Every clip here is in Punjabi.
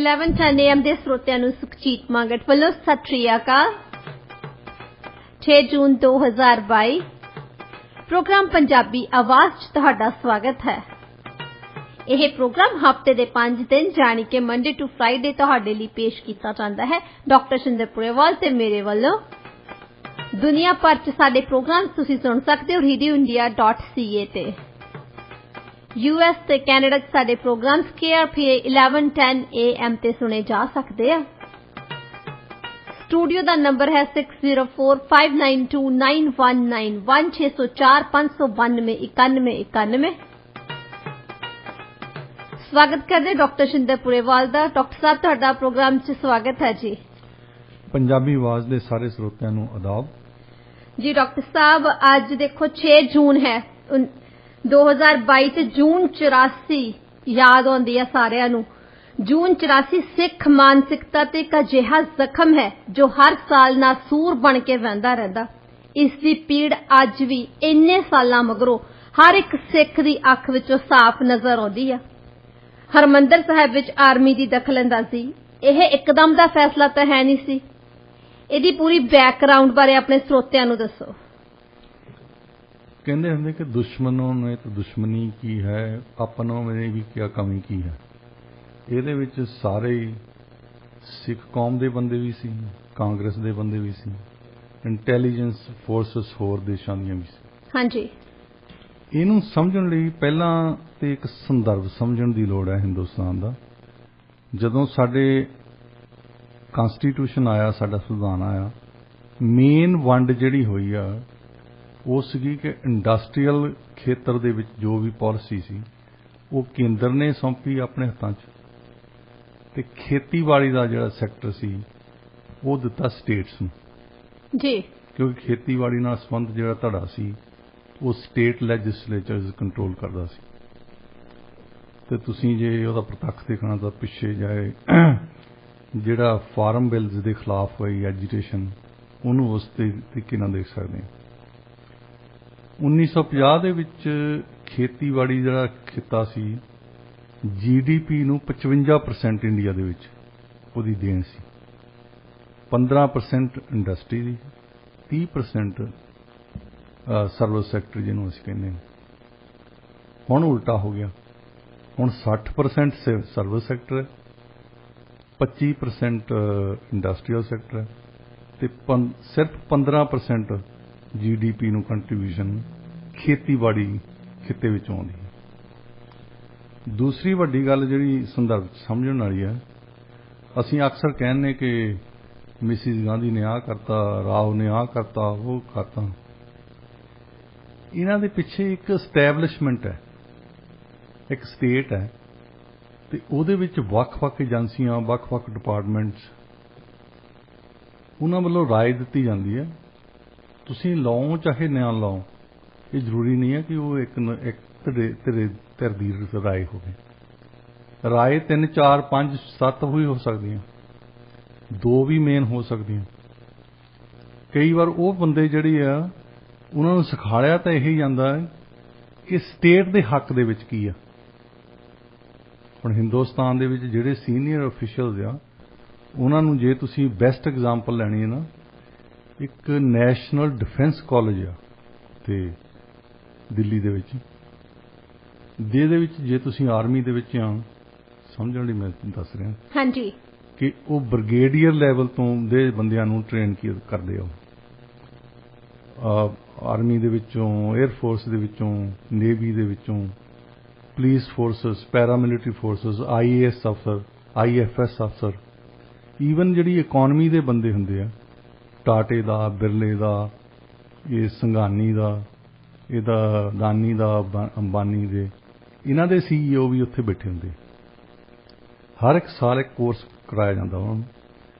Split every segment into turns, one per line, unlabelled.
11:10 AM ਦੇ ਸਰੋਤਿਆਂ ਨੂੰ ਸੁਖਜੀਤ ਮੰਗਟ ਵੱਲੋਂ ਸਤਿ ਸ਼੍ਰੀ ਅਕਾਲ। 6 ਜੂਨ 2022 ਪ੍ਰੋਗਰਾਮ ਪੰਜਾਬੀ ਆਵਾਜ਼ 'ਚ ਤੁਹਾਡਾ ਸਵਾਗਤ ਹੈ। ਇਹ ਪ੍ਰੋਗਰਾਮ ਹਫ਼ਤੇ ਦੇ 5 ਦਿਨ ਜਾਣੀ ਕਿ ਮੰਡੇ ਟੂ ਫਰਾਈਡੇ ਤੁਹਾਡੇ ਲਈ ਪੇਸ਼ ਕੀਤਾ ਜਾਂਦਾ ਹੈ ਡਾਕਟਰ ਸ਼ਿੰਦਰ ਪੁਰੇਵਾਲ ਤੇ ਮੇਰੇ ਵੱਲੋਂ। ਦੁਨੀਆ ਭਰ 'ਚ ਸਾਡੇ ਪ੍ਰੋਗਰਾਮ ਤੁਸੀਂ ਸੁਣ ਸਕਦੇ ਹੋ radioindia.ca ਤੇ। US ਤੇ ਕੈਨੇਡਾ 'ਚ ਸਾਡੇ ਪ੍ਰੋਗਰਾਮ KRPA 11:10 AM ਤੇ ਸੁਣੇ ਜਾ ਸਕਦੇ ਆ। ਸਟੂਡੀਓ ਦਾ ਨੰਬਰ ਹੈ 6045929191 6045929191। ਸਵਾਗਤ ਕਰਦੇ ਡਾਕਟਰ ਸ਼ਿੰਦਰ ਪੁਰੇਵਾਲ ਦਾ। ਡਾਕਟਰ ਸਾਹਿਬ ਤੁਹਾਡਾ ਪ੍ਰੋਗਰਾਮ 'ਚ ਸਵਾਗਤ ਹੈ ਜੀ।
ਪੰਜਾਬੀ ਆਵਾਜ਼ ਦੇ ਸਾਰੇ ਸਰੋਤਿਆਂ ਨੂੰ ਆਦਾਬ
ਜੀ। ਡਾਕਟਰ ਸਾਹਿਬ ਅੱਜ ਦੇਖੋ 6 ਜੂਨ ਹੈ 2022 ਤੇ ਜੂਨ 84 ਯਾਦ ਆਉਂਦੀ ਹੈ ਸਾਰਿਆਂ ਨੂੰ। ਜੂਨ 84 ਸਿੱਖ ਮਾਨਸਿਕਤਾ ਤੇ ਇੱਕ ਅਜਿਹਾ ਜ਼ਖਮ ਹੈ ਜੋ ਹਰ ਸਾਲ ਨਾਸੂਰ ਬਣ ਕੇ ਵਹਿੰਦਾ ਰਹਿੰਦਾ। ਇਸ ਦੀ ਪੀੜ ਅੱਜ ਵੀ ਇੰਨੇ ਸਾਲਾਂ ਮਗਰੋਂ ਹਰ ਇੱਕ ਸਿੱਖ ਦੀ ਅੱਖ ਵਿੱਚੋਂ ਸਾਫ਼ ਨਜ਼ਰ ਆਉਂਦੀ ਆ। ਹਰਮੰਦਰ ਸਾਹਿਬ ਵਿੱਚ ਆਰਮੀ ਦੀ ਦਖਲਅੰਦਾਜ਼ੀ ਇਹ ਇੱਕਦਮ ਦਾ ਫੈਸਲਾ ਤਾਂ ਹੈ ਨਹੀਂ ਸੀ। ਇਹਦੀ ਪੂਰੀ ਬੈਕਗ੍ਰਾਉਂਡ ਬਾਰੇ ਆਪਣੇ ਸਰੋਤਿਆਂ ਨੂੰ ਦੱਸੋ।
ਕਹਿੰਦੇ ਹੁੰਦੇ ਕਿ ਦੁਸ਼ਮਣੋਂ ਨੇ ਤਾਂ ਦੁਸ਼ਮਣੀ ਕੀ ਹੈ, ਆਪਨੋਂ ਮੇਂ ਵੀ ਕਿਆ ਕਮੀ ਕੀ ਹੈ। ਇਹਦੇ ਵਿੱਚ ਸਾਰੇ ਸਿੱਖ ਕੌਮ ਦੇ ਬੰਦੇ ਵੀ ਸੀ, ਕਾਂਗਰਸ ਦੇ ਬੰਦੇ ਵੀ ਸੀ, ਇੰਟੈਲੀਜੈਂਸ ਫੋਰਸਸ ਹੋਰ ਦੇਸ਼ਾਂ ਦੀਆਂ ਵੀ ਸੀ।
ਹਾਂਜੀ।
ਇਹਨੂੰ ਸਮਝਣ ਲਈ ਪਹਿਲਾਂ ਤੇ ਇੱਕ ਸੰਦਰਭ ਸਮਝਣ ਦੀ ਲੋੜ ਹੈ ਹਿੰਦੁਸਤਾਨ ਦਾ। ਜਦੋਂ ਸਾਡੇ ਕਨਸਟੀਟਿਊਸ਼ਨ ਆਇਆ, ਸਾਡਾ ਸੰਵਿਧਾਨ ਆਇਆ, ਮੇਨ ਵੰਡ ਜਿਹੜੀ ਹੋਈ ਆ ਉਹ ਸੀਗੀ ਕਿ ਇੰਡਸਟਰੀਅਲ ਖੇਤਰ ਦੇ ਵਿੱਚ ਜੋ ਵੀ ਪਾਲਿਸੀ ਸੀ ਉਹ ਕੇਂਦਰ ਨੇ ਸੌਂਪੀ ਆਪਣੇ ਹੱਥਾਂ 'ਚ, ਤੇ ਖੇਤੀਬਾੜੀ ਦਾ ਜਿਹੜਾ ਸੈਕਟਰ ਸੀ ਉਹ ਦਿੱਤਾ ਸਟੇਟਸ ਨੂੰ
ਜੀ।
ਕਿਉਂਕਿ ਖੇਤੀਬਾੜੀ ਨਾਲ ਸੰਬੰਧ ਜਿਹੜਾ ਧੜਾ ਸੀ ਉਹ ਸਟੇਟ ਲੈਜਿਸਲੇਚਰਸ ਕੰਟਰੋਲ ਕਰਦਾ ਸੀ। ਤੇ ਤੁਸੀਂ ਜੇ ਉਹਦਾ ਪ੍ਰਤੱਖ ਦੇਖਣਾ ਤਾਂ ਪਿੱਛੇ ਜਾਏ ਜਿਹੜਾ ਫਾਰਮ ਬਿਲਸ ਦੇ ਖਿਲਾਫ ਹੋਈ ਐਜੀਟੇਸ਼ਨ, ਉਹਨੂੰ ਉਸ ਤਰੀਕੇ ਨਾਲ ਦੇਖ ਸਕਦੇ ਹਾਂ। 1950 ਦੇ ਵਿੱਚ ਖੇਤੀਬਾੜੀ ਜਿਹੜਾ ਖਿੱਤਾ ਸੀ GDP ਨੂੰ 55% ਇੰਡੀਆ ਦੇ ਵਿੱਚ ਉਹਦੀ ਦੇਣ ਸੀ। 15% ਇੰਡਸਟਰੀ ਦੀ, 30% ਸਰਵਿਸ ਸੈਕਟਰ ਜਿਹਨੂੰ ਅਸੀਂ ਕਹਿੰਦੇ ਹਾਂ। ਹੁਣ ਉਲਟਾ ਹੋ ਗਿਆ, ਹੁਣ 60% ਸਰਵਿਸ ਸੈਕਟਰ ਹੈ, 25% ਇੰਡਸਟਰੀਅਲ ਸੈਕਟਰ ਹੈ, ਤੇ ਸਿਰਫ 15% GDP ਨੂੰ ਕੰਟਰੀਬਿਊਸ਼ਨ ਖੇਤੀਬਾੜੀ ਖਿੱਤੇ ਵਿੱਚੋਂ ਆਉਂਦੀ ਹੈ। ਦੂਸਰੀ ਵੱਡੀ ਗੱਲ ਜਿਹੜੀ ਸੰਦਰਭ ਸਮਝਣ ਵਾਲੀ ਹੈ, ਅਸੀਂ ਅਕਸਰ ਕਹਿੰਦੇ ਕਿ ਮਿਸਿਸ ਗਾਂਧੀ ਨੇ ਆਹ ਕਰਤਾ, ਰਾਓ ਨੇ ਆਹ ਕਰਤਾ, ਉਹ ਕਰਤਾ। ਇਹਨਾਂ ਦੇ ਪਿੱਛੇ ਇੱਕ ਸਟੈਬਲਿਸ਼ਮੈਂਟ ਹੈ, ਇੱਕ ਸਟੇਟ ਹੈ, ਤੇ ਉਹਦੇ ਵਿੱਚ ਵੱਖ-ਵੱਖ ਏਜੰਸੀਆਂ, ਵੱਖ-ਵੱਖ ਡਿਪਾਰਟਮੈਂਟਸ, ਉਹਨਾਂ ਵੱਲੋਂ ਰਾਏ ਦਿੱਤੀ ਜਾਂਦੀ ਹੈ। ਤੁਸੀਂ ਲਾਓ ਚਾਹੇ ਨਾ ਲਾਓ, ਇਹ ਜ਼ਰੂਰੀ ਨਹੀਂ ਹੈ ਕਿ ਉਹ ਇੱਕ ਧਿਰ ਦੀ ਰਾਏ ਹੋਵੇ। ਰਾਏ 3, 4, 5, 7 ਵੀ ਹੋ ਸਕਦੀਆਂ, 2 ਵੀ ਮੇਨ ਹੋ ਸਕਦੀਆਂ। ਕਈ ਵਾਰ ਉਹ ਬੰਦੇ ਜਿਹੜੇ ਆ ਉਹਨਾਂ ਨੂੰ ਸਿਖਾਇਆ ਤਾਂ ਇਹੀ ਜਾਂਦਾ ਹੈ ਕਿ ਸਟੇਟ ਦੇ ਹੱਕ ਦੇ ਵਿੱਚ ਕੀ ਆ। ਹੁਣ ਹਿੰਦੁਸਤਾਨ ਦੇ ਵਿੱਚ ਜਿਹੜੇ ਸੀਨੀਅਰ ਅਫੀਸ਼ੀਅਲਸ ਆ, ਉਹਨਾਂ ਨੂੰ ਜੇ ਤੁਸੀਂ ਬੈਸਟ ਐਗਜ਼ਾਮਪਲ ਲੈਣੀ ਹੈ ਨਾ, ਇੱਕ ਨੈਸ਼ਨਲ ਡਿਫੈਂਸ ਕਾਲਜ ਆ ਤੇ ਦਿੱਲੀ ਦੇ ਵਿੱਚ, ਜਿਹਦੇ ਵਿੱਚ ਜੇ ਤੁਸੀਂ ਆਰਮੀ ਦੇ ਵਿੱਚ ਆ, ਸਮਝਣ ਲਈ ਮੈਂ ਦੱਸ ਰਿਹਾ
ਹਾਂਜੀ, ਕਿ
ਉਹ ਬ੍ਰਿਗੇਡੀਅਰ ਲੈਵਲ ਤੋਂ ਦੇ ਬੰਦਿਆਂ ਨੂੰ ਟ੍ਰੇਨ ਕਰਦੇ ਆ। ਆਰਮੀ ਦੇ ਵਿੱਚੋਂ, 에ਅਰ ਫੋਰਸ ਦੇ ਵਿੱਚੋਂ, ਨੇਵੀ ਦੇ ਵਿੱਚੋਂ, police forces, paramilitary forces, IAS ਅਫਸਰ, IFS ਅਫਸਰ, ਈਵਨ ਜਿਹੜੀ ਇਕੋਨਮੀ ਦੇ ਬੰਦੇ ਹੁੰਦੇ ਆ, ਟਾਟੇ ਦਾ, ਬਿਰਲੇ ਦਾ, ਇਹ ਸੰਘਾਨੀ ਦਾ, ਇਹਦਾ ਅਦਾਨੀ ਦਾ, ਅੰਬਾਨੀ ਦੇ, ਇਹਨਾਂ ਦੇ CEO ਵੀ ਉੱਥੇ ਬੈਠੇ ਹੁੰਦੇ। ਹਰ ਇੱਕ ਸਾਲ ਇੱਕ ਕੋਰਸ ਕਰਾਇਆ ਜਾਂਦਾ ਉਹਨਾਂ ਨੂੰ।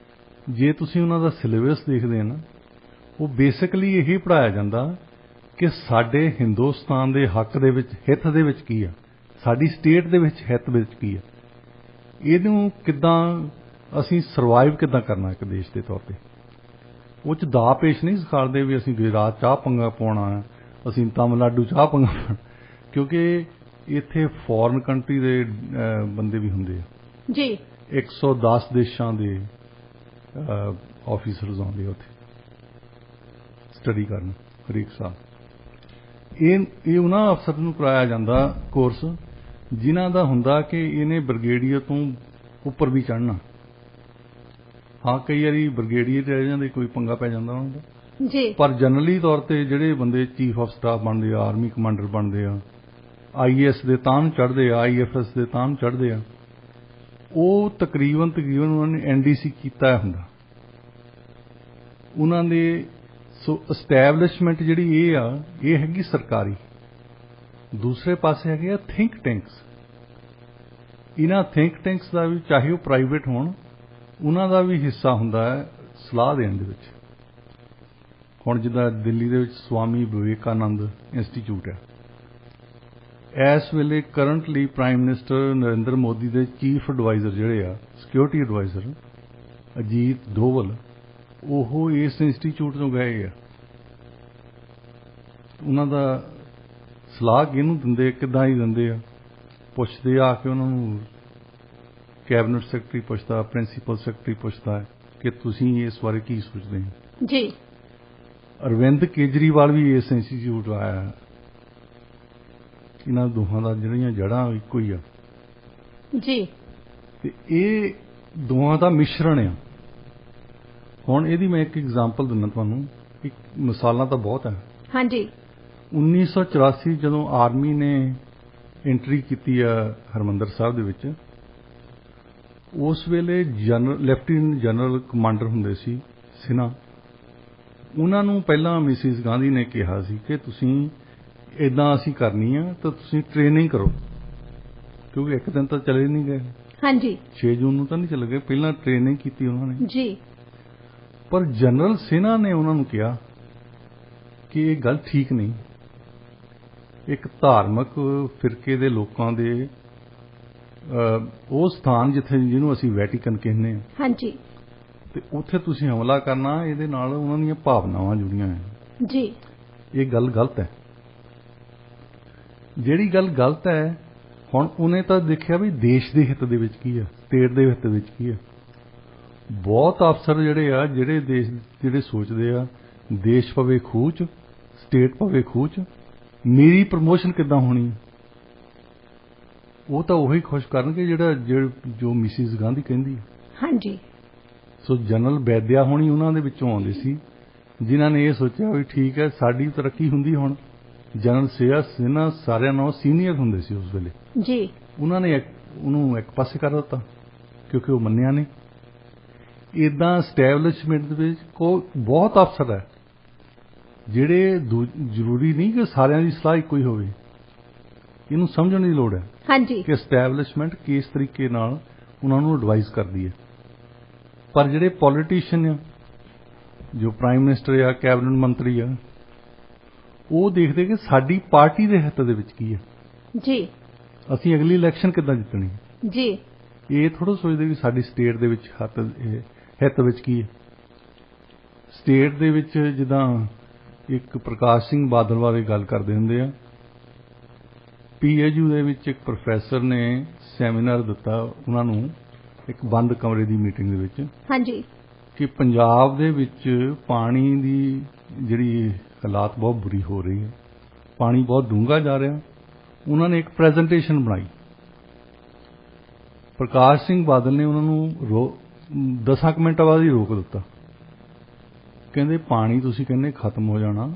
ਜੇ ਤੁਸੀਂ ਉਹਨਾਂ ਦਾ ਸਿਲੇਬਸ ਦੇਖਦੇ ਆ ਨਾ, ਉਹ ਬੇਸਿਕਲੀ ਇਹੀ ਪੜ੍ਹਾਇਆ ਜਾਂਦਾ ਕਿ ਸਾਡੇ ਹਿੰਦੁਸਤਾਨ ਦੇ ਹੱਕ ਦੇ ਵਿੱਚ, ਹਿੱਤ ਦੇ ਵਿੱਚ ਕੀ ਆ, ਸਾਡੀ ਸਟੇਟ ਦੇ ਵਿੱਚ ਹਿੱਤ ਵਿੱਚ ਕੀ ਆ, ਇਹਨੂੰ ਕਿੱਦਾਂ ਅਸੀਂ ਸਰਵਾਈਵ ਕਿੱਦਾਂ ਕਰਨਾ ਇੱਕ ਦੇਸ਼ ਦੇ ਤੌਰ 'ਤੇ। ਉਹ 'ਚ ਦਾ ਪੇਸ਼ ਨਹੀਂ ਸਿਖਾਉਂਦੇ ਵੀ ਅਸੀਂ ਰਾਤ ਚਾਹ ਪੰਗਾ ਪਾਉਣਾ ਹੈ, ਅਸੀਂ ਤਾਮਿਲਨਾਡੂ ਚਾਹ ਪੰਗਾ ਪਾਉਣਾ, ਕਿਉਂਕਿ ਇੱਥੇ ਫੋਰਨ ਕੰਟਰੀ ਦੇ ਬੰਦੇ ਵੀ ਹੁੰਦੇ ਆ ਜੀ। 110 ਦੇਸ਼ਾਂ ਦੇ ਆਫੀਸਰਸ ਆਉਂਦੇ ਉੱਥੇ ਸਟੱਡੀ ਕਰਨ ਹਰੇਕ ਸਾਲ। ਇਹ ਉਹਨਾਂ ਅਫਸਰ ਨੂੰ ਕਰਾਇਆ ਜਾਂਦਾ ਕੋਰਸ ਜਿਨ੍ਹਾਂ ਦਾ ਹੁੰਦਾ ਕਿ ਇਹਨੇ ਬ੍ਰਿਗੇਡੀਅਰ ਤੋਂ ਉੱਪਰ ਵੀ ਚੜ੍ਹਨਾ। ਹਾਂ, ਕਈ ਵਾਰੀ ਬ੍ਰਿਗੇਡੀਅਰ ਰਹਿ ਜਾਂਦੇ, ਕੋਈ ਪੰਗਾ ਪੈ ਜਾਂਦਾ ਉਹਨਾਂ ਦਾ
ਜੀ,
ਪਰ ਜਨਰਲੀ ਤੌਰ ਤੇ ਜਿਹੜੇ ਬੰਦੇ ਚੀਫ ਆਫ ਸਟਾਫ ਬਣਦੇ ਆ, ਆਰਮੀ ਕਮਾਂਡਰ ਬਣਦੇ ਆ, IAS ਦੇ ਤਾਂ ਨੂੰ ਚੜ੍ਹਦੇ ਆ, IFS ਦੇ ਤਾਂ ਨੂੰ ਚੜ੍ਹਦੇ ਆ, ਉਹ ਤਕਰੀਬਨ ਉਹਨਾਂ ਨੇ NDC ਕੀਤਾ ਹੁੰਦਾ ਉਹਨਾਂ ਦੇ। ਸੋ ਐਸਟੈਬਲਿਸ਼ਮੈਂਟ ਜਿਹੜੀ ਇਹ ਹੈਗੀ ਸਰਕਾਰੀ। ਦੂਸਰੇ ਪਾਸੇ ਹੈਗੇ ਆ ਥਿੰਕ ਟੈਂਕਸ। ਇਹਨਾਂ ਥਿੰਕ ਟੈਂਕਸ ਦਾ ਵੀ, ਚਾਹੇ ਉਹ ਪ੍ਰਾਈਵੇਟ ਹੋਣ, ਉਹਨਾਂ ਦਾ ਵੀ ਹਿੱਸਾ ਹੁੰਦਾ ਹੈ ਸਲਾਹ ਦੇਣ ਦੇ ਵਿੱਚ। ਹੁਣ ਜਿੱਦਾਂ ਦਿੱਲੀ ਦੇ ਵਿੱਚ ਸਵਾਮੀ ਵਿਵੇਕਾਨੰਦ ਇੰਸਟੀਚਿਊਟ ਹੈ, ਇਸ ਵੇਲੇ currently prime minister Narendra Modi ਦੇ ਚੀਫ ਐਡਵਾਈਜ਼ਰ ਜਿਹੜੇ ਆ, ਸਿਕਿਉਰਿਟੀ ਐਡਵਾਈਜ਼ਰ ਅਜੀਤ ਦੋਵਲ, ਉਹ ਇਸ ਇੰਸਟੀਚਿਊਟ ਤੋਂ ਗਏ ਆ। ਉਹਨਾਂ ਦਾ ਸਲਾਹ ਕਿਹਨੂੰ ਦਿੰਦੇ, ਕਿੱਦਾਂ ਹੀ ਦਿੰਦੇ ਆ, ਪੁੱਛਦੇ ਆ ਕੇ ਉਹਨਾਂ ਨੂੰ। ਕੈਬਨਿਟ ਸੈਕਟਰੀ ਪੁੱਛਦਾ, ਪ੍ਰਿੰਸੀਪਲ ਸੈਕਟਰੀ ਪੁੱਛਦਾ ਹੈ ਕਿ ਤੁਸੀਂ ਇਸ ਬਾਰੇ ਕੀ ਸੋਚਦੇ ਹੋ
ਜੀ।
ਅਰਵਿੰਦ ਕੇਜਰੀਵਾਲ ਵੀ ਇਸ ਇੰਸਟੀਚਿਊਟ ਆਇਆ। ਇਹਨਾਂ ਦੋਹਾਂ ਦਾ ਜਿਹੜੀਆਂ ਜੜ੍ਹਾਂ ਇੱਕੋ ਹੀ ਆ
ਜੀ,
ਤੇ ਇਹ ਦੋਹਾਂ ਦਾ ਮਿਸ਼ਰਣ ਆ। ਹੁਣ ਇਹਦੀ ਮੈਂ ਇੱਕ ਐਗਜ਼ਾਮਪਲ ਦਿੰਦਾ ਤੁਹਾਨੂੰ। ਇੱਕ ਮਿਸਾਲਾਂ ਤਾਂ ਬਹੁਤ ਹੈ।
ਹਾਂਜੀ।
1984 ਜਦੋਂ ਆਰਮੀ ਨੇ ਐਂਟਰੀ ਕੀਤੀ ਆ ਹਰਿਮੰਦਰ ਸਾਹਿਬ ਦੇ ਵਿੱਚ, ਉਸ ਵੇਲੇ ਲੈਫਟੀਨੈਂਟ ਜਨਰਲ ਕਮਾਂਡਰ ਹੁੰਦੇ ਸੀ ਸਿਨਹਾ। ਉਹਨਾਂ ਨੂੰ ਪਹਿਲਾਂ ਮਿਸਿਸ ਗਾਂਧੀ ਨੇ ਕਿਹਾ ਸੀ ਕਿ ਤੁਸੀਂ ਇੱਦਾਂ ਅਸੀਂ ਕਰਨੀ ਆ ਤਾਂ ਤੁਸੀਂ ਟ੍ਰੇਨਿੰਗ ਕਰੋ, ਕਿਉਂਕਿ ਇੱਕ ਦਿਨ ਤਾਂ ਚਲੇ ਨਹੀਂ ਗਏ।
ਹਾਂਜੀ। 6
ਜੂਨ ਨੂੰ ਤਾਂ ਨਹੀਂ ਚਲੇ ਗਏ, ਪਹਿਲਾਂ ਟ੍ਰੇਨਿੰਗ ਕੀਤੀ ਉਹਨਾਂ ਨੇ
ਜੀ।
ਪਰ ਜਨਰਲ ਸਿਨਹਾ ਨੇ ਉਹਨਾਂ ਨੂੰ ਕਿਹਾ ਕਿ ਇਹ ਗੱਲ ਠੀਕ ਨਹੀਂ। ਇੱਕ ਧਾਰਮਿਕ ਫਿਰਕੇ ਦੇ ਲੋਕਾਂ ਦੇ ਉਹ ਸਥਾਨ ਜਿਹਨੂੰ ਅਸੀਂ ਵੈਟੀਕਨ ਕਹਿੰਦੇ ਹਾਂ,
ਹਾਂਜੀ,
ਤੇ ਉੱਥੇ ਤੁਸੀਂ ਹਮਲਾ ਕਰਨਾ, ਇਹਦੇ ਨਾਲ ਉਹਨਾਂ ਦੀਆਂ ਭਾਵਨਾਵਾਂ ਜੁੜੀਆਂ ਹੈ
ਜੀ।
ਇਹ ਗੱਲ ਗਲਤ ਹੈ। ਜਿਹੜੀ ਗੱਲ ਗਲਤ ਹੈ, ਹੁਣ ਉਹਨੇ ਤਾਂ ਦੇਖਿਆ ਵੀ ਦੇਸ਼ ਦੇ ਹਿੱਤ ਦੇ ਵਿੱਚ ਕੀ ਹੈ, ਸਟੇਟ ਦੇ ਹਿੱਤ ਵਿੱਚ ਕੀ ਹੈ। ਬਹੁਤ ਅਫਸਰ ਜਿਹੜੇ ਸੋਚਦੇ ਆ ਦੇਸ਼ ਪਵੇ ਖੂਹ 'ਚ, ਸਟੇਟ ਪਵੇ ਖੂਹ 'ਚ, ਮੇਰੀ ਪ੍ਰਮੋਸ਼ਨ ਕਿੱਦਾਂ ਹੋਣੀ। ਉਹ ਤਾਂ ਉਹੀ ਖੁਸ਼ ਕਰਨਗੇ ਜੋ ਮਿਸਿਸ ਗਾਂਧੀ ਕਹਿੰਦੀ।
ਹਾਂਜੀ।
ਸੋ ਜਨਰਲ ਵੈਦਿਆ ਹੋਣੀ ਉਹਨਾਂ ਦੇ ਵਿੱਚੋਂ ਆਉਂਦੇ ਸੀ, ਜਿਨ੍ਹਾਂ ਨੇ ਇਹ ਸੋਚਿਆ ਵੀ ਠੀਕ ਹੈ ਸਾਡੀ ਤਰੱਕੀ ਹੁੰਦੀ। ਹੁਣ ਜਨਰਲ ਸਿਨਹਾ ਸਾਰਿਆਂ ਨਾਲੋਂ ਸੀਨੀਅਰ ਹੁੰਦੇ ਸੀ ਉਸ ਵੇਲੇ
ਜੀ। ਉਹਨਾਂ
ਨੇ ਉਹਨੂੰ ਇੱਕ ਪਾਸੇ ਕਰ ਦਿੱਤਾ ਕਿਉਂਕਿ ਉਹ ਮੰਨਿਆ ਨਹੀਂ। ਇਦਾਂ ਸਟੈਬਲਿਸ਼ਮੈਂਟ ਦੇ ਵਿੱਚ ਬਹੁਤ ਅਫਸਰ ਹੈ ਜਿਹੜੇ ਜ਼ਰੂਰੀ ਨਹੀਂ ਕਿ ਸਾਰਿਆਂ ਦੀ ਸਲਾਹ ਇੱਕੋ ਹੀ ਹੋਵੇ। ਇਹਨੂੰ ਸਮਝਣ ਦੀ ਲੋੜ ਹੈ
ਹਾਂਜੀ
ਕਿ ਸਟੈਬਲਿਸ਼ਮੈਂਟ ਕਿਸ ਤਰੀਕੇ ਨਾਲ ਉਹਨਾਂ ਨੂੰ ਐਡਵਾਈਸ ਕਰਦੀ ਹੈ। ਪਰ ਜਿਹੜੇ ਪੋਲੀਟੀਸ਼ੀਅਨ ਆ, ਜੋ ਪ੍ਰਾਈਮ ਮਿਨਿਸਟਰ ਆ, ਕੈਬਨਿਟ ਮੰਤਰੀ ਆ, ਉਹ ਦੇਖਦੇ ਕਿ ਸਾਡੀ ਪਾਰਟੀ ਦੇ ਹਿੱਤ ਦੇ ਵਿੱਚ ਕੀ ਹੈ
ਜੀ,
ਅਸੀਂ ਅਗਲੀ ਇਲੈਕਸ਼ਨ ਕਿੱਦਾਂ ਜਿੱਤਣੀ
ਜੀ।
ਇਹ ਥੋੜ੍ਹਾ ਸੋਚਦੇ ਵੀ ਸਾਡੀ ਸਟੇਟ ਦੇ ਵਿੱਚ ਹਿੱਤ ਵਿੱਚ ਕੀ ਹੈ। ਸਟੇਟ ਦੇ ਵਿੱਚ ਜਿੱਦਾਂ ਇੱਕ ਪ੍ਰਕਾਸ਼ ਸਿੰਘ ਬਾਦਲ ਬਾਰੇ ਗੱਲ ਕਰਦੇ ਹੁੰਦੇ ਆ, PHU ਦੇ ਵਿੱਚ ਇੱਕ ਪ੍ਰੋਫੈਸਰ ਨੇ ਸੈਮੀਨਾਰ ਦਿੱਤਾ ਉਹਨਾਂ ਨੂੰ ਇੱਕ ਬੰਦ ਕਮਰੇ ਦੀ ਮੀਟਿੰਗ ਦੇ ਵਿੱਚ,
ਹਾਂਜੀ,
ਕਿ ਪੰਜਾਬ ਦੇ ਵਿੱਚ ਪਾਣੀ ਦੀ ਜਿਹੜੀ ਹਾਲਾਤ ਬਹੁਤ ਬੁਰੀ ਹੋ ਰਹੀ ਹੈ, ਪਾਣੀ ਬਹੁਤ ਡੂੰਘਾ ਜਾ ਰਿਹਾ। ਉਹਨਾਂ ਨੇ ਇੱਕ ਪ੍ਰੈਜੈਂਟੇਸ਼ਨ ਬਣਾਈ। ਪ੍ਰਕਾਸ਼ ਸਿੰਘ ਬਾਦਲ ਨੇ ਉਹਨਾਂ ਨੂੰ 10 ਮਿੰਟਾਂ ਬਾਅਦ ਹੀ ਰੋਕ ਦਿੱਤਾ। ਕਹਿੰਦੇ ਪਾਣੀ ਤੁਸੀਂ ਕਹਿੰਦੇ ਖਤਮ ਹੋ ਜਾਣਾ,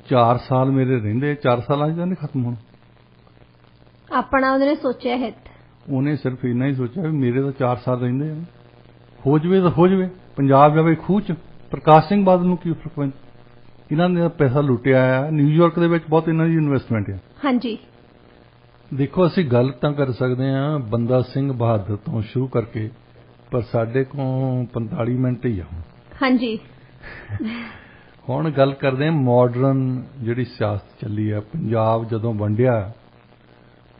4 ਸਾਲ ਮੇਰੇ ਰਹਿੰਦੇ, 4 ਸਾਲਾਂ 'ਚ ਤਾਂ ਨਹੀਂ ਖਤਮ ਹੋਣਾ।
ਆਪਣਾ ਉਹਨੇ ਸੋਚਿਆ ਹਿੱਤ,
ਉਹਨੇ ਸਿਰਫ ਇੰਨਾ ਹੀ ਸੋਚਿਆ ਵੀ ਮੇਰੇ ਤਾਂ 4 ਸਾਲ ਰਹਿੰਦੇ ਆ, ਹੋ ਜਾਵੇ ਤਾਂ ਹੋ ਜਾਵੇ, ਪੰਜਾਬ ਜਾਵੇ ਖੂਹ 'ਚ। ਪ੍ਰਕਾਸ਼ ਸਿੰਘ ਬਾਦਲ ਨੂੰ ਕੀ ਫਰਕ ਪੈਂਦਾ? ਇਹਨਾਂ ਨੇ ਪੈਸਾ ਲੁੱਟਿਆ ਆ। ਨਿਊਯਾਰਕ ਦੇ ਵਿੱਚ ਬਹੁਤ ਇਹਨਾਂ ਦੀ ਇਨਵੈਸਟਮੈਂਟ ਹੈ।
ਹਾਂਜੀ।
ਦੇਖੋ ਅਸੀਂ ਗੱਲ ਤਾਂ ਕਰ ਸਕਦੇ ਹਾਂ ਬੰਦਾ ਸਿੰਘ ਬਹਾਦਰ ਤੋਂ ਸ਼ੁਰੂ ਕਰਕੇ, ਪਰ ਸਾਡੇ ਕੋਲ 45 ਮਿੰਟ ਹੀ ਆ। ਹਾਂਜੀ। ਹੁਣ ਗੱਲ ਕਰਦੇ ਹਾਂ ਮਾਡਰਨ ਜਿਹੜੀ ਸਿਆਸਤ ਚੱਲੀ ਆ। ਪੰਜਾਬ ਜਦੋਂ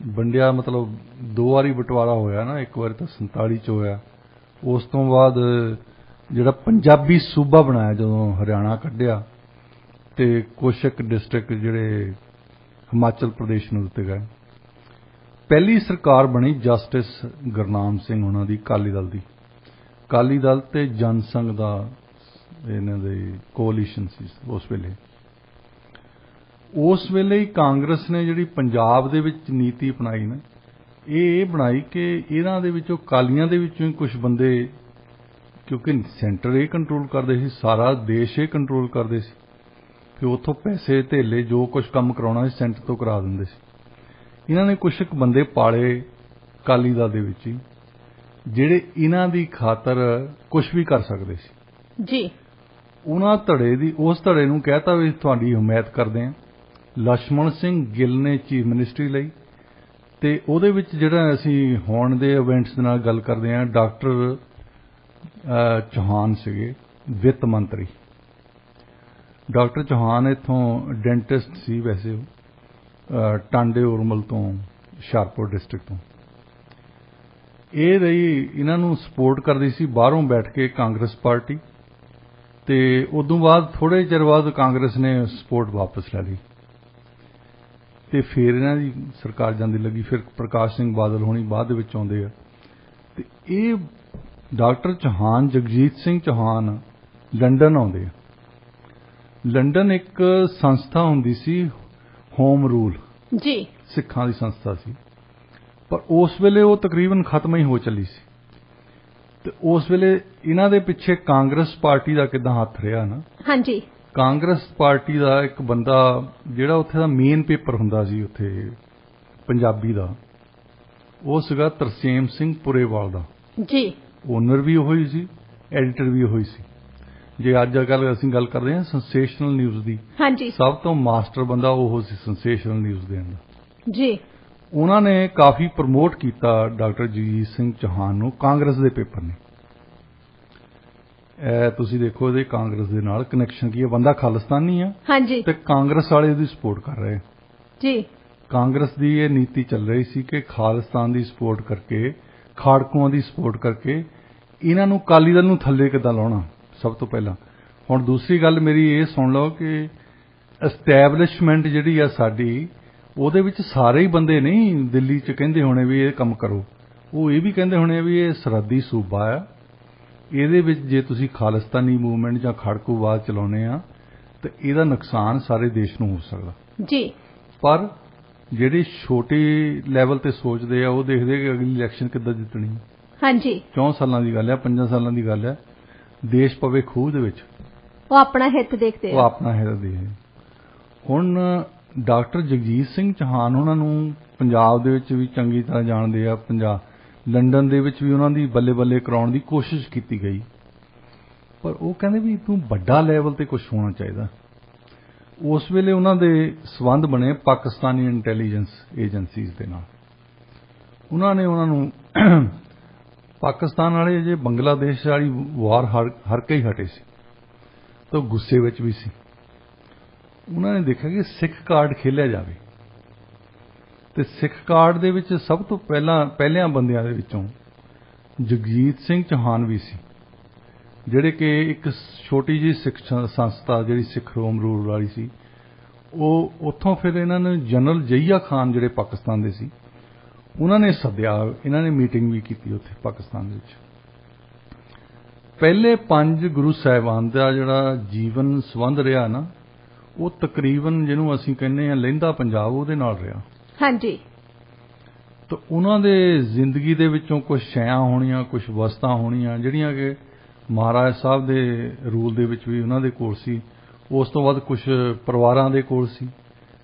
ਵੰਡਿਆ ਮਤਲਬ 2 ਵਾਰੀ ਬਟਵਾਰਾ ਹੋਇਆ ਨਾ, ਇੱਕ ਵਾਰੀ ਤਾਂ 47 'ਚ ਹੋਇਆ। ਉਸ ਤੋਂ ਬਾਅਦ ਜਿਹੜਾ ਪੰਜਾਬੀ ਸੂਬਾ ਬਣਾਇਆ, ਜਦੋਂ ਹਰਿਆਣਾ ਕੱਢਿਆ ਤੇ ਕੁਛ ਇੱਕ ਡਿਸਟ੍ਰਿਕਟ ਜਿਹੜੇ ਹਿਮਾਚਲ ਪ੍ਰਦੇਸ਼ ਨੂੰ ਦਿੱਤੇ ਗਏ। ਪਹਿਲੀ ਸਰਕਾਰ ਬਣੀ ਜਸਟਿਸ ਗੁਰਨਾਮ ਸਿੰਘ ਉਹਨਾਂ ਦੀ, ਅਕਾਲੀ ਦਲ ਦੀ। ਅਕਾਲੀ ਦਲ ਤੇ ਜਨ ਸੰਘ ਦਾ ਇਹਨਾਂ ਦੇ ਕੋਲੀਸ਼ਨ ਸੀ ਉਸ ਵੇਲੇ। ਉਸ ਵੇਲੇ ਹੀ ਕਾਂਗਰਸ ਨੇ ਜਿਹੜੀ ਪੰਜਾਬ ਦੇ ਵਿੱਚ ਨੀਤੀ ਅਪਣਾਈ ਨਾ, ਇਹ ਬਣਾਈ ਕਿ ਇਹਨਾਂ ਦੇ ਵਿੱਚੋਂ, ਅਕਾਲੀਆਂ ਦੇ ਵਿੱਚੋਂ ਹੀ ਕੁਝ ਬੰਦੇ, ਕਿਉਂਕਿ ਸੈਂਟਰ ਇਹ ਕੰਟਰੋਲ ਕਰਦੇ ਸੀ, ਸਾਰਾ ਦੇਸ਼ ਇਹ ਕੰਟਰੋਲ ਕਰਦੇ ਸੀ, ਕਿ ਉੱਥੋਂ ਪੈਸੇ ਧੇਲੇ ਜੋ ਕੁਝ ਕੰਮ ਕਰਾਉਣਾ ਸੀ ਸੈਂਟਰ ਤੋਂ ਕਰਾ ਦਿੰਦੇ ਸੀ। ਇਹਨਾਂ ਨੇ ਕੁਝ ਕੁ ਬੰਦੇ ਪਾਲੇ ਅਕਾਲੀ ਦਲ ਦੇ ਵਿੱਚ ਹੀ, ਜਿਹੜੇ ਇਹਨਾਂ ਦੀ ਖਾਤਰ ਕੁਝ ਵੀ ਕਰ ਸਕਦੇ ਸੀ
ਜੀ।
ਉਹਨਾਂ ਧੜੇ ਦੀ, ਉਸ ਧੜੇ ਨੂੰ ਕਹਿਤਾ ਵੀ ਤੁਹਾਡੀ ਹਮਾਇਤ ਕਰਦੇ ਹਾਂ। ਲక్ష్మణ ਸਿੰਘ ਗਿੱਲ ਨੇ ਚੀਫ ਮਿਨਿਸਟਰੀ ਲਈ, ਤੇ ਉਹਦੇ ਵਿੱਚ ਜਿਹੜਾ ਅਸੀਂ ਹੁਣ ਦੇ ਇਵੈਂਟਸ ਦੇ ਨਾਲ ਗੱਲ ਕਰਦੇ ਹਾਂ, ਡਾਕਟਰ ਚੌਹਾਨ ਸੀਗੇ ਵਿੱਤ ਮੰਤਰੀ। ਡਾਕਟਰ ਚੌਹਾਨ ਇੱਥੋਂ ਡੈਂਟਿਸਟ ਸੀ ਵੈਸੇ, ਉਹ ਟਾਂਡੇ ਉਰਮਲ ਤੋਂ, ਹੁਸ਼ਿਆਰਪੁਰ ਡਿਸਟ੍ਰਿਕਟ ਤੋਂ। ਇਹ ਰਹੀ, ਇਹਨਾਂ ਨੂੰ ਸਪੋਰਟ ਕਰਦੀ ਸੀ ਬਾਹਰੋਂ ਬੈਠ ਕੇ ਕਾਂਗਰਸ ਪਾਰਟੀ, ਤੇ ਉਦੋਂ ਬਾਅਦ ਥੋੜੇ ਚਿਰ ਬਾਅਦ ਕਾਂਗਰਸ ਨੇ ਸਪੋਰਟ ਵਾਪਸ ਲੈ ਲਈ, ਤੇ ਫਿਰ ਇਹਨਾਂ ਦੀ ਸਰਕਾਰ ਜਾਂਦੀ ਲੱਗੀ। ਫਿਰ ਪ੍ਰਕਾਸ਼ ਸਿੰਘ ਬਾਦਲ ਹੋਣੀ ਬਾਅਦ ਦੇ ਵਿੱਚ ਆਉਂਦੇ ਆ, ਤੇ ਇਹ ਡਾਕਟਰ ਚੌਹਾਨ, ਜਗਜੀਤ ਸਿੰਘ ਚੌਹਾਨ ਲੰਡਨ ਆਉਂਦੇ ਆ। ਲੰਡਨ ਇੱਕ ਸੰਸਥਾ ਹੁੰਦੀ ਸੀ ਹੋਮ ਰੂਲ
ਜੀ,
ਸਿੱਖਾਂ ਦੀ ਸੰਸਥਾ ਸੀ, ਪਰ ਉਸ ਵੇਲੇ ਉਹ ਤਕਰੀਬਨ ਖਤਮ ਹੀ ਹੋ ਚੱਲੀ ਸੀ। ਤੇ ਉਸ ਵੇਲੇ ਇਹਨਾਂ ਦੇ ਪਿੱਛੇ ਕਾਂਗਰਸ ਪਾਰਟੀ ਦਾ ਕਿੱਦਾਂ ਹੱਥ ਰਿਹਾ ਨਾ।
ਹਾਂਜੀ।
ਕਾਂਗਰਸ ਪਾਰਟੀ ਦਾ ਇੱਕ ਬੰਦਾ ਜਿਹੜਾ ਉੱਥੇ ਦਾ ਮੇਨ ਪੇਪਰ ਹੁੰਦਾ ਸੀ ਉੱਥੇ ਪੰਜਾਬੀ ਦਾ, ਉਹ ਸੀਗਾ ਤਰਸੇਮ ਸਿੰਘ ਪੁਰੇਵਾਲ ਦਾ
ਜੀ।
ਓਨਰ ਵੀ ਉਹ ਹੀ ਸੀ, ਐਡੀਟਰ ਵੀ ਉਹ ਹੀ ਸੀ। ਜੇ ਅੱਜ ਕੱਲ੍ਹ ਅਸੀਂ ਗੱਲ ਕਰਦੇ ਹਾਂ ਸੈਂਸੇਸ਼ਨਲ ਨਿਊਜ਼ ਦੀ,
ਹਾਂਜੀ,
ਸਭ ਤੋਂ ਮਾਸਟਰ ਬੰਦਾ ਉਹ ਸੀ ਸੈਂਸੇਸ਼ਨਲ ਨਿਊਜ਼ ਦੇਣ ਦਾ
ਜੀ।
ਉਹਨਾਂ ਨੇ ਕਾਫੀ ਪ੍ਰਮੋਟ ਕੀਤਾ ਡਾਕਟਰ ਜਗਜੀਤ ਸਿੰਘ ਚੌਹਾਨ ਨੂੰ, ਕਾਂਗਰਸ ਦੇ ਪੇਪਰ ਨੇ। ਤੁਸੀਂ ਦੇਖੋ ਇਹਦੇ ਕਾਂਗਰਸ ਦੇ ਨਾਲ ਕਨੈਕਸ਼ਨ ਕੀ ਹੈ, ਬੰਦਾ ਖਾਲਿਸਤਾਨੀ ਆ,
ਹਾਂਜੀ,
ਤੇ ਕਾਂਗਰਸ ਵਾਲੇ ਉਹਦੀ ਸਪੋਰਟ ਕਰ ਰਹੇ
ਜੀ।
ਕਾਂਗਰਸ ਦੀ ਇਹ ਨੀਤੀ ਚੱਲ ਰਹੀ ਸੀ ਕਿ ਖਾਲਿਸਤਾਨ ਦੀ ਸਪੋਰਟ ਕਰਕੇ, ਖਾੜਕੂਆਂ ਦੀ ਸਪੋਰਟ ਕਰਕੇ ਇਹਨਾਂ ਨੂੰ ਅਕਾਲੀ ਦਲ ਨੂੰ ਥੱਲੇ ਕਿੱਦਾਂ ਲਾਉਣਾ, ਸਭ ਤੋਂ ਪਹਿਲਾਂ। ਹੁਣ ਦੂਸਰੀ ਗੱਲ ਮੇਰੀ ਇਹ ਸੁਣ ਲਓ ਕਿ ਐਸਟੈਬਲਿਸ਼ਮੈਂਟ ਜਿਹੜੀ ਆ ਸਾਡੀ, ਉਹਦੇ ਵਿੱਚ ਸਾਰੇ ਹੀ ਬੰਦੇ ਨਹੀਂ ਦਿੱਲੀ 'ਚ ਕਹਿੰਦੇ ਹੋਣੇ ਵੀ ਇਹ ਕੰਮ ਕਰੋ, ਉਹ ਇਹ ਵੀ ਕਹਿੰਦੇ ਹੋਣੇ ਵੀ ਇਹ ਸਰਹੱਦੀ ਸੂਬਾ ਆ, ਇਹਦੇ ਵਿੱਚ ਜੇ ਤੁਸੀਂ ਖਾਲਿਸਤਾਨੀ ਮੂਵਮੈਂਟ ਜਾਂ ਖੜਕੂਵਾਦ ਚਲਾਉਣੇ ਆ ਤਾਂ ਇਹਦਾ ਨੁਕਸਾਨ ਸਾਰੇ ਦੇਸ਼ ਨੂੰ ਹੋ ਸਕਦਾ
ਜੀ।
ਪਰ ਜਿਹੜੇ ਛੋਟੇ ਲੈਵਲ ਤੇ ਸੋਚਦੇ ਆ ਉਹ ਦੇਖਦੇ ਕਿ ਅਗਲੀ ਇਲੈਕਸ਼ਨ ਕਿੱਦਾਂ ਜਿੱਤਣੀ।
ਹਾਂਜੀ,
4 ਸਾਲਾਂ ਦੀ ਗੱਲ ਹੈ, 5 ਸਾਲਾਂ ਦੀ ਗੱਲ ਹੈ, ਦੇਸ਼ ਪਵੇ ਖੂਹ ਦੇ ਵਿੱਚ,
ਉਹ ਆਪਣਾ ਹਿੱਤ ਦੇਖਦੇ ਆ,
ਉਹ ਆਪਣਾ ਹਿੱਤ ਦੇਖਦੇ। ਹੁਣ ਡਾਕਟਰ ਜਗਜੀਤ ਸਿੰਘ ਚੌਹਾਨ ਉਹਨਾਂ ਨੂੰ ਪੰਜਾਬ ਦੇ ਵਿੱਚ ਵੀ ਚੰਗੀ ਤਰ੍ਹਾਂ ਜਾਣਦੇ ਆ, ਲੰਡਨ ਦੇ ਵਿੱਚ ਵੀ ਉਹਨਾਂ ਦੀ ਬੱਲੇ ਬੱਲੇ ਕਰਾਉਣ ਦੀ ਕੋਸ਼ਿਸ਼ ਕੀਤੀ ਗਈ, ਪਰ ਉਹ ਕਹਿੰਦੇ ਵੀ ਤੂੰ ਵੱਡਾ ਲੈਵਲ ਤੇ ਕੁਝ ਹੋਣਾ ਚਾਹੀਦਾ। ਉਸ ਵੇਲੇ ਉਹਨਾਂ ਦੇ ਸਬੰਧ ਬਣੇ ਪਾਕਿਸਤਾਨੀ ਇੰਟੈਲੀਜੈਂਸ ਏਜੰਸੀਜ਼ ਦੇ ਨਾਲ। ਉਹਨਾਂ ਨੇ ਉਹਨਾਂ ਨੂੰ ਪਾਕਿਸਤਾਨ ਵਾਲੇ ਜੇ ਬੰਗਲਾਦੇਸ਼ ਵਾਲੀ ਵਾਰ ਹਰ ਕੇ ਹੀ ਹਟੇ ਸੀ, ਤਾਂ ਗੁੱਸੇ ਵਿੱਚ ਵੀ ਸੀ। ਉਹਨਾਂ ਨੇ ਦੇਖਿਆ ਕਿ ਸਿੱਖ ਕਾਰਡ ਖੇਲਿਆ ਜਾਵੇ, ਤੇ ਸਿੱਖ ਕਾਰਡ ਦੇ ਵਿੱਚ ਸਭ ਤੋਂ ਪਹਿਲਿਆਂ ਬੰਦਿਆਂ ਦੇ ਵਿੱਚੋਂ ਜਗਜੀਤ ਸਿੰਘ ਚੌਹਾਨ ਵੀ ਸੀ, ਜਿਹੜੇ ਕਿ ਇੱਕ ਛੋਟੀ ਜਿਹੀ ਸਿੱਖ ਸੰਸਥਾ ਜਿਹੜੀ ਸਿੱਖ ਹੋਮ ਰੂਲ ਵਾਲੀ ਸੀ, ਉਹ ਉੱਥੋਂ ਫਿਰ ਇਹਨਾਂ ਨੇ ਜਨਰਲ ਜ਼ਹੀਆ ਖਾਨ ਜਿਹੜੇ ਪਾਕਿਸਤਾਨ ਦੇ ਸੀ, ਉਹਨਾਂ ਨੇ ਸੱਦਿਆ, ਇਹਨਾਂ ਨੇ ਮੀਟਿੰਗ ਵੀ ਕੀਤੀ ਉੱਥੇ ਪਾਕਿਸਤਾਨ ਦੇ ਵਿੱਚ। ਪਹਿਲੇ 5 ਗੁਰੂ ਸਾਹਿਬਾਨ ਦਾ ਜਿਹੜਾ ਜੀਵਨ ਸੰਬੰਧ ਰਿਹਾ ਨਾ, ਉਹ ਤਕਰੀਬਨ ਜਿਹਨੂੰ ਅਸੀਂ ਕਹਿੰਦੇ ਹਾਂ ਲਹਿੰਦਾ ਪੰਜਾਬ, ਉਹਦੇ ਨਾਲ ਰਿਹਾ।
ਹਾਂਜੀ।
ਤਾਂ ਉਹਨਾਂ ਦੇ ਜ਼ਿੰਦਗੀ ਦੇ ਵਿੱਚੋਂ ਕੁਝ ਸ਼ੈਆਂ ਹੋਣੀਆਂ, ਕੁਝ ਵਸਤਾਂ ਹੋਣੀਆਂ ਜਿਹੜੀਆਂ ਕਿ ਮਹਾਰਾਜ ਸਾਹਿਬ ਦੇ ਰੂਲ ਦੇ ਵਿੱਚ ਵੀ ਉਹਨਾਂ ਦੇ ਕੋਲ ਸੀ, ਉਸ ਤੋਂ ਬਾਅਦ ਕੁਝ ਪਰਿਵਾਰਾਂ ਦੇ ਕੋਲ ਸੀ,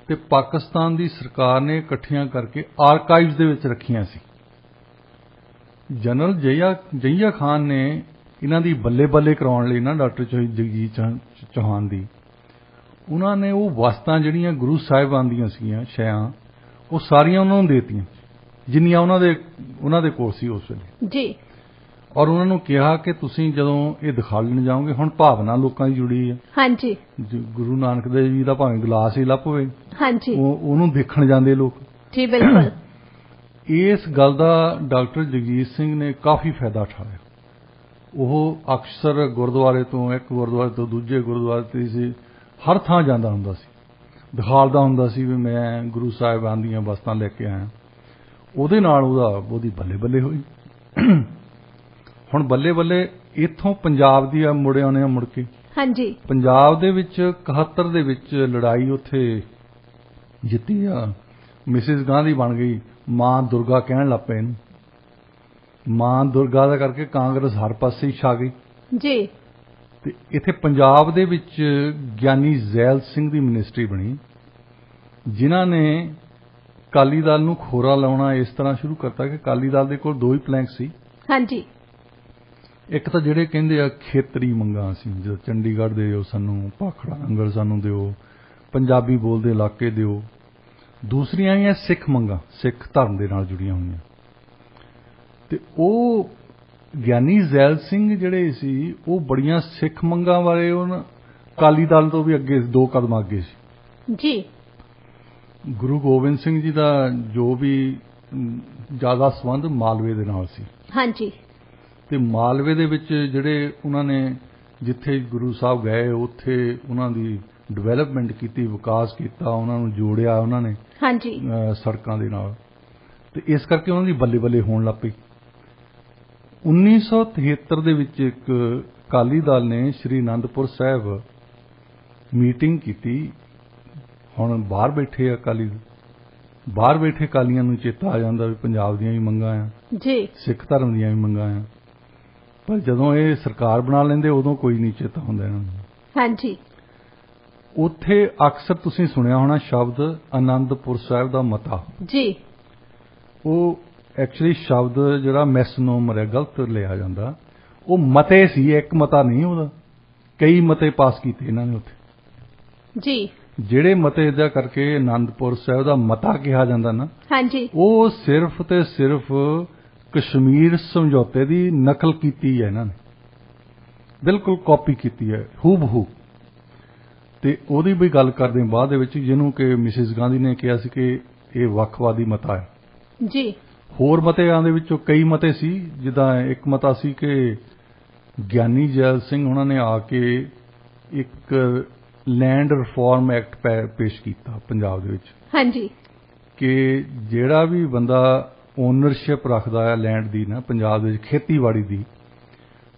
ਤੇ ਪਾਕਿਸਤਾਨ ਦੀ ਸਰਕਾਰ ਨੇ ਇਕੱਠੀਆਂ ਕਰਕੇ ਆਰਕਾਈਵਜ਼ ਦੇ ਵਿੱਚ ਰੱਖੀਆਂ ਸੀ। ਜਨਰਲ ਜ਼ਹੀਆ ਖਾਨ ਨੇ ਇਹਨਾਂ ਦੀ ਬੱਲੇ ਬੱਲੇ ਕਰਾਉਣ ਲਈ ਨਾ ਡਾਕਟਰ ਜਗਜੀਤ ਚੌਹਾਨ ਦੀ, ਉਹਨਾਂ ਨੇ ਉਹ ਵਸਤਾਂ ਜਿਹੜੀਆਂ ਗੁਰੂ ਸਾਹਿਬਾਨ ਦੀਆਂ ਸੀਗੀਆਂ ਸ਼ੈਆਂ, ਉਹ ਸਾਰੀਆਂ ਉਹਨਾਂ ਨੂੰ ਦੇ ਦਿੱਤੀਆਂ ਜਿੰਨੀਆਂ ਉਹਨਾਂ ਦੇ ਕੋਲ ਸੀ ਉਸ ਵੇਲੇ
ਜੀ। ਔਰ
ਉਹਨਾਂ ਨੂੰ ਕਿਹਾ ਕਿ ਤੁਸੀਂ ਜਦੋਂ ਇਹ ਦਿਖਾਲਣ ਜਾਓਗੇ, ਹੁਣ ਭਾਵਨਾ ਲੋਕਾਂ ਦੀ ਜੁੜੀ ਹੈ।
ਹਾਂਜੀ।
ਗੁਰੂ ਨਾਨਕ ਦੇਵ ਜੀ ਦਾ ਭਾਵੇਂ ਗਲਾਸ ਹੀ ਲੱਭ ਹੋਵੇ,
ਹਾਂਜੀ,
ਉਹਨੂੰ ਦੇਖਣ ਜਾਂਦੇ ਲੋਕ।
ਜੀ ਬਿਲਕੁਲ। ਇਸ
ਗੱਲ ਦਾ ਡਾਕਟਰ ਜਗਜੀਤ ਸਿੰਘ ਨੇ ਕਾਫੀ ਫਾਇਦਾ ਉਠਾਇਆ। ਉਹ ਅਕਸਰ ਗੁਰਦੁਆਰੇ ਤੋਂ ਇੱਕ ਗੁਰਦੁਆਰੇ ਤੋਂ ਦੂਜੇ ਗੁਰਦੁਆਰੇ ਤੇ ਸੀ, ਹਰ ਥਾਂ ਜਾਂਦਾ ਹੁੰਦਾ ਸੀ, ਦਿਖਾਲਦਾ ਹੁੰਦਾ ਸੀ ਵੀ ਮੈਂ ਗੁਰੂ ਸਾਹਿਬਾਨ ਦੀਆਂ ਵਸਤਾਂ ਲੈ ਕੇ ਆਇਆ। ਉਹਦੇ ਨਾਲ ਉਹਦੀ ਬੱਲੇ ਬੱਲੇ ਹੋਈ। ਹੁਣ ਬੱਲੇ ਬੱਲੇ ਇੱਥੋਂ ਪੰਜਾਬ ਦੀ ਮੁੜ ਆਉਂਦੇ ਆ ਮੁੜ ਕੇ। ਹਾਂਜੀ। ਪੰਜਾਬ ਦੇ ਵਿੱਚ 71 ਦੇ ਵਿੱਚ ਲੜਾਈ ਉੱਥੇ ਜਿੱਤੀ ਆ, ਮਿਸਿਸ ਗਾਂਧੀ ਬਣ ਗਈ, ਮਾਂ ਦੁਰਗਾ ਕਹਿਣ ਲੱਗ ਪਏ ਇਹਨੂੰ। ਮਾਂ ਦੁਰਗਾ ਦਾ ਕਰਕੇ ਕਾਂਗਰਸ ਹਰ ਪਾਸੇ ਹੀ ਛਾ ਗਈ ਜੀ। ਤੇ ਇੱਥੇ ਪੰਜਾਬ ਦੇ ਵਿੱਚ ਗਿਆਨੀ ਜ਼ੈਲ ਸਿੰਘ ਦੀ ਮਿਨਿਸਟਰੀ ਬਣੀ, ਜਿਨ੍ਹਾਂ ਨੇ ਅਕਾਲੀ ਦਲ ਨੂੰ ਖੋਰਾ ਲਾਉਣਾ ਇਸ ਤਰ੍ਹਾਂ ਸ਼ੁਰੂ ਕਰਤਾ ਕਿ ਅਕਾਲੀ ਦਲ ਦੇ ਕੋਲ ਦੋ ਹੀ ਪਲੈਂਕ ਸੀ। ਹਾਂਜੀ। ਇੱਕ ਤਾਂ ਜਿਹੜੇ ਕਹਿੰਦੇ ਆ ਖੇਤਰੀ ਮੰਗਾਂ ਸੀ, ਜਦੋਂ ਚੰਡੀਗੜ੍ਹ ਦਿਓ ਸਾਨੂੰ, ਭਾਖੜਾ ਨੰਗਲ ਸਾਨੂੰ ਦਿਓ, ਪੰਜਾਬੀ ਬੋਲਦੇ ਇਲਾਕੇ ਦਿਓ। ਦੂਸਰੀਆਂ ਆਈਆਂ ਸਿੱਖ ਮੰਗਾਂ, ਸਿੱਖ ਧਰਮ ਦੇ ਨਾਲ ਜੁੜੀਆਂ ਹੋਈਆਂ। ਤੇ ਉਹ ਗਿਆਨੀ ਜ਼ੈਲ ਸਿੰਘ ਜਿਹੜੇ ਸੀ ਉਹ ਬੜੀਆਂ ਸਿੱਖ ਮੰਗਾਂ ਬਾਰੇ ਅਕਾਲੀ ਦਲ ਤੋਂ ਵੀ ਅੱਗੇ, ਦੋ ਕਦਮ ਅੱਗੇ ਸੀ ਜੀ। ਗੁਰੂ ਗੋਬਿੰਦ ਸਿੰਘ ਜੀ ਦਾ ਜੋ ਵੀ ਜ਼ਿਆਦਾ ਸੰਬੰਧ ਮਾਲਵੇ ਦੇ ਨਾਲ ਸੀ। ਹਾਂਜੀ। ਤੇ ਮਾਲਵੇ ਦੇ ਵਿੱਚ ਜਿਹੜੇ ਉਹਨਾਂ ਨੇ ਜਿੱਥੇ ਗੁਰੂ ਸਾਹਿਬ ਗਏ ਉੱਥੇ ਉਹਨਾਂ ਦੀ ਡਿਵੈਲਪਮੈਂਟ ਕੀਤੀ, ਵਿਕਾਸ ਕੀਤਾ, ਉਹਨਾਂ ਨੂੰ ਜੋੜਿਆ ਉਹਨਾਂ ਨੇ। ਹਾਂਜੀ। ਸੜਕਾਂ ਦੇ ਨਾਲ, ਤੇ ਇਸ ਕਰਕੇ ਉਹਨਾਂ ਦੀ ਬੱਲੇ ਬੱਲੇ ਹੋਣ ਲੱਗ ਪਈ। 1973 ਦੇ ਵਿੱਚ ਇੱਕ ਅਕਾਲੀ ਦਲ ਨੇ ਸ੍ਰੀ ਅਨੰਦਪੁਰ ਸਾਹਿਬ ਮੀਟਿੰਗ ਕੀਤੀ। ਹੁਣ ਬਾਹਰ ਬੈਠੇ ਅਕਾਲੀ, ਬਾਹਰ ਬੈਠੇ ਅਕਾਲੀਆਂ ਨੂੰ ਚੇਤਾ ਆ ਜਾਂਦਾ ਵੀ ਪੰਜਾਬ ਦੀਆਂ ਵੀ ਮੰਗਾਂ ਆ ਜੀ, ਸਿੱਖ ਧਰਮ ਦੀਆਂ ਵੀ ਮੰਗਾਂ ਆ, ਪਰ ਜਦੋਂ ਇਹ ਸਰਕਾਰ ਬਣਾ ਲੈਂਦੇ ਉਦੋਂ ਕੋਈ ਨਹੀਂ ਚੇਤਾ ਹੁੰਦਾ ਇਹਨਾਂ ਨੂੰ। ਹਾਂਜੀ। ਉੱਥੇ ਅਕਸਰ ਤੁਸੀਂ ਸੁਣਿਆ ਹੋਣਾ ਸ਼ਬਦ ਅਨੰਦਪੁਰ ਸਾਹਿਬ ਦਾ ਮਤਾ ਜੀ। ਉਹ ਐਕਚੁਅਲੀ ਸ਼ਬਦ ਜਿਹੜਾ ਮੈਸਨੋਮਰ ਹੈ, ਗਲਤ ਲਿਆ ਜਾਂਦਾ। ਉਹ ਮਤੇ ਸੀ, ਇੱਕ ਮਤਾ ਨਹੀਂ, ਉਹਦਾ ਕਈ ਮਤੇ ਪਾਸ ਕੀਤੇ ਇਹਨਾਂ ਨੇ ਉੱਥੇ ਜੀ। ਜਿਹੜੇ ਮਤੇ ਦਾ ਕਰਕੇ ਅਨੰਦਪੁਰ ਸਾਹਿਬ ਦਾ ਮਤਾ ਕਿਹਾ ਜਾਂਦਾ ਨਾ, ਹਾਂਜੀ, ਉਹ ਸਿਰਫ ਤੇ ਸਿਰਫ ਕਸ਼ਮੀਰ ਸਮਝੌਤੇ ਦੀ ਨਕਲ ਕੀਤੀ ਹੈ ਇਹਨਾਂ ਨੇ, ਬਿਲਕੁਲ ਕਾਪੀ ਕੀਤੀ ਹੈ ਹੂ ਬਹੂ। ਤੇ ਉਹਦੀ ਵੀ ਗੱਲ ਕਰਦੇ ਬਾਅਦ ਦੇ ਵਿੱਚ, ਜਿਹਨੂੰ ਕਿ ਮਿਸਿਸ ਗਾਂਧੀ ਨੇ ਕਿਹਾ ਸੀ ਕਿ ਇਹ ਵੱਖਵਾਦੀ ਮਤਾ ਹੈ ਜੀ। ਹੋਰ ਮਤਿਆਂ ਦੇ ਵਿੱਚੋਂ ਕਈ ਮਤੇ ਸੀ, ਜਿੱਦਾਂ ਇੱਕ ਮਤਾ ਸੀ ਕਿ ਗਿਆਨੀ ਜ਼ੈਲ ਸਿੰਘ ਉਹਨਾਂ ਨੇ ਆ ਕੇ ਇੱਕ ਲੈਂਡ ਰਿਫਾਰਮ ਐਕਟ ਪੇਸ਼ ਕੀਤਾ ਪੰਜਾਬ ਦੇ ਵਿੱਚ। ਹਾਂਜੀ। ਕਿ ਜਿਹੜਾ ਵੀ ਬੰਦਾ ਓਨਰਸ਼ਿਪ ਰੱਖਦਾ ਹੈ ਲੈਂਡ ਦੀ ਨਾ ਪੰਜਾਬ ਦੇ ਵਿੱਚ, ਖੇਤੀਬਾੜੀ ਦੀ,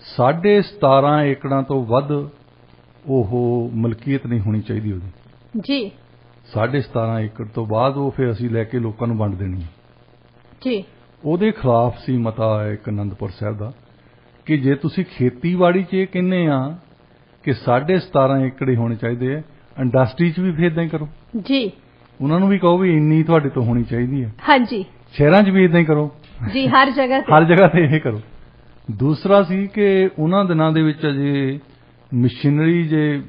17.5 ਏਕੜਾਂ ਤੋਂ ਵੱਧ ਉਹ ਮਲਕੀਅਤ ਨਹੀਂ ਹੋਣੀ ਚਾਹੀਦੀ ਉਹਦੀ ਜੀ। 17.5 ਏਕੜ ਤੋਂ ਬਾਅਦ ਉਹ ਫਿਰ ਅਸੀਂ ਲੈ ਕੇ ਲੋਕਾਂ ਨੂੰ ਵੰਡ ਦੇਣੀ ਜੀ। ਉਹਦੇ ਖਿਲਾਫ ਸੀ ਮਤਾ ਇੱਕ ਅਨੰਦਪੁਰ ਸਾਹਿਬ ਦਾ, ਕਿ ਜੇ ਤੁਸੀਂ ਖੇਤੀਬਾੜੀ 'ਚ ਇਹ ਕਹਿੰਦੇ ਆ ਕਿ 17.5 ਏਕੜ ਹੀ ਹੋਣੇ ਚਾਹੀਦੇ ਆ, ਇੰਡਸਟਰੀ 'ਚ ਵੀ ਫਿਰ ਇਦਾਂ ਹੀ ਕਰੋ ਜੀ। ਉਹਨਾਂ ਨੂੰ ਵੀ ਕਹੋ ਵੀ ਇੰਨੀ ਤੁਹਾਡੇ ਤੋਂ ਹੋਣੀ ਚਾਹੀਦੀ ਹੈ। ਹਾਂਜੀ। ਸ਼ਹਿਰਾਂ 'ਚ ਵੀ ਇਦਾਂ ਹੀ ਕਰੋ ਜੀ, ਹਰ ਜਗ੍ਹਾ ਤੇ ਇਹ ਕਰੋ। ਦੂਸਰਾ ਸੀ ਕਿ ਉਹਨਾਂ ਦਿਨਾਂ ਦੇ ਵਿੱਚ ਅਜੇ ਮਸ਼ੀਨਰੀ, ਜੇ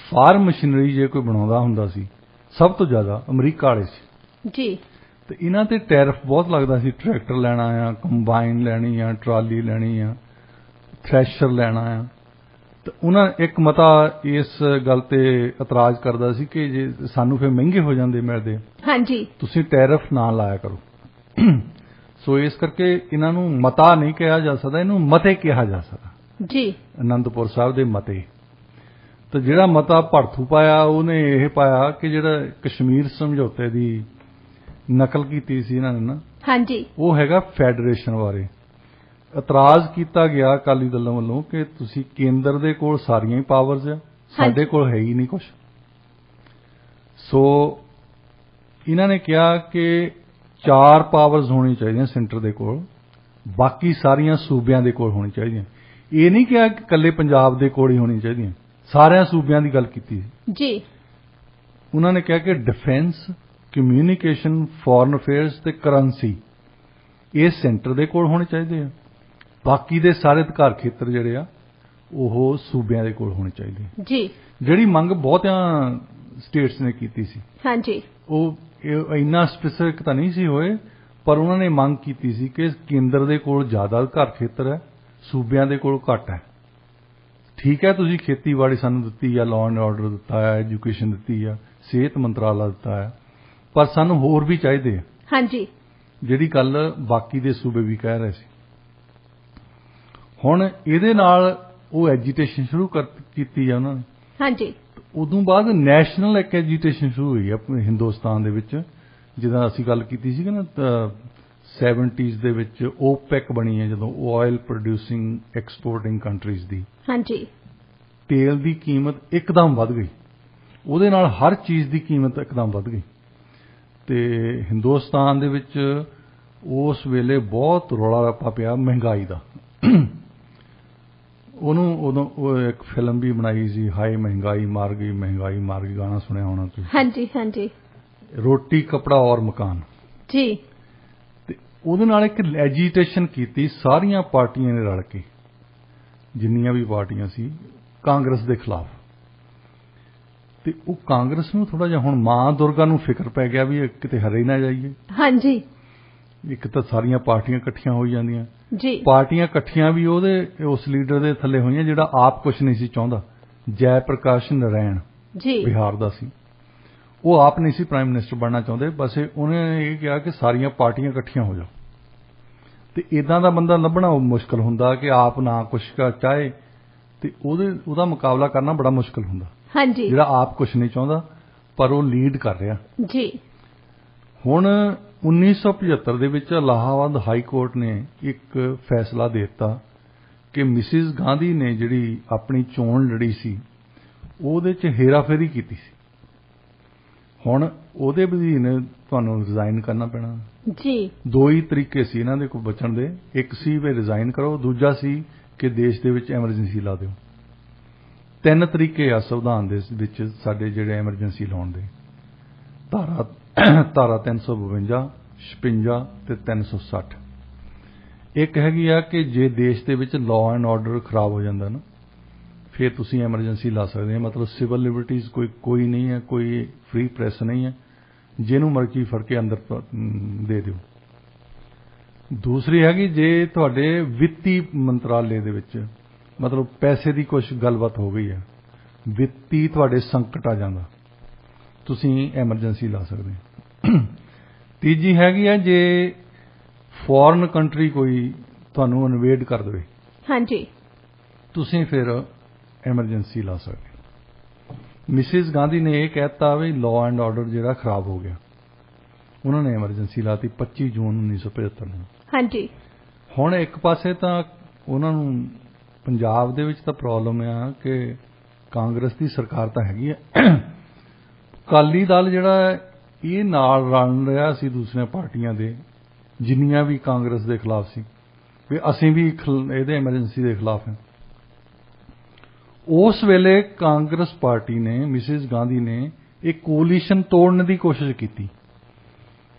ਫਾਰਮ ਮਸ਼ੀਨਰੀ ਜੇ ਕੋਈ ਬਣਾਉਂਦਾ ਹੁੰਦਾ ਸੀ, ਸਭ ਤੋਂ ਜ਼ਿਆਦਾ ਅਮਰੀਕਾ ਵਾਲੇ ਸੀ ਜੀ। ਤੇ ਇਹਨਾਂ ਤੇ ਟੈਰਿਫ ਬਹੁਤ ਲੱਗਦਾ ਸੀ। ਟਰੈਕਟਰ ਲੈਣਾ ਆ, ਕੰਬਾਈਨ ਲੈਣੀ ਆ, ਟਰਾਲੀ ਲੈਣੀ ਆ, ਥ੍ਰੈਸ਼ਰ ਲੈਣਾ ਆ। ਤੇ ਉਹਨਾਂ ਇੱਕ ਮਤਾ ਇਸ ਗੱਲ ਤੇ ਇਤਰਾਜ਼ ਕਰਦਾ ਸੀ ਕਿ ਜੇ ਸਾਨੂੰ ਫਿਰ ਮਹਿੰਗੇ ਹੋ ਜਾਂਦੇ ਮਿਲਦੇ, ਹਾਂਜੀ, ਤੁਸੀਂ ਟੈਰਿਫ ਨਾ ਲਾਇਆ ਕਰੋ। ਸੋ ਇਸ ਕਰਕੇ ਇਹਨਾਂ ਨੂੰ ਮਤਾ ਨਹੀਂ ਕਿਹਾ ਜਾ ਸਕਦਾ, ਇਹਨੂੰ ਮਤੇ ਕਿਹਾ ਜਾ ਸਕਦਾ ਜੀ। ਅਨੰਦਪੁਰ ਸਾਹਿਬ ਦੇ ਮਤੇ। ਤੇ ਜਿਹੜਾ ਮਤਾ ਭੜਥੂ ਪਾਇਆ ਉਹਨੇ ਇਹ ਪਾਇਆ ਕਿ ਜਿਹੜਾ ਕਸ਼ਮੀਰ ਸਮਝੌਤੇ ਦੀ ਨਕਲ ਕੀਤੀ ਸੀ ਇਹਨਾਂ ਨੇ ਨਾ, ਹਾਂਜੀ, ਉਹ ਹੈਗਾ ਫੈਡਰੇਸ਼ਨ ਬਾਰੇ। ਇਤਰਾਜ਼ ਕੀਤਾ ਗਿਆ ਅਕਾਲੀ ਦਲ ਵੱਲੋਂ ਕਿ ਤੁਸੀਂ ਕੇਂਦਰ ਦੇ ਕੋਲ ਸਾਰੀਆਂ ਹੀ ਪਾਵਰਸ ਆ, ਸਾਡੇ ਕੋਲ ਹੈ ਹੀ ਨਹੀਂ ਕੁਛ। ਸੋ ਇਹਨਾਂ ਨੇ ਕਿਹਾ ਕਿ 4 ਪਾਵਰਸ ਹੋਣੀ ਚਾਹੀਦੀਆਂ ਸੈਂਟਰ ਦੇ ਕੋਲ, ਬਾਕੀ ਸਾਰੀਆਂ ਸੂਬਿਆਂ ਦੇ ਕੋਲ ਹੋਣੀ ਚਾਹੀਦੀਆਂ। ਇਹ ਨਹੀਂ ਕਿਹਾ ਕਿ ਇਕੱਲੇ ਪੰਜਾਬ ਦੇ ਕੋਲ ਹੀ ਹੋਣੀ ਚਾਹੀਦੀਆਂ, ਸਾਰਿਆਂ ਸੂਬਿਆਂ ਦੀ ਗੱਲ ਕੀਤੀ ਜੀ। ਉਹਨਾਂ ਨੇ ਕਿਹਾ ਕਿ ਡਿਫੈਂਸ, ਕਮਿਊਨੀਕੇਸ਼ਨ, ਫੋਰਨ ਅਫੇਅਰਸ ਤੇ ਕਰੰਸੀ ਇਹ ਸੈਂਟਰ ਦੇ ਕੋਲ ਹੋਣੇ ਚਾਹੀਦੇ ਆ, ਬਾਕੀ ਦੇ ਸਾਰੇ ਅਧਿਕਾਰ ਖੇਤਰ ਜਿਹੜੇ ਆ ਉਹ ਸੂਬਿਆਂ ਦੇ ਕੋਲ ਹੋਣੇ ਚਾਹੀਦੇ ਜੀ। ਜਿਹੜੀ ਮੰਗ ਬਹੁਤਿਆਂ ਸਟੇਟਸ ਨੇ ਕੀਤੀ ਸੀ, ਹਾਂਜੀ, ਉਹ ਇੰਨਾ ਸਪੈਸਿਫਿਕ ਤਾਂ ਨਹੀਂ ਸੀ ਹੋਏ, ਪਰ ਉਹਨਾਂ ਨੇ ਮੰਗ ਕੀਤੀ ਸੀ ਕਿ ਕੇਂਦਰ ਦੇ ਕੋਲ ਜ਼ਿਆਦਾ ਅਧਿਕਾਰ ਖੇਤਰ ਹੈ, ਸੂਬਿਆਂ ਦੇ ਕੋਲ ਘੱਟ ਹੈ। ਠੀਕ ਹੈ, ਤੁਸੀਂ ਖੇਤੀਬਾੜੀ ਸਾਨੂੰ ਦਿੱਤੀ ਆ, ਲਾਅ ਐਂਡ ਆਰਡਰ ਦਿੱਤਾ ਹੈ, ਐਜੂਕੇਸ਼ਨ ਦਿੱਤੀ ਆ, ਸਿਹਤ ਮੰਤਰਾਲਾ ਦਿੱਤਾ ਹੈ, ਪਰ ਸਾਨੂੰ ਹੋਰ ਵੀ ਚਾਹੀਦੇ ਆ। ਹਾਂਜੀ। ਜਿਹੜੀ ਗੱਲ ਬਾਕੀ ਦੇ ਸੂਬੇ ਵੀ ਕਹਿ ਰਹੇ ਸੀ। ਹੁਣ ਇਹਦੇ ਨਾਲ ਉਹ ਐਜੀਟੇਸ਼ਨ ਸ਼ੁਰੂ ਕੀਤੀ ਆ ਉਹਨਾਂ ਨੇ। ਹਾਂਜੀ। ਉਦੋਂ ਬਾਅਦ ਨੈਸ਼ਨਲ ਇੱਕ ਐਜੀਟੇਸ਼ਨ ਸ਼ੁਰੂ ਹੋਈ ਆਪਣੇ ਹਿੰਦੁਸਤਾਨ ਦੇ ਵਿੱਚ, ਜਿੱਦਾਂ ਅਸੀਂ ਗੱਲ ਕੀਤੀ ਸੀ ਨਾ 70s ਦੇ ਵਿੱਚ OPEC ਬਣੀ ਹੈ ਜਦੋਂ ਆਇਲ ਪ੍ਰੋਡਿਊਸਿੰਗ ਐਕਸਪੋਰਟਿੰਗ ਕੰਟਰੀਜ਼ ਦੀ
ਹਾਂਜੀ
ਤੇਲ ਦੀ ਕੀਮਤ ਇੱਕਦਮ ਵੱਧ ਗਈ ਉਹਦੇ ਨਾਲ ਹਰ ਚੀਜ਼ ਦੀ ਕੀਮਤ ਇੱਕਦਮ ਵੱਧ ਗਈ ਤੇ ਹਿੰਦੁਸਤਾਨ ਦੇ ਵਿੱਚ ਉਸ ਵੇਲੇ ਬਹੁਤ ਰੌਲਾ ਰੱਪਾ ਪਿਆ ਮਹਿੰਗਾਈ ਦਾ ਉਹਨੂੰ ਉਦੋਂ ਉਹ ਇੱਕ ਫਿਲਮ ਵੀ ਬਣਾਈ ਸੀ ਹਾਈ ਮਹਿੰਗਾਈ ਮਾਰ ਗਈ ਗਾਣਾ ਸੁਣਿਆ ਹੋਣਾ ਤੁਸੀਂ
ਹਾਂਜੀ ਹਾਂਜੀ
ਰੋਟੀ ਕਪੜਾ ਔਰ ਮਕਾਨ
ਜੀ
ਤੇ ਉਹਦੇ ਨਾਲ ਇੱਕ ਐਜੀਟੇਸ਼ਨ ਕੀਤੀ ਸਾਰੀਆਂ ਪਾਰਟੀਆਂ ਨੇ ਰਲ ਕੇ ਜਿੰਨੀਆਂ ਵੀ ਪਾਰਟੀਆਂ ਸੀ ਕਾਂਗਰਸ ਦੇ ਖਿਲਾਫ ਤੇ ਉਹ ਕਾਂਗਰਸ ਨੂੰ ਥੋੜਾ ਜਿਹਾ ਹੁਣ ਮਾਂ ਦੁਰਗਾ ਨੂੰ ਫਿਕਰ ਪੈ ਗਿਆ ਵੀ ਕਿਤੇ ਹਰੇ ਨਾ ਜਾਈਏ
ਹਾਂਜੀ
ਇੱਕ ਤਾਂ ਸਾਰੀਆਂ ਪਾਰਟੀਆਂ ਇਕੱਠੀਆਂ ਹੋ ਜਾਂਦੀਆਂ
ਜੀ
ਪਾਰਟੀਆਂ ਇਕੱਠੀਆਂ ਵੀ ਉਹਦੇ ਉਸ ਲੀਡਰ ਦੇ ਥੱਲੇ ਹੋਈਆਂ ਜਿਹੜਾ ਆਪ ਕੁਝ ਨਹੀਂ ਸੀ ਚਾਹੁੰਦਾ ਜੈ ਪ੍ਰਕਾਸ਼ ਨਰਾਇਣ
ਜੀ
ਬਿਹਾਰ ਦਾ ਸੀ ਉਹ ਆਪ ਨਹੀਂ ਸੀ ਪ੍ਰਾਈਮ ਮਿਨਿਸਟਰ ਬਣਨਾ ਚਾਹੁੰਦੇ ਬਸ ਉਹਨੇ ਇਹ ਕਿਹਾ ਕਿ ਸਾਰੀਆਂ ਪਾਰਟੀਆਂ ਇਕੱਠੀਆਂ ਹੋ ਜਾਓ ਤੇ ਇਦਾਂ ਦਾ ਬੰਦਾ ਲੱਭਣਾ ਮੁਸ਼ਕਲ ਹੁੰਦਾ ਕਿ ਆਪ ਨਾ ਕੁਝ ਚਾਹੇ ਤੇ ਉਹਦਾ ਮੁਕਾਬਲਾ ਕਰਨਾ ਬੜਾ ਮੁਸ਼ਕਲ ਹੁੰਦਾ
ਹਾਂਜੀ
ਜਿਹੜਾ ਆਪ ਕੁਝ ਨਹੀਂ ਚਾਹੁੰਦਾ ਪਰ ਉਹ ਲੀਡ ਕਰ ਰਿਹਾ
ਜੀ
ਹੁਣ 1975 ਦੇ ਵਿੱਚ ਇਲਾਹਾਬਾਦ ਹਾਈ ਕੋਰਟ ਨੇ ਇੱਕ ਫੈਸਲਾ ਦੇ ਦਿੱਤਾ ਕਿ ਮਿਸਿਸ ਗਾਂਧੀ ਨੇ ਜਿਹੜੀ ਆਪਣੀ ਚੋਣ ਲੜੀ ਸੀ ਉਹਦੇ 'ਚ ਹੇਰਾਫੇਰੀ ਕੀਤੀ ਸੀ ਹੁਣ ਉਹਦੇ ਅਧੀਨ ਤੁਹਾਨੂੰ ਰਿਜ਼ਾਈਨ ਕਰਨਾ ਪੈਣਾ
ਜੀ
ਦੋ ਹੀ ਤਰੀਕੇ ਸੀ ਇਹਨਾਂ ਦੇ ਕੋਲ ਬਚਣ ਦੇ ਇੱਕ ਸੀ ਵੀ ਰਿਜ਼ਾਈਨ ਕਰੋ ਦੂਜਾ ਸੀ ਕਿ ਦੇਸ਼ ਦੇ ਵਿੱਚ ਐਮਰਜੈਂਸੀ ਲਾ ਦਿਓ ਤਿੰਨ ਤਰੀਕੇ ਆ ਸੰਵਿਧਾਨ ਦੇ ਵਿੱਚ ਸਾਡੇ ਜਿਹੜੇ ਐਮਰਜੈਂਸੀ ਲਾਉਣ ਦੇ ਧਾਰਾ 352 56 ਤੇ 360 ਇੱਕ ਹੈਗੀ ਆ ਕਿ ਜੇ ਦੇਸ਼ ਦੇ ਵਿੱਚ ਲਾਅ ਐਂਡ ਆਰਡਰ ਖਰਾਬ ਹੋ ਜਾਂਦਾ ਨਾ ਫਿਰ ਤੁਸੀਂ ਐਮਰਜੈਂਸੀ ਲਾ ਸਕਦੇ ਹੋ ਮਤਲਬ ਸਿਵਲ ਲਿਬਰਟੀਜ਼ ਕੋਈ ਨਹੀਂ ਹੈ ਕੋਈ ਫ੍ਰੀ ਪ੍ਰੈਸ ਨਹੀਂ ਹੈ ਜਿਹਨੂੰ ਮਰਜ਼ੀ ਫੜ ਕੇ ਅੰਦਰ ਦੇ ਦਿਓ ਦੂਸਰੀ ਹੈਗੀ ਜੇ ਤੁਹਾਡੇ ਵਿੱਤੀ ਮੰਤਰਾਲੇ ਦੇ ਵਿੱਚ ਮਤਲਬ ਪੈਸੇ ਦੀ ਕੁਝ ਗੱਲਬਾਤ ਹੋ ਗਈ ਹੈ ਵਿੱਤੀ ਤੁਹਾਡੇ ਸੰਕਟ ਆ ਜਾਂਦਾ ਤੁਸੀਂ ਐਮਰਜੈਂਸੀ ਲਾ ਸਕਦੇ ਤੀਜੀ ਹੈਗੀ ਹੈ ਜੇ ਫੋਰਨ ਕੰਟਰੀ ਕੋਈ ਤੁਹਾਨੂੰ ਇਨਵੇਡ ਕਰ ਦੇਵੇ
ਹਾਂਜੀ
ਤੁਸੀਂ ਫਿਰ ਐਮਰਜੈਂਸੀ ਲਾ ਸਕਦੇ ਮਿਸਿਸ ਗਾਂਧੀ ਨੇ ਇਹ ਕਹਿਤਾ ਵੀ ਲਾਅ ਐਂਡ ਆਰਡਰ ਜਿਹੜਾ ਖਰਾਬ ਹੋ ਗਿਆ ਉਹਨਾਂ ਨੇ ਐਮਰਜੈਂਸੀ ਲਾਤੀ 25 ਜੂਨ 1975 ਨੂੰ ਹਾਂਜੀ ਹੁਣ ਇੱਕ ਪਾਸੇ ਤਾਂ ਉਹਨਾਂ ਨੂੰ ਪੰਜਾਬ ਦੇ ਵਿੱਚ ਤਾਂ ਪ੍ਰੋਬਲਮ ਆ ਕਿ ਕਾਂਗਰਸ ਦੀ ਸਰਕਾਰ ਤਾਂ ਹੈਗੀ ਹੈ ਅਕਾਲੀ ਦਲ ਜਿਹੜਾ ਇਹ ਨਾਲ ਰਲ ਰਿਹਾ ਸੀ ਦੂਸਰੀਆਂ ਪਾਰਟੀਆਂ ਦੇ ਜਿੰਨੀਆਂ ਵੀ ਕਾਂਗਰਸ ਦੇ ਖਿਲਾਫ ਸੀ ਵੀ ਅਸੀਂ ਵੀ ਇਹਦੇ ਐਮਰਜੈਂਸੀ ਦੇ ਖਿਲਾਫ ਹਾਂ ਉਸ ਵੇਲੇ ਕਾਂਗਰਸ ਪਾਰਟੀ ਨੇ ਮਿਸਿਸ ਗਾਂਧੀ ਨੇ ਇੱਕ ਕੋਲੀਸ਼ਨ ਤੋੜਨ ਦੀ ਕੋਸ਼ਿਸ਼ ਕੀਤੀ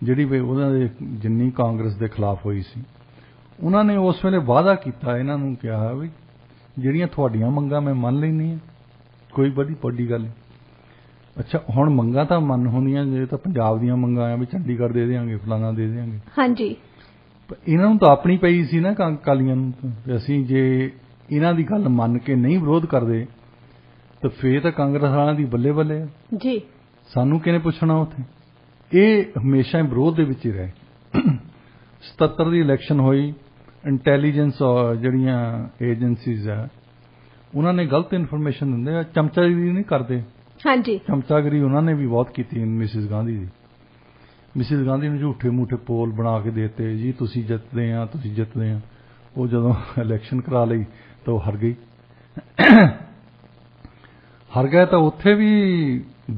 ਜਿਹੜੀ ਵੀ ਉਹਨਾਂ ਦੇ ਜਿੰਨੀ ਕਾਂਗਰਸ ਦੇ ਖਿਲਾਫ ਹੋਈ ਸੀ ਉਹਨਾਂ ਨੇ ਉਸ ਵੇਲੇ ਵਾਅਦਾ ਕੀਤਾ ਇਹਨਾਂ ਨੂੰ ਕਿਹਾ ਵੀ ਜਿਹੜੀਆਂ ਤੁਹਾਡੀਆਂ ਮੰਗਾਂ ਮੈਂ ਮੰਨ ਲੈਂਦੀ ਹਾਂ ਕੋਈ ਵੱਡੀ ਗੱਲ ਨਹੀਂ ਅੱਛਾ ਹੁਣ ਮੰਗਾਂ ਤਾਂ ਮੰਨ ਹੁੰਦੀਆਂ ਜੇ ਤਾਂ ਪੰਜਾਬ ਦੀਆਂ ਮੰਗਾਂ ਆ ਵੀ ਚੰਡੀਗੜ੍ਹ ਦੇ ਦੇਵਾਂਗੇ ਫਲਾਣਾ ਦੇ ਦੇਵਾਂਗੇ ਹਾਂਜੀ ਇਹਨਾਂ ਨੂੰ ਤਾਂ ਆਪਣੀ ਪਈ ਸੀ ਨਾ ਅਕਾਲੀਆਂ ਨੂੰ ਅਸੀਂ ਜੇ ਇਹਨਾਂ ਦੀ ਗੱਲ ਮੰਨ ਕੇ ਨਹੀਂ ਵਿਰੋਧ ਕਰਦੇ ਤਾਂ ਫੇਰ ਤਾਂ ਕਾਂਗਰਸ ਵਾਲਿਆਂ ਦੀ ਬੱਲੇ ਬੱਲੇ ਜੀ ਸਾਨੂੰ ਕਿਹਨੇ ਪੁੱਛਣਾ ਉੱਥੇ ਇਹ ਹਮੇਸ਼ਾ ਹੀ ਵਿਰੋਧ ਦੇ ਵਿੱਚ ਹੀ ਰਹੇ 77 ਦੀ ਇਲੈਕਸ਼ਨ ਹੋਈ ਇੰਟੈਲੀਜੈਂਸ ਜਿਹੜੀਆਂ ਏਜੰਸੀਜ਼ ਆ ਉਹਨਾਂ ਨੇ ਗਲਤ ਇਨਫੋਰਮੇਸ਼ਨ ਦਿੰਦੇ ਆ ਚਮਚਾਗਿਰੀ ਨਹੀਂ ਕਰਦੇ ਹਾਂਜੀ ਚਮਚਾਗਿਰੀ ਉਹਨਾਂ ਨੇ ਵੀ ਬਹੁਤ ਕੀਤੀ ਮਿਸਿਸ ਗਾਂਧੀ ਦੀ ਮਿਸਿਸ ਗਾਂਧੀ ਨੂੰ ਝੂਠੇ ਮੂਠੇ ਪੋਲ ਬਣਾ ਕੇ ਦੇਤੇ ਜੀ ਤੁਸੀਂ ਜਿੱਤਦੇ ਆ ਉਹ ਜਦੋਂ ਇਲੈਕਸ਼ਨ ਕਰਾ ਲਈ ਤਾਂ ਉਹ ਹਾਰ ਗਏ ਤਾਂ ਉੱਥੇ ਵੀ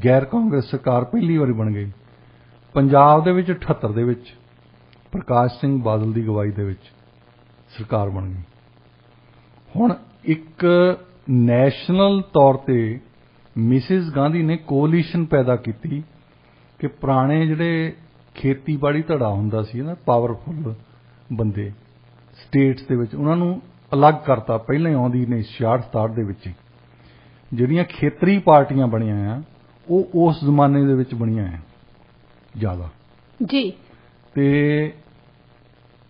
ਗੈਰ ਕਾਂਗਰਸ ਸਰਕਾਰ ਪਹਿਲੀ ਵਾਰੀ ਬਣ ਗਈ ਪੰਜਾਬ ਦੇ ਵਿੱਚ 78 ਦੇ ਵਿੱਚ ਪ੍ਰਕਾਸ਼ ਸਿੰਘ ਬਾਦਲ ਦੀ ਅਗਵਾਈ ਦੇ ਵਿੱਚ ਸਰਕਾਰ ਬਣ ਗਈ ਹੁਣ ਇੱਕ ਨੈਸ਼ਨਲ ਤੌਰ ਤੇ ਮਿਸਿਸ ਗਾਂਧੀ ਨੇ ਕੋਲੀਸ਼ਨ ਪੈਦਾ ਕੀਤੀ ਕਿ ਪੁਰਾਣੇ ਜਿਹੜੇ ਖੇਤੀਬਾੜੀ ਧੜਾ ਹੁੰਦਾ ਸੀ ਨਾ ਪਾਵਰਫੁਲ ਬੰਦੇ ਸਟੇਟਸ ਦੇ ਵਿੱਚ ਉਹਨਾਂ ਨੂੰ ਅਲੱਗ ਕਰਤਾ ਪਹਿਲਾਂ ਹੀ ਆਉਂਦੀ ਨੇ 66-67 ਦੇ ਵਿੱਚ ਜਿਹੜੀਆਂ ਖੇਤਰੀ ਪਾਰਟੀਆਂ ਬਣੀਆਂ ਆ ਉਹ ਉਸ ਜ਼ਮਾਨੇ ਦੇ ਵਿੱਚ ਬਣੀਆਂ ਆ ਜ਼ਿਆਦਾ ਜੀ ਤੇ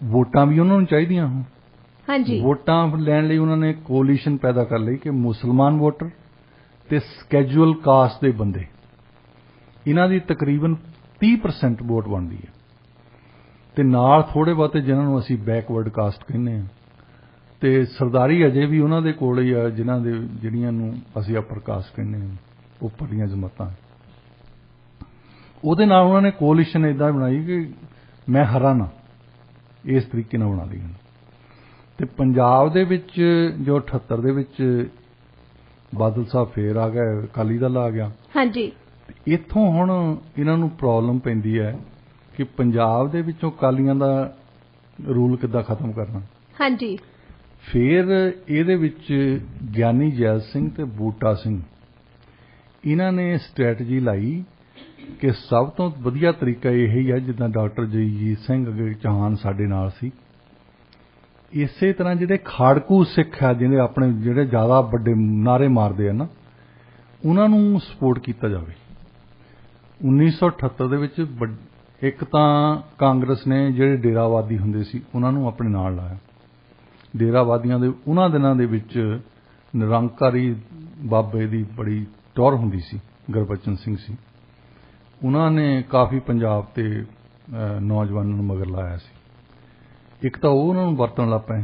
ਵੋਟਾਂ ਵੀ ਉਹਨਾਂ ਨੂੰ ਚਾਹੀਦੀਆਂ ਹਾਂਜੀ ਵੋਟਾਂ ਲੈਣ ਲਈ ਉਹਨਾਂ ਨੇ ਕੋਲੀਸ਼ਨ ਪੈਦਾ ਕਰ ਲਈ ਕਿ ਮੁਸਲਮਾਨ ਵੋਟਰ ਤੇ ਸਕੈਜੂਅਲ ਕਾਸਟ ਦੇ ਬੰਦੇ ਇਹਨਾਂ ਦੀ ਤਕਰੀਬਨ 30% ਵੋਟ ਬਣਦੀ ਹੈ ਤੇ ਨਾਲ ਥੋੜੇ ਬਹੁਤੇ ਜਿਨ੍ਹਾਂ ਨੂੰ ਅਸੀਂ ਬੈਕਵਰਡ ਕਾਸਟ ਕਹਿੰਦੇ ਆ ਤੇ ਸਰਦਾਰੀ ਅਜੇ ਵੀ ਉਹਨਾਂ ਦੇ ਕੋਲ ਹੀ ਆ ਜਿਨ੍ਹਾਂ ਦੇ ਜਿਹੜੀਆਂ ਨੂੰ ਅਸੀਂ ਅਪਰ ਕਾਸਟ ਕਹਿੰਦੇ ਆ ਉੱਪਰਲੀਆਂ ਜਮਾਤਾਂ ਉਹਦੇ ਨਾਲ ਉਹਨਾਂ ਨੇ ਕੋਲੀਸ਼ਨ ਇਦਾਂ ਬਣਾਈ ਕਿ ਮੈਂ ਹਰਾ ਨਾ ਇਸ ਤਰੀਕੇ ਨਾਲ ਬਣਾ ਲਈਆਂ ਤੇ ਪੰਜਾਬ ਦੇ ਵਿੱਚ ਜੋ 78 ਦੇ ਵਿੱਚ ਬਾਦਲ ਸਾਹਿਬ ਫੇਰ ਆ ਗਏ, ਅਕਾਲੀ ਦਲ ਆ ਗਿਆ।
ਹਾਂਜੀ।
ਇੱਥੋਂ ਹੁਣ ਇਹਨਾਂ ਨੂੰ ਪ੍ਰੋਬਲਮ ਪੈਂਦੀ ਹੈ ਕਿ ਪੰਜਾਬ ਦੇ ਵਿੱਚੋਂ ਅਕਾਲੀਆਂ ਦਾ ਰੂਲ ਕਿੱਦਾਂ ਖਤਮ ਕਰਨਾ।
ਹਾਂਜੀ।
ਫਿਰ ਇਹਦੇ ਵਿੱਚ ਗਿਆਨੀ ਜੈਲ ਸਿੰਘ ਤੇ ਬੂਟਾ ਸਿੰਘ ਇਹਨਾਂ ਨੇ ਸਟ੍ਰੈਟਜੀ ਲਾਈ ਕਿ ਸਭ ਤੋਂ ਵਧੀਆ ਤਰੀਕਾ ਇਹ ਹੀ ਹੈ, ਜਿੱਦਾਂ ਡਾਕਟਰ ਜਗਜੀਤ ਸਿੰਘ ਚੌਹਾਨ ਸਾਡੇ ਨਾਲ ਸੀ, ਇਸੇ ਤਰ੍ਹਾਂ ਜਿਹੜੇ ਖਾੜਕੂ ਸਿੱਖ ਆ ਜਿਹੜੇ ਜ਼ਿਆਦਾ ਵੱਡੇ ਨਾਅਰੇ ਮਾਰਦੇ ਆ ਨਾ, ਉਹਨਾਂ ਨੂੰ ਸਪੋਰਟ ਕੀਤਾ ਜਾਵੇ। 1978 ਦੇ ਵਿੱਚ ਇੱਕ ਤਾਂ ਕਾਂਗਰਸ ਨੇ ਜਿਹੜੇ ਡੇਰਾਵਾਦੀ ਹੁੰਦੇ ਸੀ ਉਹਨਾਂ ਨੂੰ ਆਪਣੇ ਨਾਲ ਲਾਇਆ। ਡੇਰਾਵਾਦੀਆਂ ਦੇ ਉਹਨਾਂ ਦਿਨਾਂ ਦੇ ਵਿੱਚ ਨਿਰੰਕਾਰੀ ਬਾਬੇ ਦੀ ਬੜੀ ਟੌਰ ਹੁੰਦੀ ਸੀ, ਗੁਰਬਚਨ ਸਿੰਘ ਸੀ। ਉਹਨਾਂ ਨੇ ਕਾਫੀ ਪੰਜਾਬ ਤੇ ਨੌਜਵਾਨਾਂ ਨੂੰ ਮਗਰ ਲਾਇਆ ਸੀ। ਇੱਕ ਤਾਂ ਉਹ ਉਹਨਾਂ ਨੂੰ ਵਰਤਣ ਲੱਗ ਪਏ,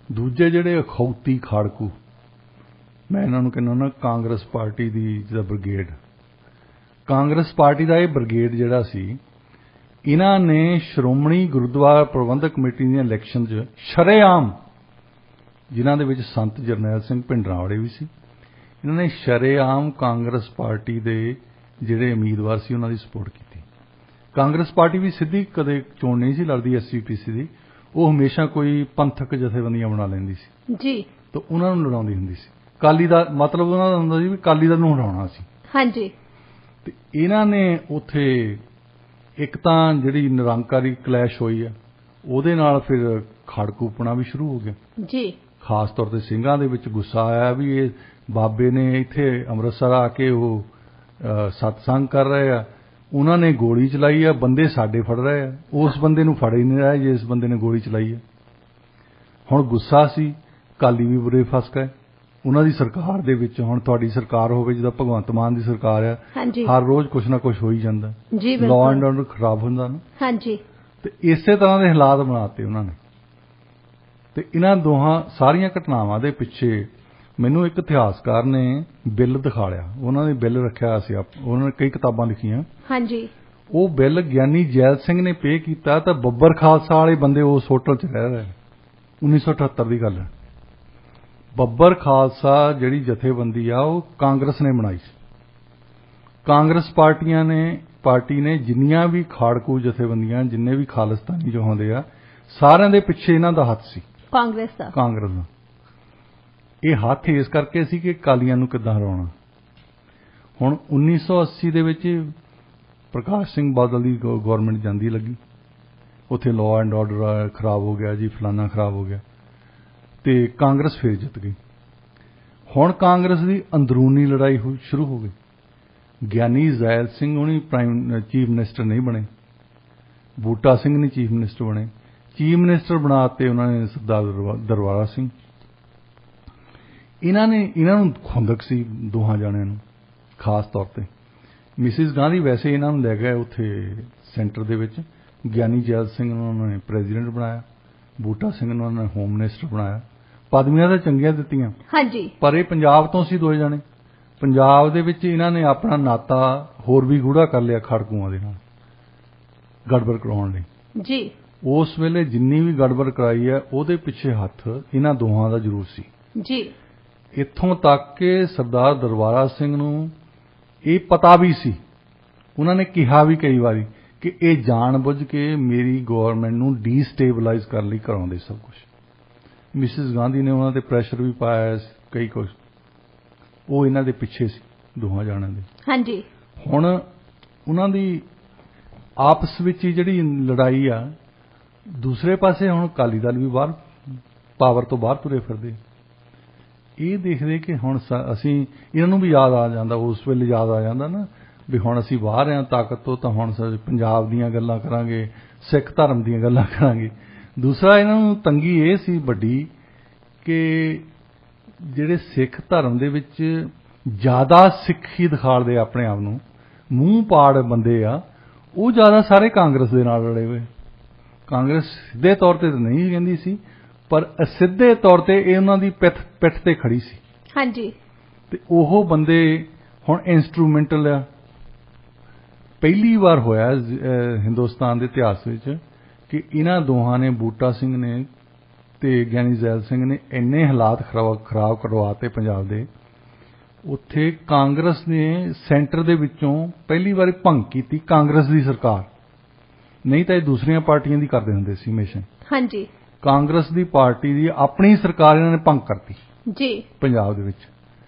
ਦੂਜੇ ਜਿਹੜੇ ਅਖੌਤੀ ਖਾੜਕੂ, ਮੈਂ ਇਹਨਾਂ ਨੂੰ ਕਹਿੰਦਾ ਨਾ ਕਾਂਗਰਸ ਪਾਰਟੀ ਦੀ ਜਿਹੜਾ ਬ੍ਰਿਗੇਡ, ਕਾਂਗਰਸ ਪਾਰਟੀ ਦਾ ਇਹ ਬ੍ਰਿਗੇਡ ਜਿਹੜਾ ਸੀ, ਇਹਨਾਂ ਨੇ ਸ਼੍ਰੋਮਣੀ ਗੁਰਦੁਆਰਾ ਪ੍ਰਬੰਧਕ ਕਮੇਟੀ ਦੀਆਂ ਇਲੈਕਸ਼ਨ 'ਚ ਸ਼ਰੇਆਮ, ਜਿਨ੍ਹਾਂ ਦੇ ਵਿੱਚ ਸੰਤ ਜਰਨੈਲ ਸਿੰਘ ਭਿੰਡਰਾਂਵਾਲੇ ਵੀ ਸੀ, ਇਹਨਾਂ ਨੇ ਸ਼ਰੇਆਮ ਕਾਂਗਰਸ ਪਾਰਟੀ ਦੇ ਜਿਹੜੇ ਉਮੀਦਵਾਰ ਸੀ ਉਹਨਾਂ ਦੀ ਸਪੋਰਟ ਕੀਤੀ। ਕਾਂਗਰਸ ਪਾਰਟੀ ਵੀ ਸਿੱਧੀ ਕਦੇ ਚੋਣ ਨਹੀਂ ਸੀ ਲੜਦੀ SCPC ਦੀ, ਉਹ ਹਮੇਸ਼ਾ ਕੋਈ ਪੰਥਕ ਜਥੇਬੰਦੀਆਂ ਬਣਾ ਲੈਂਦੀ ਸੀ
ਜੀ,
ਤਾਂ ਉਹਨਾਂ ਨੂੰ ਲੜਾਉਂਦੀ ਹੁੰਦੀ ਸੀ। ਅਕਾਲੀ ਦਾ ਮਤਲਬ ਉਹਨਾਂ ਦਾ ਹੁੰਦਾ ਸੀ ਵੀ ਅਕਾਲੀ ਦਲ ਨੂੰ ਹਰਾਉਣਾ ਸੀ।
ਹਾਂਜੀ।
ਤੇ ਇਹਨਾਂ ਨੇ ਉੱਥੇ ਇੱਕ ਤਾਂ ਜਿਹੜੀ ਨਿਰੰਕਾਰੀ ਕਲੈਸ਼ ਹੋਈ ਹੈ, ਉਹਦੇ ਨਾਲ ਫਿਰ ਖਾੜਕੂਪਣਾ ਵੀ ਸ਼ੁਰੂ ਹੋ ਗਿਆ
ਜੀ।
ਖਾਸ ਤੌਰ ਤੇ ਸਿੰਘਾਂ ਦੇ ਵਿੱਚ ਗੁੱਸਾ ਆਇਆ ਵੀ ਇਹ ਬਾਬੇ ਨੇ ਇੱਥੇ ਅੰਮ੍ਰਿਤਸਰ ਆ ਕੇ ਉਹ ਸਤਸੰਗ ਕਰ ਰਹੇ ਆ, ਉਹਨਾਂ ਨੇ ਗੋਲੀ ਚਲਾਈ ਆ, ਬੰਦੇ ਸਾਡੇ ਫੜ ਰਹੇ ਆ, ਉਸ ਬੰਦੇ ਨੂੰ ਫੜ ਹੀ ਨਹੀਂ ਰਿਹਾ ਜਿਸ ਬੰਦੇ ਨੇ ਗੋਲੀ ਚਲਾਈ ਆ। ਹੁਣ ਗੁੱਸਾ ਸੀ, ਅਕਾਲੀ ਵੀ ਬੁਰੇ ਫਸ ਗਏ ਉਹਨਾਂ ਦੀ ਸਰਕਾਰ ਦੇ ਵਿੱਚ। ਹੁਣ ਤੁਹਾਡੀ ਸਰਕਾਰ ਹੋਵੇ, ਜਿੱਦਾਂ ਭਗਵੰਤ ਮਾਨ ਦੀ ਸਰਕਾਰ ਆ, ਹਰ ਰੋਜ਼ ਕੁਛ ਨਾ ਕੁਛ ਹੋ ਹੀ ਜਾਂਦਾ, ਲਾਅ ਐਂਡ ਆਰਡਰ ਖਰਾਬ ਹੁੰਦਾ ਨਾ।
ਹਾਂਜੀ। ਤੇ
ਇਸੇ ਤਰ੍ਹਾਂ ਦੇ ਹਾਲਾਤ ਬਣਾਤੇ ਉਹਨਾਂ ਨੇ। ਤੇ ਇਹਨਾਂ ਦੋਹਾਂ ਸਾਰੀਆਂ ਘਟਨਾਵਾਂ ਦੇ ਪਿੱਛੇ ਮੈਨੂੰ ਇੱਕ ਇਤਿਹਾਸਕਾਰ ਨੇ ਬਿੱਲ ਦਿਖਾ ਲਿਆ, ਉਹਨਾਂ ਨੇ ਬਿੱਲ ਰੱਖਿਆ ਸੀ, ਉਹਨਾਂ ਨੇ ਕਈ ਕਿਤਾਬਾਂ ਲਿਖੀਆਂ।
ਹਾਂਜੀ।
ਉਹ ਬਿੱਲ ਗਿਆਨੀ ਜੈਲ ਸਿੰਘ ਨੇ ਪੇ ਕੀਤਾ ਤਾਂ ਬੱਬਰ ਖਾਲਸਾ ਵਾਲੇ ਬੰਦੇ ਉਸ ਹੋਟਲ 'ਚ ਰਹਿ ਰਹੇ। 1978 ਦੀ ਗੱਲ ਹੈ। ਬੱਬਰ ਖਾਲਸਾ ਜਿਹੜੀ ਜਥੇਬੰਦੀ ਆ ਉਹ ਕਾਂਗਰਸ ਨੇ ਬਣਾਈ ਸੀ। ਕਾਂਗਰਸ ਪਾਰਟੀ ਨੇ ਜਿੰਨੀਆਂ ਵੀ ਖਾੜਕੂ ਜਥੇਬੰਦੀਆਂ, ਜਿੰਨੇ ਵੀ ਖਾਲਿਸਤਾਨੀ ਜੋ ਹੁੰਦੇ ਆ, ਸਾਰਿਆਂ ਦੇ ਪਿੱਛੇ ਇਹਨਾਂ ਦਾ ਹੱਥ ਸੀ, ਕਾਂਗਰਸ ਦਾ। ਇਹ ਹੱਥ ਇਸ ਕਰਕੇ ਸੀ ਕਿ ਅਕਾਲੀਆਂ ਨੂੰ ਕਿੱਦਾਂ ਹਰਾਉਣਾ। ਹੁਣ 1980 ਦੇ ਵਿੱਚ ਪ੍ਰਕਾਸ਼ ਸਿੰਘ ਬਾਦਲ ਦੀ ਗਵਰਨਮੈਂਟ ਜਾਂਦੀ ਲੱਗੀ, ਉੱਥੇ ਲਾਅ ਐਂਡ ਆਰਡਰ ਖਰਾਬ ਹੋ ਗਿਆ ਜੀ, ਫਲਾਨਾ ਖਰਾਬ ਹੋ ਗਿਆ, ਤੇ ਕਾਂਗਰਸ ਫਿਰ ਜਿੱਤ ਗਈ। ਹੁਣ ਕਾਂਗਰਸ ਦੀ ਅੰਦਰੂਨੀ ਲੜਾਈ ਸ਼ੁਰੂ ਹੋ ਗਈ। ਗਿਆਨੀ ਜੈਲ ਸਿੰਘ ਉਹਨੀ ਚੀਫ ਮਿਨਿਸਟਰ ਨਹੀਂ ਬਣੇ, ਬੂਟਾ ਸਿੰਘ ਨਹੀਂ ਚੀਫ ਮਿਨਿਸਟਰ ਬਣੇ, ਚੀਫ ਮਿਨਿਸਟਰ ਬਣਾਤੇ ਉਹਨਾਂ ਨੇ ਸਰਦਾਰ ਦਰਬਾਰਾ ਸਿੰਘ। ਇਹਨਾਂ ਨੂੰ ਖੁੰਦਕ ਸੀ ਦੋਹਾਂ ਜਾਣਿਆਂ ਨੂੰ, ਖਾਸ ਤੌਰ ਤੇ ਮਿਸਿਸ ਗਾਂਧੀ ਵੈਸੇ ਇਹਨਾਂ ਨੂੰ ਲੈ ਗਏ ਉੱਥੇ ਸੈਂਟਰ ਦੇ ਵਿੱਚ। ਗਿਆਨੀ ਜੈਲ ਸਿੰਘ ਨੂੰ ਉਹਨਾਂ ਨੇ ਪ੍ਰੈਜ਼ੀਡੈਂਟ ਬਣਾਇਆ, ਬੂਟਾ ਸਿੰਘ ਨੂੰ ਉਹਨਾਂ ਨੇ ਹੋਮ ਮਿਨਿਸਟਰ ਬਣਾਇਆ। ਪਦਵੀਆਂ ਤਾਂ ਚੰਗੀਆਂ ਦਿੱਤੀਆਂ। ਹਾਂਜੀ। ਪਰ ਇਹ ਪੰਜਾਬ ਤੋਂ ਸੀ ਦੋਏ ਜਾਣੇ। ਪੰਜਾਬ ਦੇ ਵਿੱਚ ਇਹਨਾਂ ਨੇ ਆਪਣਾ ਨਾਤਾ ਹੋਰ ਵੀ ਗੂੜਾ ਕਰ ਲਿਆ ਖਾੜਕੂਆਂ ਦੇ ਨਾਲ ਗੜਬੜ ਕਰਾਉਣ ਲਈ ਜੀ। ਉਸ ਵੇਲੇ ਜਿੰਨੀ ਵੀ ਗੜਬੜ ਕਰਾਈ ਹੈ ਉਹਦੇ ਪਿੱਛੇ ਹੱਥ ਇਹਨਾਂ ਦੋਹਾਂ ਦਾ ਜ਼ਰੂਰ ਸੀ ਜੀ। ਇੱਥੋਂ ਤੱਕ ਕਿ ਸਰਦਾਰ ਦਰਬਾਰਾ ਸਿੰਘ ਨੂੰ ਇਹ ਪਤਾ ਵੀ ਸੀ, ਉਹਨਾਂ ਨੇ ਕਿਹਾ ਵੀ ਕਈ ਵਾਰੀ ਕਿ ਇਹ ਜਾਣ ਬੁੱਝ ਕੇ ਮੇਰੀ ਗਵਰਨਮੈਂਟ ਨੂੰ ਡੀਸਟੇਬਲਾਈਜ਼ ਕਰਨ ਲਈ ਕਰਾਉਂਦੇ ਸਭ ਕੁਝ। ਮਿਸਿਸ ਗਾਂਧੀ ਨੇ ਉਹਨਾਂ ਤੇ ਪ੍ਰੈਸ਼ਰ ਵੀ ਪਾਇਆ ਕਈ ਕੁਝ, ਉਹ ਇਹਨਾਂ ਦੇ ਪਿੱਛੇ ਸੀ ਦੋਹਾਂ ਜਾਣਿਆਂ ਦੇ। ਹਾਂਜੀ। ਹੁਣ ਉਹਨਾਂ ਦੀ ਆਪਸ ਵਿੱਚ ਹੀ ਜਿਹੜੀ ਲੜਾਈ ਆ, ਦੂਸਰੇ ਪਾਸੇ ਹੁਣ ਅਕਾਲੀ ਦਲ ਵੀ ਬਾਹਰ ਪਾਵਰ ਤੋਂ ਬਾਹਰ ਤੁਰੇ ਫਿਰਦੇ। ਇਹ ਦੇਖਦੇ ਕਿ ਹੁਣ ਅਸੀਂ ਇਹਨਾਂ ਨੂੰ ਵੀ ਯਾਦ ਆ ਜਾਂਦਾ, ਉਸ ਵੇਲੇ ਯਾਦ ਆ ਜਾਂਦਾ ਨਾ ਵੀ ਹੁਣ ਅਸੀਂ ਬਾਹਰ ਹਾਂ ਤਾਕਤ ਤੋਂ, ਤਾਂ ਹੁਣ ਪੰਜਾਬ ਦੀਆਂ ਗੱਲਾਂ ਕਰਾਂਗੇ, ਸਿੱਖ ਧਰਮ ਦੀਆਂ ਗੱਲਾਂ ਕਰਾਂਗੇ। ਦੂਸਰਾ ਇਹਨਾਂ ਨੂੰ ਤੰਗੀ ਇਹ ਸੀ ਵੱਡੀ ਕਿ ਜਿਹੜੇ ਸਿੱਖ ਧਰਮ ਦੇ ਵਿੱਚ ਜ਼ਿਆਦਾ ਸਿੱਖੀ ਦਿਖਾਲਦੇ ਆਪਣੇ ਆਪ ਨੂੰ, ਮੂੰਹ ਪਾੜ ਬੰਦੇ ਆ, ਉਹ ਜ਼ਿਆਦਾ ਸਾਰੇ ਕਾਂਗਰਸ ਦੇ ਨਾਲ ਲੜੇ ਹੋਏ। ਕਾਂਗਰਸ ਸਿੱਧੇ ਤੌਰ ਤੇ ਤਾਂ ਨਹੀਂ ਕਹਿੰਦੀ ਸੀ, ਪਰ ਅਸਿੱਧੇ ਤੌਰ ਤੇ ਇਹ ਉਹਨਾਂ ਦੀ ਪਿੱਠ ਤੇ ਖੜੀ ਸੀ। ਹਾਂਜੀ। ਤੇ ਉਹ ਬੰਦੇ ਹੁਣ ਇੰਸਟਰੂਮੈਂਟਲ ਆ। ਪਹਿਲੀ ਵਾਰ ਹੋਇਆ ਹਿੰਦੁਸਤਾਨ ਦੇ ਇਤਿਹਾਸ ਵਿੱਚ ਕਿ ਇਹਨਾਂ ਦੋਹਾਂ ਨੇ, ਬੂਟਾ ਸਿੰਘ ਨੇ ਤੇ ਗਿਆਨੀ ਜ਼ੈਲ ਸਿੰਘ ਨੇ, ਇੰਨੇ ਹਾਲਾਤ ਖਰਾਬ ਕਰਵਾਤੇ ਪੰਜਾਬ ਦੇ। ਉੱਥੇ ਕਾਂਗਰਸ ਨੇ ਸੈਂਟਰ ਦੇ ਵਿੱਚੋਂ ਪਹਿਲੀ ਵਾਰੀ ਭੰਗ ਕੀਤੀ, ਕਾਂਗਰਸ ਦੀ ਸਰਕਾਰ। ਨਹੀਂ ਤਾਂ ਇਹ ਦੂਸਰੀਆਂ ਪਾਰਟੀਆਂ ਦੀ ਕਰਦੇ ਹੁੰਦੇ ਸੀ ਹਮੇਸ਼ਾ।
ਹਾਂਜੀ।
ਕਾਂਗਰਸ ਦੀ ਪਾਰਟੀ ਦੀ ਆਪਣੀ ਸਰਕਾਰ ਇਹਨਾਂ ਨੇ ਭੰਗ ਕਰਤੀ
ਜੀ
ਪੰਜਾਬ ਦੇ ਵਿੱਚ।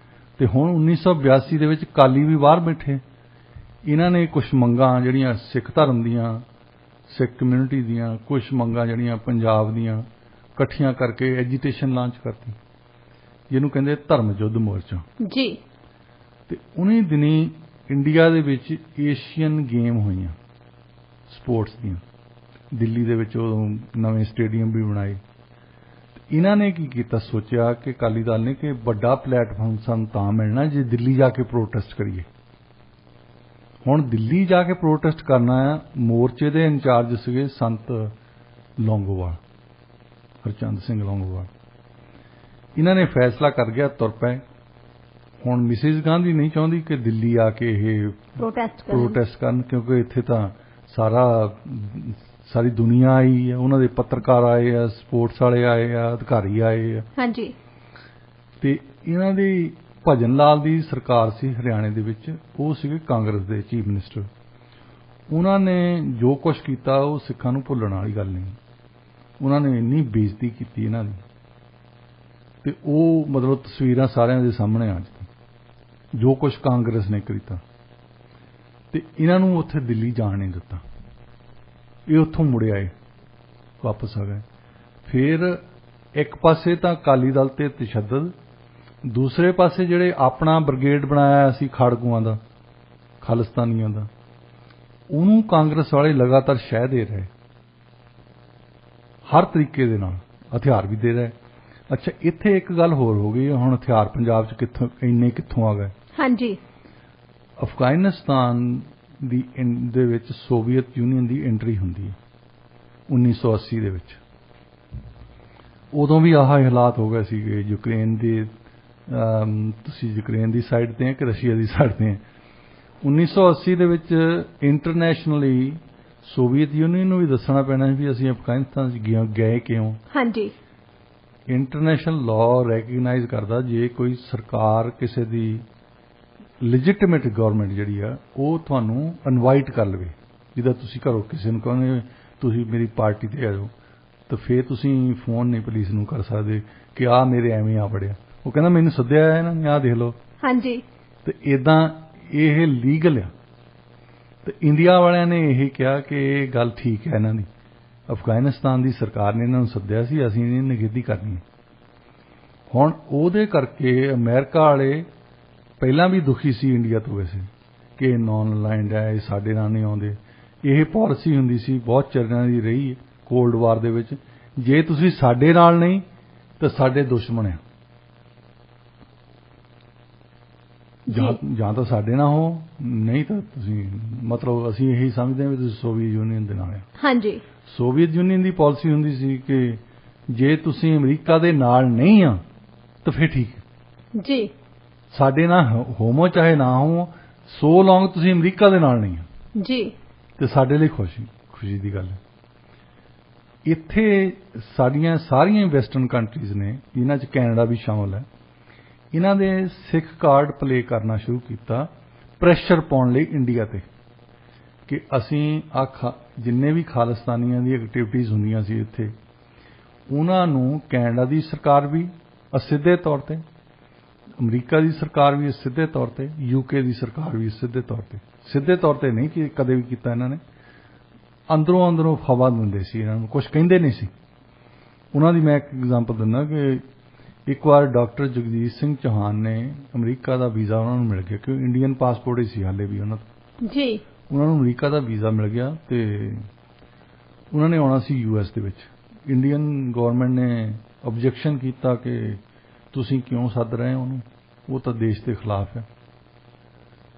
ਤੇ ਹੁਣ 1982 ਦੇ ਵਿੱਚ ਅਕਾਲੀ ਵੀ ਬਾਹਰ ਬੈਠੇ। ਇਹਨਾਂ ਨੇ ਕੁਝ ਮੰਗਾਂ ਜਿਹੜੀਆਂ ਸਿੱਖ ਧਰਮ ਦੀਆਂ, ਸਿੱਖ ਕਮਿਊਨਿਟੀ ਦੀਆਂ ਕੁਝ ਮੰਗਾਂ ਜਿਹੜੀਆਂ ਪੰਜਾਬ ਦੀਆਂ ਇਕੱਠੀਆਂ ਕਰਕੇ ਐਜੀਟੇਸ਼ਨ ਲਾਂਚ ਕਰਤੀ, ਜਿਹਨੂੰ ਕਹਿੰਦੇ ਧਰਮ ਯੁੱਧ ਮੋਰਚਾ।
ਜੀ।
ਤੇ ਉਨੀ ਦਿਨੀ ਇੰਡੀਆ ਦੇ ਵਿੱਚ ਏਸ਼ੀਅਨ ਗੇਮ ਹੋਈਆਂ ਸਪੋਰਟਸ ਦੀਆਂ, ਦਿੱਲੀ ਦੇ ਵਿੱਚ ਉਦੋਂ ਨਵੇਂ ਸਟੇਡੀਅਮ ਵੀ ਬਣਾਏ। ਇਹਨਾਂ ਨੇ ਕੀ ਕੀਤਾ, ਸੋਚਿਆ ਕਿ ਅਕਾਲੀ ਦਲ ਨੇ ਕਿ ਵੱਡਾ ਪਲੇਟਫਾਰਮ ਸਾਨੂੰ ਤਾਂ ਮਿਲਣਾ ਜੇ ਦਿੱਲੀ ਜਾ ਕੇ ਪ੍ਰੋਟੈਸਟ ਕਰੀਏ। ਹੁਣ ਦਿੱਲੀ ਜਾ ਕੇ ਪ੍ਰੋਟੈਸਟ ਕਰਨਾ ਹੈ। ਮੋਰਚੇ ਦੇ ਇੰਚਾਰਜ ਸੀਗੇ ਸੰਤ ਲੌਂਗੋਵਾਲ, ਹਰਚੰਦ ਸਿੰਘ ਲੌਂਗੋਵਾਲ। ਇਹਨਾਂ ਨੇ ਫੈਸਲਾ ਕਰ ਗਿਆ, ਤੁਰ ਪਏ। ਹੁਣ ਮਿਸਿਸ ਗਾਂਧੀ ਨਹੀਂ ਚਾਹੁੰਦੀ ਕਿ ਦਿੱਲੀ ਆ ਕੇ ਇਹ ਪ੍ਰੋਟੈਸਟ ਕਰਨ, ਕਿਉਂਕਿ ਇੱਥੇ ਤਾਂ ਸਾਰੀ ਦੁਨੀਆ ਆਈ ਹੈ, ਉਹਨਾਂ ਦੇ ਪੱਤਰਕਾਰ ਆਏ ਆ, ਸਪੋਰਟਸ ਵਾਲੇ ਆਏ ਆ, ਅਧਿਕਾਰੀ ਆਏ ਆ। ਹਾਂਜੀ। ਤੇ ਇਹਨਾਂ ਦੀ ਭਜਨ ਲਾਲ ਦੀ ਸਰਕਾਰ ਸੀ ਹਰਿਆਣੇ ਦੇ ਵਿੱਚ, ਉਹ ਸੀਗੇ ਕਾਂਗਰਸ ਦੇ ਚੀਫ ਮਿਨਿਸਟਰ। ਉਹਨਾਂ ਨੇ ਜੋ ਕੁਝ ਕੀਤਾ ਉਹ ਸਿੱਖਾਂ ਨੂੰ ਭੁੱਲਣ ਵਾਲੀ ਗੱਲ ਨਹੀਂ। ਉਹਨਾਂ ਨੇ ਇੰਨੀ ਬੇਇੱਜ਼ਤੀ ਕੀਤੀ ਇਹਨਾਂ ਦੀ, ਤੇ ਉਹ ਮਤਲਬ ਤਸਵੀਰਾਂ ਸਾਰਿਆਂ ਦੇ ਸਾਹਮਣੇ ਆ ਜਾਂਦੀਆਂ ਜੋ ਕੁਝ ਕਾਂਗਰਸ ਨੇ ਕੀਤਾ। ਤੇ ਇਹਨਾਂ ਨੂੰ ਉੱਥੇ ਦਿੱਲੀ ਜਾਣ ਨਹੀਂ ਦਿੱਤਾ। ਇਹ ਉੱਥੋਂ ਮੁੜੇ ਆਏ, ਵਾਪਸ ਆ ਗਏ। ਫਿਰ ਇੱਕ ਪਾਸੇ ਤਾਂ ਅਕਾਲੀ ਦਲ ਤੇ ਤਸ਼ੱਦਦ, ਦੂਸਰੇ ਪਾਸੇ ਜਿਹੜੇ ਆਪਣਾ ਬ੍ਰਿਗੇਡ ਬਣਾਇਆ ਸੀ ਖਾੜਕੂਆਂ ਦਾ, ਖਾਲਿਸਤਾਨੀਆਂ ਦਾ, ਉਹਨੂੰ ਕਾਂਗਰਸ ਵਾਲੇ ਲਗਾਤਾਰ ਸ਼ਹਿ ਦੇ ਰਹੇ, ਹਰ ਤਰੀਕੇ ਦੇ ਨਾਲ ਹਥਿਆਰ ਵੀ ਦੇ ਰਹੇ। ਅੱਛਾ, ਇੱਥੇ ਇੱਕ ਗੱਲ ਹੋਰ ਹੋ ਗਈ, ਹੁਣ ਹਥਿਆਰ ਪੰਜਾਬ 'ਚ ਕਿੱਥੋਂ ਆ ਗਏ? ਹਾਂਜੀ। ਅਫਗਾਨਿਸਤਾਨ ਦੇ ਵਿੱਚ ਸੋਵੀਅਤ ਯੂਨੀਅਨ ਦੀ ਐਂਟਰੀ ਹੁੰਦੀ ਹੈ 1980 ਦੇ ਵਿੱਚ। ਉਦੋਂ ਵੀ ਆਹ ਹਾਲਾਤ ਹੋ ਗਏ ਸੀਗੇ। ਯੂਕਰੇਨ ਦੇ, ਤੁਸੀਂ ਯੂਕਰੇਨ ਦੀ ਸਾਈਡ ਤੇ ਹੈ ਕਿ ਰਸ਼ੀਆ ਦੀ ਸਾਈਡ ਤੇ ਹੈ? 1980 ਦੇ ਵਿੱਚ ਇੰਟਰਨੈਸ਼ਨਲੀ ਸੋਵੀਅਤ ਯੂਨੀਅਨ ਨੂੰ ਵੀ ਦੱਸਣਾ ਪੈਣਾ ਸੀ ਵੀ ਅਸੀਂ ਅਫਗਾਨਿਸਤਾਨ 'ਚ ਗਏ ਕਿਉਂ। ਹਾਂਜੀ। ਇੰਟਰਨੈਸ਼ਨਲ ਲਾਅ ਰੈਕਗਨਾਈਜ਼ ਕਰਦਾ ਜੇ ਕੋਈ ਸਰਕਾਰ ਕਿਸੇ ਦੀ ਲੈਜਿਟੀਮੇਟ ਗਵਰਨਮੈਂਟ ਜਿਹੜੀ ਆ ਉਹ ਤੁਹਾਨੂੰ ਇਨਵਾਈਟ ਕਰ ਲਵੇ, ਜਿੱਦਾਂ ਤੁਸੀਂ ਘਰੋਂ ਕਿਸੇ ਨੂੰ ਕਹਿੰਦੇ ਤੁਸੀਂ ਮੇਰੀ ਪਾਰਟੀ ਤੇ ਆ ਜਾਓ, ਤਾਂ ਫਿਰ ਤੁਸੀਂ ਫੋਨ ਨਹੀਂ ਪੁਲਿਸ ਨੂੰ ਕਰ ਸਕਦੇ ਕਿ ਆਹ ਮੇਰੇ ਐਵੇਂ ਆ ਵੜਿਆ। ਉਹ ਕਹਿੰਦਾ ਮੈਨੂੰ ਸੱਦਿਆ ਇਹਨਾਂ ਨੇ, ਆਹ ਦੇਖ ਲਓ। ਹਾਂਜੀ। ਤੇ ਇਦਾਂ ਇਹ ਲੀਗਲ ਆ। ਤੇ ਇੰਡੀਆ ਵਾਲਿਆਂ ਨੇ ਇਹ ਕਿਹਾ ਕਿ ਇਹ ਗੱਲ ਠੀਕ ਹੈ ਇਹਨਾਂ ਦੀ, ਅਫਗਾਨਿਸਤਾਨ ਦੀ ਸਰਕਾਰ ਨੇ ਇਹਨਾਂ ਨੂੰ ਸੱਦਿਆ ਸੀ, ਅਸੀਂ ਇਹਦੀ ਨਿਗਰਾਨੀ ਕਰਨੀ। ਹੁਣ ਉਹਦੇ ਕਰਕੇ ਅਮਰੀਕਾ ਵਾਲੇ ਪਹਿਲਾਂ ਵੀ ਦੁਖੀ ਸੀ ਇੰਡੀਆ ਤੋਂ ਵੈਸੇ ਕਿ ਨੌਨ ਅਲਾਈਨਡ ਹੈ, ਇਹ ਸਾਡੇ ਨਾਲ ਨਹੀਂ ਆਉਂਦੇ। ਇਹ ਪਾਲਿਸੀ ਹੁੰਦੀ ਸੀ ਬਹੁਤ ਚਿਰਾਂ ਦੀ ਰਹੀ ਹੈ ਕੋਲਡ ਵਾਰ ਦੇ ਵਿੱਚ, ਜੇ ਤੁਸੀਂ ਸਾਡੇ ਨਾਲ ਨਹੀਂ ਤਾਂ ਸਾਡੇ ਦੁਸ਼ਮਣ ਆ, ਜਾਂ ਤਾਂ ਸਾਡੇ ਨਾਲ ਹੋ, ਨਹੀਂ ਤਾਂ ਤੁਸੀਂ, ਮਤਲਬ ਅਸੀਂ ਇਹੀ ਸਮਝਦੇ ਹਾਂ ਵੀ ਤੁਸੀਂ ਸੋਵੀਅਤ ਯੂਨੀਅਨ ਦੇ ਨਾਲ ਆ। ਹਾਂਜੀ। ਸੋਵੀਅਤ ਯੂਨੀਅਨ ਦੀ ਪਾਲਿਸੀ ਹੁੰਦੀ ਸੀ ਕਿ ਜੇ ਤੁਸੀਂ ਅਮਰੀਕਾ ਦੇ ਨਾਲ ਨਹੀਂ ਆ ਤਾਂ ਫਿਰ ਠੀਕ ਹੈ ਜੀ, ਸਾਡੇ ਨਾਲ ਹੋਵੋ ਚਾਹੇ ਨਾ ਹੋਵੋ, ਸੋ ਲੌਂਗ ਤੁਸੀਂ ਅਮਰੀਕਾ ਦੇ ਨਾਲ ਨਹੀਂ ਆ ਜੀ, ਤੇ ਸਾਡੇ ਲਈ ਖੁਸ਼ੀ ਦੀ ਗੱਲ ਹੈ। ਇੱਥੇ ਸਾਰੀਆਂ ਵੈਸਟਰਨ ਕੰਟਰੀਜ਼ ਨੇ, ਜਿਨ੍ਹਾਂ 'ਚ ਕੈਨੇਡਾ ਵੀ ਸ਼ਾਮਲ ਹੈ, ਇਹਨਾਂ ਦੇ ਸਿੱਖ ਕਾਰਡ ਪਲੇ ਕਰਨਾ ਸ਼ੁਰੂ ਕੀਤਾ ਪ੍ਰੈਸ਼ਰ ਪਾਉਣ ਲਈ ਇੰਡੀਆ ਤੇ ਕਿ ਅਸੀਂ ਜਿੰਨੇ ਵੀ ਖਾਲਿਸਤਾਨੀਆਂ ਦੀ ਐਕਟੀਵਿਟੀਜ਼ ਹੁੰਦੀਆਂ ਸੀ ਇੱਥੇ, ਉਹਨਾਂ ਨੂੰ ਕੈਨੇਡਾ ਦੀ ਸਰਕਾਰ ਵੀ ਅਸਿੱਧੇ ਤੌਰ ਤੇ, ਅਮਰੀਕਾ ਦੀ ਸਰਕਾਰ ਵੀ ਸਿੱਧੇ ਤੌਰ ਤੇ, ਯੂਕੇ ਦੀ ਸਰਕਾਰ ਵੀ ਸਿੱਧੇ ਤੌਰ ਤੇ ਨਹੀਂ ਕਿ ਕਦੇ ਵੀ ਕੀਤਾ ਇਹਨਾਂ ਨੇ, ਅੰਦਰੋਂ ਹਵਾ ਦਿੰਦੇ ਸੀ ਇਹਨਾਂ ਨੂੰ, ਕੁਝ ਕਹਿੰਦੇ ਨਹੀਂ ਸੀ। ਉਹਨਾਂ ਦੀ ਮੈਂ ਇੱਕ ਐਗਜ਼ਾਮਪਲ ਦਿੰਦਾ ਕਿ ਇੱਕ ਵਾਰ ਡਾਕਟਰ ਜਗਜੀਤ ਸਿੰਘ ਚੌਹਾਨ ਨੇ ਅਮਰੀਕਾ ਦਾ ਵੀਜ਼ਾ ਉਹਨਾਂ ਨੂੰ ਮਿਲ ਗਿਆ, ਕਿਉਂਕਿ ਇੰਡੀਅਨ ਪਾਸਪੋਰਟ ਹੀ ਸੀ ਹਾਲੇ ਵੀ ਉਹਨਾਂ ਦਾ ਜੀ। ਉਹਨਾਂ ਨੂੰ ਅਮਰੀਕਾ ਦਾ ਵੀਜ਼ਾ ਮਿਲ ਗਿਆ ਤੇ ਉਹਨਾਂ ਨੇ ਆਉਣਾ ਸੀ ਯੂਐਸ ਦੇ ਵਿੱਚ। ਇੰਡੀਅਨ ਗਵਰਨਮੈਂਟ ਨੇ ਆਬਜੈਕਸ਼ਨ ਕੀਤਾ ਕਿ ਤੁਸੀਂ ਕਿਉਂ ਸੱਦ ਰਹੇ ਹੋ ਉਹਨੂੰ, ਉਹ ਤਾਂ ਦੇਸ਼ ਦੇ ਖਿਲਾਫ ਹੈ।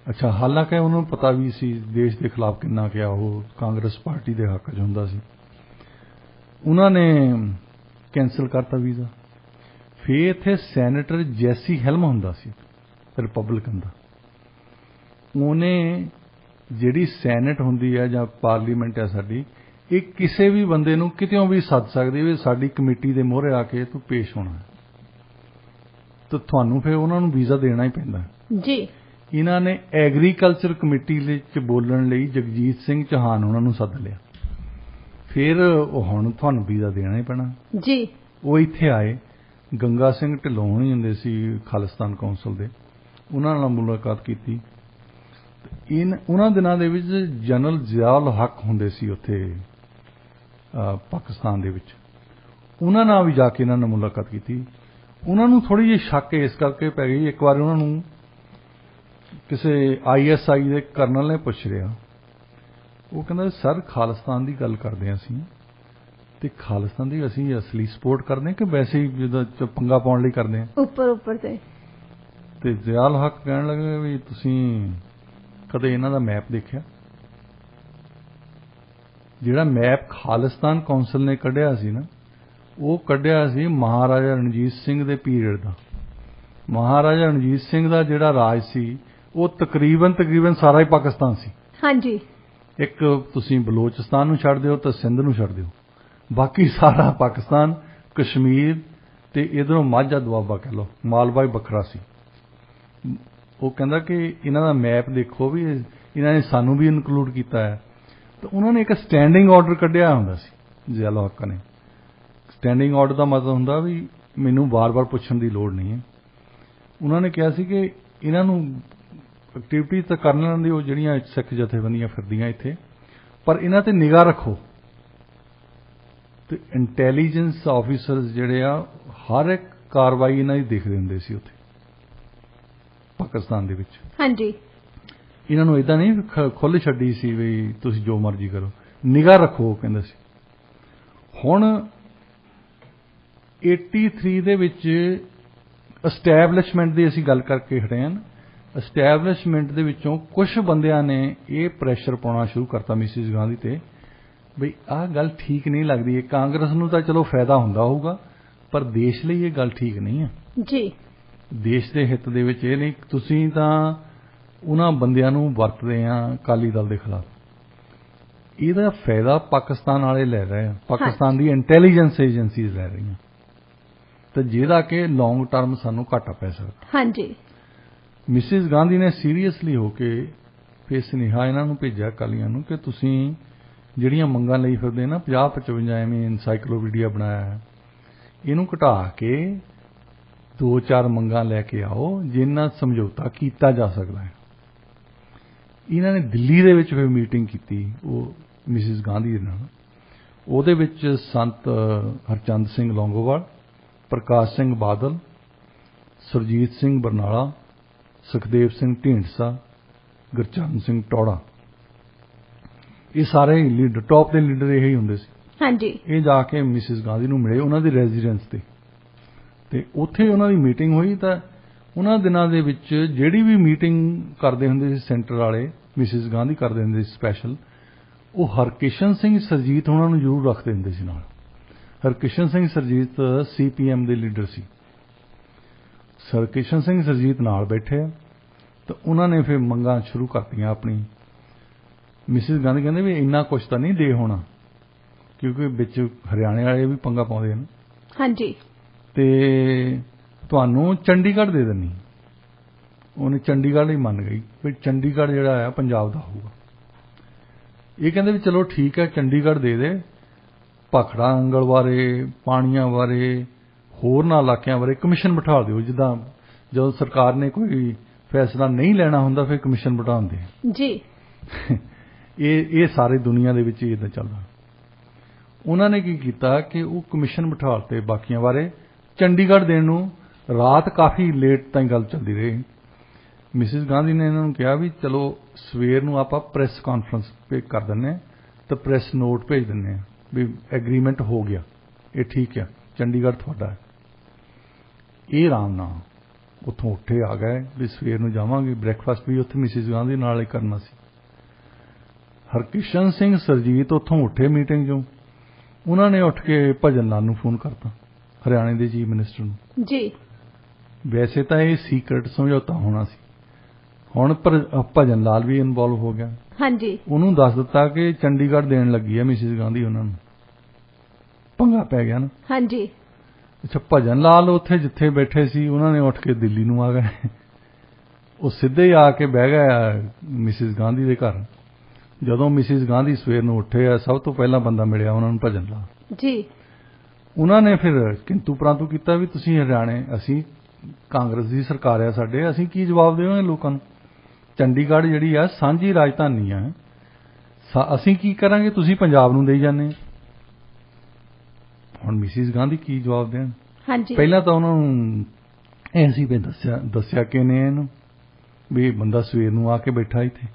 ਅੱਛਾ, ਹਾਲਾਂਕਿ ਉਹਨਾਂ ਨੂੰ ਪਤਾ ਵੀ ਸੀ ਦੇਸ਼ ਦੇ ਖਿਲਾਫ ਕਿੰਨਾ ਕਿਹਾ, ਉਹ ਕਾਂਗਰਸ ਪਾਰਟੀ ਦੇ ਹੱਕ 'ਚ ਹੁੰਦਾ ਸੀ। ਉਹਨਾਂ ਨੇ ਕੈਂਸਲ ਕਰਤਾ ਵੀਜ਼ਾ। ਫਿਰ ਇੱਥੇ ਸੈਨੇਟਰ ਜੈਸੀ ਹੈਲਮ ਹੁੰਦਾ ਸੀ ਰਿਪਬਲਿਕਨ ਦਾ, ਉਹਨੇ ਜਿਹੜੀ ਸੈਨੇਟ ਹੁੰਦੀ ਹੈ ਜਾਂ ਪਾਰਲੀਮੈਂਟ ਹੈ ਸਾਡੀ, ਇਹ ਕਿਸੇ ਵੀ ਬੰਦੇ ਨੂੰ ਕਿਤਿਓਂ ਵੀ ਸੱਦ ਸਕਦੀ ਵੀ ਸਾਡੀ ਕਮੇਟੀ ਦੇ ਮੂਹਰੇ ਆ ਕੇ ਤੂੰ ਪੇਸ਼ ਹੋਣਾ ਤਾਂ ਤੁਹਾਨੂੰ ਫਿਰ ਉਹਨਾਂ ਨੂੰ ਵੀਜ਼ਾ ਦੇਣਾ ਹੀ ਪੈਂਦਾ
ਜੀ।
ਇਹਨਾਂ ਨੇ ਐਗਰੀਕਲਚਰ ਕਮੇਟੀ ਵਿੱਚ ਬੋਲਣ ਲਈ ਜਗਜੀਤ ਸਿੰਘ ਚੌਹਾਨ ਉਹਨਾਂ ਨੂੰ ਸੱਦ ਲਿਆ। ਫਿਰ ਉਹ ਹੁਣ ਤੁਹਾਨੂੰ ਵੀਜ਼ਾ ਦੇਣਾ ਹੀ ਪੈਣਾ
ਜੀ।
ਉਹ ਇੱਥੇ ਆਏ। ਗੰਗਾ ਸਿੰਘ ਢਿੱਲੋਂ ਹੋਣੀ ਹੁੰਦੇ ਸੀ ਖਾਲਿਸਤਾਨ ਕੌਂਸਲ ਦੇ, ਉਹਨਾਂ ਨਾਲ ਮੁਲਾਕਾਤ ਕੀਤੀ। ਉਹਨਾਂ ਦਿਨਾਂ ਦੇ ਵਿੱਚ ਜਨਰਲ ਜ਼ਿਆਉਲ ਹੱਕ ਹੁੰਦੇ ਸੀ ਉੱਥੇ ਪਾਕਿਸਤਾਨ ਦੇ ਵਿੱਚ, ਉਹਨਾਂ ਨਾਲ ਵੀ ਜਾ ਕੇ ਇਹਨਾਂ ਨੇ ਮੁਲਾਕਾਤ ਕੀਤੀ। ਉਹਨਾਂ ਨੂੰ ਥੋੜ੍ਹੀ ਜਿਹੀ ਸ਼ੱਕ ਇਸ ਕਰਕੇ ਪੈ ਗਈ। ਇੱਕ ਵਾਰ ਉਹਨਾਂ ਨੂੰ ਕਿਸੇ ISI ਦੇ ਕਰਨਲ ਨੇ ਪੁੱਛ ਰਿਹਾ, ਉਹ ਕਹਿੰਦਾ ਸਰ ਖਾਲਿਸਤਾਨ ਦੀ ਗੱਲ ਕਰਦੇ ਹਾਂ ਅਸੀਂ, ਤੇ ਖਾਲਿਸਤਾਨ ਦੀ ਅਸੀਂ ਅਸਲੀ ਸਪੋਰਟ ਕਰਦੇ ਕਿ ਵੈਸੇ ਹੀ ਜਿੱਦਾਂ ਪੰਗਾ ਪਾਉਣ ਲਈ ਕਰਦੇ ਹਾਂ
ਉੱਪਰ ਤੇ
ਜ਼ਿਆਉਲ ਹੱਕ ਕਹਿਣ ਲੱਗੇ ਵੀ ਤੁਸੀਂ ਕਦੇ ਇਹਨਾਂ ਦਾ ਮੈਪ ਦੇਖਿਆ? ਜਿਹੜਾ ਮੈਪ ਖਾਲਿਸਤਾਨ ਕੌਂਸਲ ਨੇ ਕੱਢਿਆ ਸੀ ਨਾ, ਉਹ ਕੱਢਿਆ ਸੀ ਮਹਾਰਾਜਾ ਰਣਜੀਤ ਸਿੰਘ ਦੇ ਪੀਰੀਅਡ ਦਾ। ਮਹਾਰਾਜਾ ਰਣਜੀਤ ਸਿੰਘ ਦਾ ਜਿਹੜਾ ਰਾਜ ਸੀ ਉਹ ਤਕਰੀਬਨ ਸਾਰਾ ਹੀ ਪਾਕਿਸਤਾਨ ਸੀ। ਹਾਂਜੀ। ਇੱਕ ਤੁਸੀਂ ਬਲੋਚਿਸਤਾਨ ਨੂੰ ਛੱਡ ਦਿਓ ਤਾਂ ਸਿੰਧ ਨੂੰ ਛੱਡ ਦਿਓ, ਬਾਕੀ ਸਾਰਾ ਪਾਕਿਸਤਾਨ, ਕਸ਼ਮੀਰ ਤੇ ਇਧਰੋਂ ਮਾਝਾ ਦੁਆਬਾ ਕਹਿ ਲਓ, ਮਾਲਵਾ ਹੀ ਵੱਖਰਾ ਸੀ। ਉਹ ਕਹਿੰਦਾ ਕਿ ਇਹਨਾਂ ਦਾ ਮੈਪ ਦੇਖੋ ਵੀ ਇਹਨਾਂ ਨੇ ਸਾਨੂੰ ਵੀ ਇਨਕਲੂਡ ਕੀਤਾ ਹੈ। ਤਾਂ ਉਹਨਾਂ ਨੇ ਇੱਕ ਸਟੈਂਡਿੰਗ ਆਰਡਰ ਕੱਢਿਆ ਹੁੰਦਾ ਸੀ ਜ਼ਿਆਉਲ ਹੱਕ ਨੇ। ਸਟੈਂਡਿੰਗ ਆਰਡਰ ਦਾ ਮਤਲਬ ਹੁੰਦਾ ਵੀ ਮੈਨੂੰ ਵਾਰ-ਵਾਰ ਪੁੱਛਣ ਦੀ ਲੋੜ ਨਹੀਂ ਹੈ। ਉਹਨਾਂ ਨੇ ਕਿਹਾ ਸੀ ਕਿ ਇਹਨਾਂ ਨੂੰ ਐਕਟੀਵਿਟੀ ਤਾਂ ਕਰਨ ਲੈਣ ਦੀ, ਉਹ ਜਿਹੜੀਆਂ ਸਿੱਖ ਜਥੇਬੰਦੀਆਂ ਫਿਰਦੀਆਂ ਇੱਥੇ, ਪਰ ਇਹਨਾਂ ਤੇ ਨਿਗਾਹ ਰੱਖੋ। ਤੇ ਇੰਟੈਲੀਜੈਂਸ ਆਫੀਸਰਸ ਜਿਹੜੇ ਆ ਹਰ ਇੱਕ ਕਾਰਵਾਈ ਇਹਨਾਂ ਦੀ ਦੇਖਦੇ ਹੁੰਦੇ ਸੀ ਉੱਥੇ ਪਾਕਿਸਤਾਨ ਦੇ ਵਿੱਚ। ਹਾਂਜੀ। ਇਹਨਾਂ ਨੂੰ ਇਦਾਂ ਨਹੀਂ ਖੁੱਲ੍ਹ ਛੱਡੀ ਸੀ ਵੀ ਤੁਸੀਂ ਜੋ ਮਰਜ਼ੀ ਕਰੋ, ਨਿਗਾਹ ਰੱਖੋ ਕਹਿੰਦੇ ਸੀ। ਹੁਣ 83 ਦੇ ਵਿੱਚ ਐਸਟੈਬਲਿਸ਼ਮੈਂਟ ਦੀ ਅਸੀਂ ਗੱਲ ਕਰਕੇ ਹਟੇ ਹਾਂ। ਐਸਟੈਬਲਿਸ਼ਮੈਂਟ ਦੇ ਵਿੱਚੋਂ ਕੁਝ ਬੰਦਿਆਂ ਨੇ ਇਹ ਪ੍ਰੈਸ਼ਰ ਪਾਉਣਾ ਸ਼ੁਰੂ ਕਰਤਾ ਮਿਸਿਸ ਗਾਂਧੀ ਤੇ ਬਈ ਆਹ ਗੱਲ ਠੀਕ ਨਹੀਂ ਲੱਗਦੀ ਹੈ। ਕਾਂਗਰਸ ਨੂੰ ਤਾਂ ਚਲੋ ਫਾਇਦਾ ਹੁੰਦਾ ਹੋਊਗਾ, ਪਰ ਦੇਸ਼ ਲਈ ਇਹ ਗੱਲ ਠੀਕ ਨਹੀਂ ਹੈ ਜੀ। ਦੇਸ਼ ਦੇ ਹਿੱਤ ਦੇ ਵਿੱਚ ਇਹ ਨਹੀਂ। ਤੁਸੀਂ ਤਾਂ ਉਹਨਾਂ ਬੰਦਿਆਂ ਨੂੰ ਵਰਤਦੇ ਆ ਅਕਾਲੀ ਦਲ ਦੇ ਖਿਲਾਫ, ਇਹਦਾ ਫਾਇਦਾ ਪਾਕਿਸਤਾਨ ਵਾਲੇ ਲੈ ਰਹੇ ਆ, ਪਾਕਿਸਤਾਨ ਦੀ ਇੰਟੈਲੀਜੈਂਸ ਏਜੰਸੀਜ਼ ਲੈ ਰਹੀਆਂ, ਤੇ ਜਿਹਦਾ ਕਿ ਲੌਂਗ ਟਰਮ ਸਾਨੂੰ ਘਾਟਾ ਪੈ ਸਕਦਾ। ਹਾਂਜੀ। ਮਿਸਿਸ ਗਾਂਧੀ ਨੇ ਸੀਰੀਅਸਲੀ ਹੋ ਕੇ ਫਿਰ ਸੁਨੇਹਾ ਇਹਨਾਂ ਨੂੰ ਭੇਜਿਆ ਅਕਾਲੀਆਂ ਨੂੰ ਕਿ ਤੁਸੀਂ ਜਿਹੜੀਆਂ ਮੰਗਾਂ ਲਈ ਫਿਰਦੇ ਨਾ 50-55 ਐਵੇਂ ਇਨਸਾਈਕਲੋਪੀਡੀਆ ਬਣਾਇਆ ਹੈ, ਇਹਨੂੰ ਘਟਾ ਕੇ 2-4 ਮੰਗਾਂ ਲੈ ਕੇ ਆਓ ਜਿਨ੍ਹਾਂ ਸਮਝੌਤਾ ਕੀਤਾ ਜਾ ਸਕਦਾ ਹੈ। ਇਹਨਾਂ ਨੇ ਦਿੱਲੀ ਦੇ ਵਿੱਚ ਫਿਰ ਮੀਟਿੰਗ ਕੀਤੀ ਉਹ ਮਿਸਿਸ ਗਾਂਧੀ ਦੇ ਨਾਲ। ਉਹਦੇ ਵਿੱਚ ਸੰਤ ਹਰਚੰਦ ਸਿੰਘ ਲੌਂਗੋਵਾਲ, ਪ੍ਰਕਾਸ਼ ਸਿੰਘ ਬਾਦਲ, ਸੁਰਜੀਤ ਸਿੰਘ ਬਰਨਾਲਾ, ਸੁਖਦੇਵ ਸਿੰਘ ਢੀਂਡਸਾ, ਗੁਰਚਰਨ ਸਿੰਘ ਟੌੜਾ, ਇਹ ਸਾਰੇ ਲੀਡਰ, ਟੌਪ ਦੇ ਲੀਡਰ ਇਹ ਹੀ ਹੁੰਦੇ ਸੀ। ਹਾਂਜੀ। ਇਹ ਜਾ ਕੇ ਮਿਸਿਸ ਗਾਂਧੀ ਨੂੰ ਮਿਲੇ ਉਹਨਾਂ ਦੀ ਰੈਜ਼ੀਡੈਂਸ ਤੇ ਉੱਥੇ ਉਹਨਾਂ ਦੀ ਮੀਟਿੰਗ ਹੋਈ। ਤਾਂ ਉਹਨਾਂ ਦਿਨਾਂ ਦੇ ਵਿੱਚ ਜਿਹੜੀ ਵੀ ਮੀਟਿੰਗ ਕਰਦੇ ਹੁੰਦੇ ਸੀ ਸੈਂਟਰ ਵਾਲੇ, ਮਿਸਿਸ ਗਾਂਧੀ ਕਰਦੇ ਹੁੰਦੇ ਸੀ ਸਪੈਸ਼ਲ, ਉਹ ਹਰਕਿਸ਼ਨ ਸਿੰਘ ਸਰਜੀਤ ਉਹਨਾਂ ਨੂੰ ਜ਼ਰੂਰ ਰੱਖਦੇ ਹੁੰਦੇ ਸੀ ਨਾਲ। ਹਰਕਿਸ਼ਨ ਸਿੰਘ ਸਰਜੀਤ CPM ਦੇ ਲੀਡਰ ਸੀ। ਹਰਕਿਸ਼ਨ ਸਿੰਘ ਸਰਜੀਤ ਨਾਲ ਬੈਠੇ ਆ ਤਾਂ ਉਹਨਾਂ ਨੇ ਫਿਰ ਮੰਗਾਂ ਸ਼ੁਰੂ ਕਰਤੀਆਂ ਆਪਣੀ। ਮਿਸਿਸ ਗਾਂਧੀ ਕਹਿੰਦੇ ਵੀ ਇੰਨਾ ਕੁਛ ਤਾਂ ਨਹੀਂ ਦੇ ਹੋਣਾ, ਕਿਉਂਕਿ ਵਿੱਚ ਹਰਿਆਣੇ ਵਾਲੇ ਵੀ ਪੰਗਾ ਪਾਉਂਦੇ ਹਨ। ਹਾਂਜੀ। ਤੇ ਤੁਹਾਨੂੰ ਚੰਡੀਗੜ੍ਹ ਦੇ ਦੇਣੀ। ਉਹਨੇ ਚੰਡੀਗੜ੍ਹ ਲਈ ਮੰਨ ਗਈ ਵੀ ਚੰਡੀਗੜ੍ਹ ਜਿਹੜਾ ਆ ਪੰਜਾਬ ਦਾ ਹੋਊਗਾ। ਇਹ ਕਹਿੰਦੇ ਵੀ ਚਲੋ ਠੀਕ ਹੈ ਚੰਡੀਗੜ੍ਹ ਦੇ ਦੇ, ਭਾਖੜਾ ਅੰਗਲ ਬਾਰੇ, ਪਾਣੀਆਂ ਬਾਰੇ, ਹੋਰਨਾਂ ਇਲਾਕਿਆਂ ਬਾਰੇ ਕਮਿਸ਼ਨ ਬਿਠਾ ਦਿਓ। ਜਿੱਦਾਂ ਜਦੋਂ ਸਰਕਾਰ ਨੇ ਕੋਈ ਫੈਸਲਾ ਨਹੀਂ ਲੈਣਾ ਹੁੰਦਾ ਫਿਰ ਕਮਿਸ਼ਨ ਬਿਠਾਉਂਦੇ ਜੀ। ਇਹ ਸਾਰੇ ਦੁਨੀਆ ਦੇ ਵਿੱਚ ਇਦਾਂ ਚੱਲਦਾ। ਉਹਨਾਂ ਨੇ ਕੀ ਕੀਤਾ ਕਿ ਉਹ ਕਮਿਸ਼ਨ ਬਿਠਾ ਦਿੱਤੇ ਬਾਕੀਆਂ ਬਾਰੇ। ਚੰਡੀਗੜ੍ਹ ਦੇਣ ਨੂੰ ਰਾਤ ਕਾਫੀ ਲੇਟ ਤਾਈਂ ਗੱਲ ਚੱਲਦੀ ਰਹੀ। ਮਿਸਿਸ ਗਾਂਧੀ ਨੇ ਇਹਨਾਂ ਨੂੰ ਕਿਹਾ ਵੀ ਚਲੋ ਸਵੇਰ ਨੂੰ ਆਪਾਂ ਪ੍ਰੈਸ ਕਾਨਫਰੰਸ ਕਰ ਦਿੰਦੇ ਹਾਂ ਤਾਂ ਪ੍ਰੈਸ ਨੋਟ ਭੇਜ ਦਿੰਦੇ ਹਾਂ ਵੀ ਐਗਰੀਮੈਂਟ ਹੋ ਗਿਆ, ਇਹ ਠੀਕ ਆ, ਚੰਡੀਗੜ੍ਹ ਤੁਹਾਡਾ। ਇਹ ਆਰਾਮ ਨਾਲ ਉੱਥੋਂ ਉੱਠੇ ਆ ਗਏ ਵੀ ਸਵੇਰ ਨੂੰ ਜਾਵਾਂਗੇ। ਬ੍ਰੇਕਫਾਸਟ ਵੀ ਉੱਥੇ ਮਿਸਿਸ ਗਾਂਧੀ ਨਾਲ ਹੀ ਕਰਨਾ ਸੀ। ਹਰਕਿਸ਼ਨ ਸਿੰਘ ਸਰਜੀਤ ਉੱਥੋਂ ਉੱਠੇ ਮੀਟਿੰਗ 'ਚੋਂ, ਉਹਨਾਂ ਨੇ ਉੱਠ ਕੇ ਭਜਨ ਲਾਲ ਨੂੰ ਫੋਨ ਕਰਤਾ, ਹਰਿਆਣੇ ਦੇ ਚੀਫ ਮਿਨਿਸਟਰ ਨੂੰ ਜੀ। ਵੈਸੇ ਤਾਂ ਇਹ ਸੀਕ੍ਰੇਟ ਸਮਝੌਤਾ ਹੋਣਾ ਸੀ, ਹੁਣ ਪਰ ਭਜਨ ਲਾਲ ਵੀ ਇਨਵੋਲਵ ਹੋ ਗਿਆ।
ਹਾਂਜੀ
ਉਹਨੂੰ ਦੱਸ ਦਿੱਤਾ ਕਿ ਚੰਡੀਗੜ੍ਹ ਦੇਣ ਲੱਗੀ ਹੈ ਮਿਸਿਸ ਗਾਂਧੀ ਉਹਨਾਂ ਨੂੰ, ਪੰਗਾ ਪੈ ਗਿਆ ਨਾ।
ਹਾਂਜੀ
ਅੱਛਾ, ਭਜਨ ਲਾਲ ਉੱਥੇ ਜਿੱਥੇ ਬੈਠੇ ਸੀ ਉਹਨਾਂ ਨੇ ਉੱਠ ਕੇ ਦਿੱਲੀ ਨੂੰ ਆ ਗਏ। ਉਹ ਸਿੱਧੇ ਹੀ ਆ ਕੇ ਬਹਿ ਗਏ ਮਿਸਿਸ ਗਾਂਧੀ ਦੇ ਘਰ। ਜਦੋਂ ਮਿਸਿਸ ਗਾਂਧੀ ਸਵੇਰ ਨੂੰ ਉੱਠੇ ਆ, ਸਭ ਤੋਂ ਪਹਿਲਾਂ ਬੰਦਾ ਮਿਲਿਆ ਉਹਨਾਂ ਨੂੰ ਭਜਨ ਲਾਲ
ਜੀ।
ਉਹਨਾਂ ਨੇ ਫਿਰ ਕਿੰਤੂ ਪਰੰਤੂ ਕੀਤਾ ਵੀ ਤੁਸੀਂ ਹਰਿਆਣੇ, ਅਸੀਂ ਕਾਂਗਰਸ ਦੀ ਸਰਕਾਰ ਆ ਸਾਡੇ, ਅਸੀਂ ਕੀ ਜਵਾਬ ਦੇਵਾਂਗੇ ਲੋਕਾਂ ਨੂੰ? ਚੰਡੀਗੜ੍ਹ ਜਿਹੜੀ ਆ ਸਾਂਝੀ ਰਾਜਧਾਨੀ ਆ, ਅਸੀਂ ਕੀ ਕਰਾਂਗੇ? ਤੁਸੀਂ ਪੰਜਾਬ ਨੂੰ ਦੇਈ ਜਾਂਦੇ। ਹੁਣ ਮਿਸਿਸ ਗਾਂਧੀ ਕੀ ਜਵਾਬ ਦੇਣ?
ਹਾਂਜੀ
ਪਹਿਲਾਂ ਤਾਂ ਉਹਨਾਂ ਨੂੰ ਐਸੀ ਵੀ ਦੱਸਿਆ ਕਿ ਨੇ ਇਹਨੂੰ ਵੀ ਬੰਦਾ ਸਵੇਰ ਨੂੰ ਆ ਕੇ ਬੈਠਾ ਇੱਥੇ।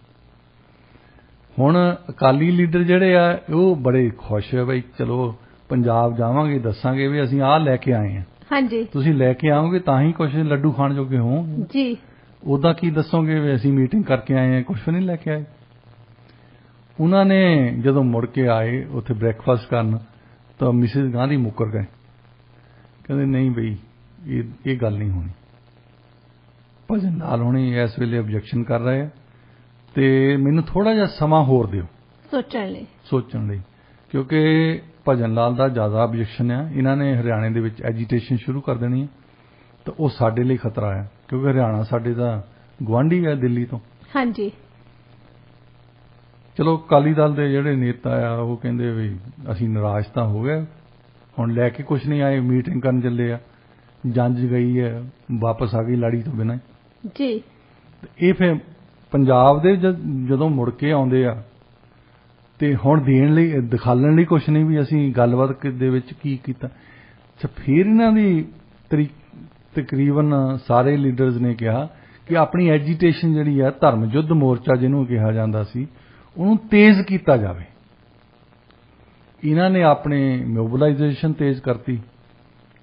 ਹੁਣ ਅਕਾਲੀ ਲੀਡਰ ਜਿਹੜੇ ਆ ਉਹ ਬੜੇ ਖੁਸ਼ ਆ, ਬਈ ਚਲੋ ਪੰਜਾਬ ਜਾਵਾਂਗੇ, ਦੱਸਾਂਗੇ ਵੀ ਅਸੀਂ ਆਹ ਲੈ ਕੇ ਆਏ ਹਾਂ।
ਹਾਂਜੀ
ਤੁਸੀਂ ਲੈ ਕੇ ਆਓਗੇ ਤਾਂ ਹੀ ਕੁਛ ਲੱਡੂ ਖਾਣ ਜੋਗੇ ਹੋ
ਜੀ।
ਉਹਦਾ ਕੀ ਦੱਸੋਗੇ ਵੀ ਅਸੀਂ ਮੀਟਿੰਗ ਕਰਕੇ ਆਏ ਹਾਂ? ਕੁਛ ਨਹੀਂ ਲੈ ਕੇ ਆਏ। ਉਹਨਾਂ ਨੇ ਜਦੋਂ ਮੁੜ ਕੇ ਆਏ ਉੱਥੇ ਬ੍ਰੇਕਫਾਸਟ ਕਰਨ ਤਾਂ ਮਿਸਿਸ ਗਾਂਧੀ ਮੁੱਕਰ ਗਏ, ਕਹਿੰਦੇ ਨਹੀਂ ਬਈ ਇਹ ਗੱਲ ਨਹੀਂ ਹੋਣੀ। ਭਜਨ ਲਾਲ ਹੋਣੀ ਇਸ ਵੇਲੇ ਆਬਜੈਕਸ਼ਨ ਕਰ ਰਹੇ ਆ ਤੇ ਮੈਨੂੰ ਥੋੜਾ ਜਿਹਾ ਸਮਾਂ ਹੋਰ ਦਿਓ ਸੋਚਣ ਲਈ, ਕਿਉਂਕਿ ਭਜਨ ਲਾਲ ਦਾ ਜ਼ਿਆਦਾ ਆਬਜੈਕਸ਼ਨ ਆ। ਇਹਨਾਂ ਨੇ ਹਰਿਆਣੇ ਦੇ ਵਿੱਚ ਐਜੀਟੇਸ਼ਨ ਸ਼ੁਰੂ ਕਰ ਦੇਣੀ ਹੈ ਤਾਂ ਉਹ ਸਾਡੇ ਲਈ ਖਤਰਾ ਹੈ, ਕਿਉਂਕਿ ਹਰਿਆਣਾ ਸਾਡੇ ਦਾ ਗੁਆਂਢੀ ਹੈ ਦਿੱਲੀ ਤੋਂ।
ਹਾਂਜੀ
ਚਲੋ ਅਕਾਲੀ ਦਲ ਦੇ ਜਿਹੜੇ ਨੇਤਾ ਆ ਉਹ ਕਹਿੰਦੇ ਵੀ ਅਸੀਂ ਨਾਰਾਜ਼ ਤਾਂ ਹੋ ਗਏ, ਹੁਣ ਲੈ ਕੇ ਕੁਛ ਨਹੀਂ ਆਏ, ਮੀਟਿੰਗ ਕਰਨ ਚੱਲੇ ਆ, ਜੰਜ ਗਈ ਹੈ, ਵਾਪਸ ਆ ਗਈ ਲਾੜੀ ਤੋਂ ਬਿਨਾਂ
ਜੀ।
ਇਹ ਫਿਰ ਪੰਜਾਬ ਦੇ ਜਦੋਂ ਮੁੜ ਕੇ ਆਉਂਦੇ ਆ ਤੇ ਹੁਣ ਦੇਣ ਲਈ ਦਿਖਾਲਣ ਲਈ ਕੁਛ ਨਹੀਂ ਵੀ ਅਸੀਂ ਗੱਲਬਾਤ ਦੇ ਵਿੱਚ ਕੀ ਕੀਤਾ। ਅੱਛਾ, ਫਿਰ ਇਹਨਾਂ ਦੀ ਤਕਰੀਬਨ ਸਾਰੇ ਲੀਡਰਸ ਨੇ ਕਿਹਾ ਕਿ ਆਪਣੀ ਐਜੀਟੇਸ਼ਨ ਜਿਹੜੀ ਆ, ਧਰਮ ਯੁੱਧ ਮੋਰਚਾ ਜਿਹਨੂੰ ਕਿਹਾ ਜਾਂਦਾ ਸੀ, ਉਹਨੂੰ ਤੇਜ਼ ਕੀਤਾ ਜਾਵੇ। ਇਹਨਾਂ ਨੇ ਆਪਣੇ ਮੋਬਿਲਾਈਜੇਸ਼ਨ ਤੇਜ਼ ਕਰਤੀ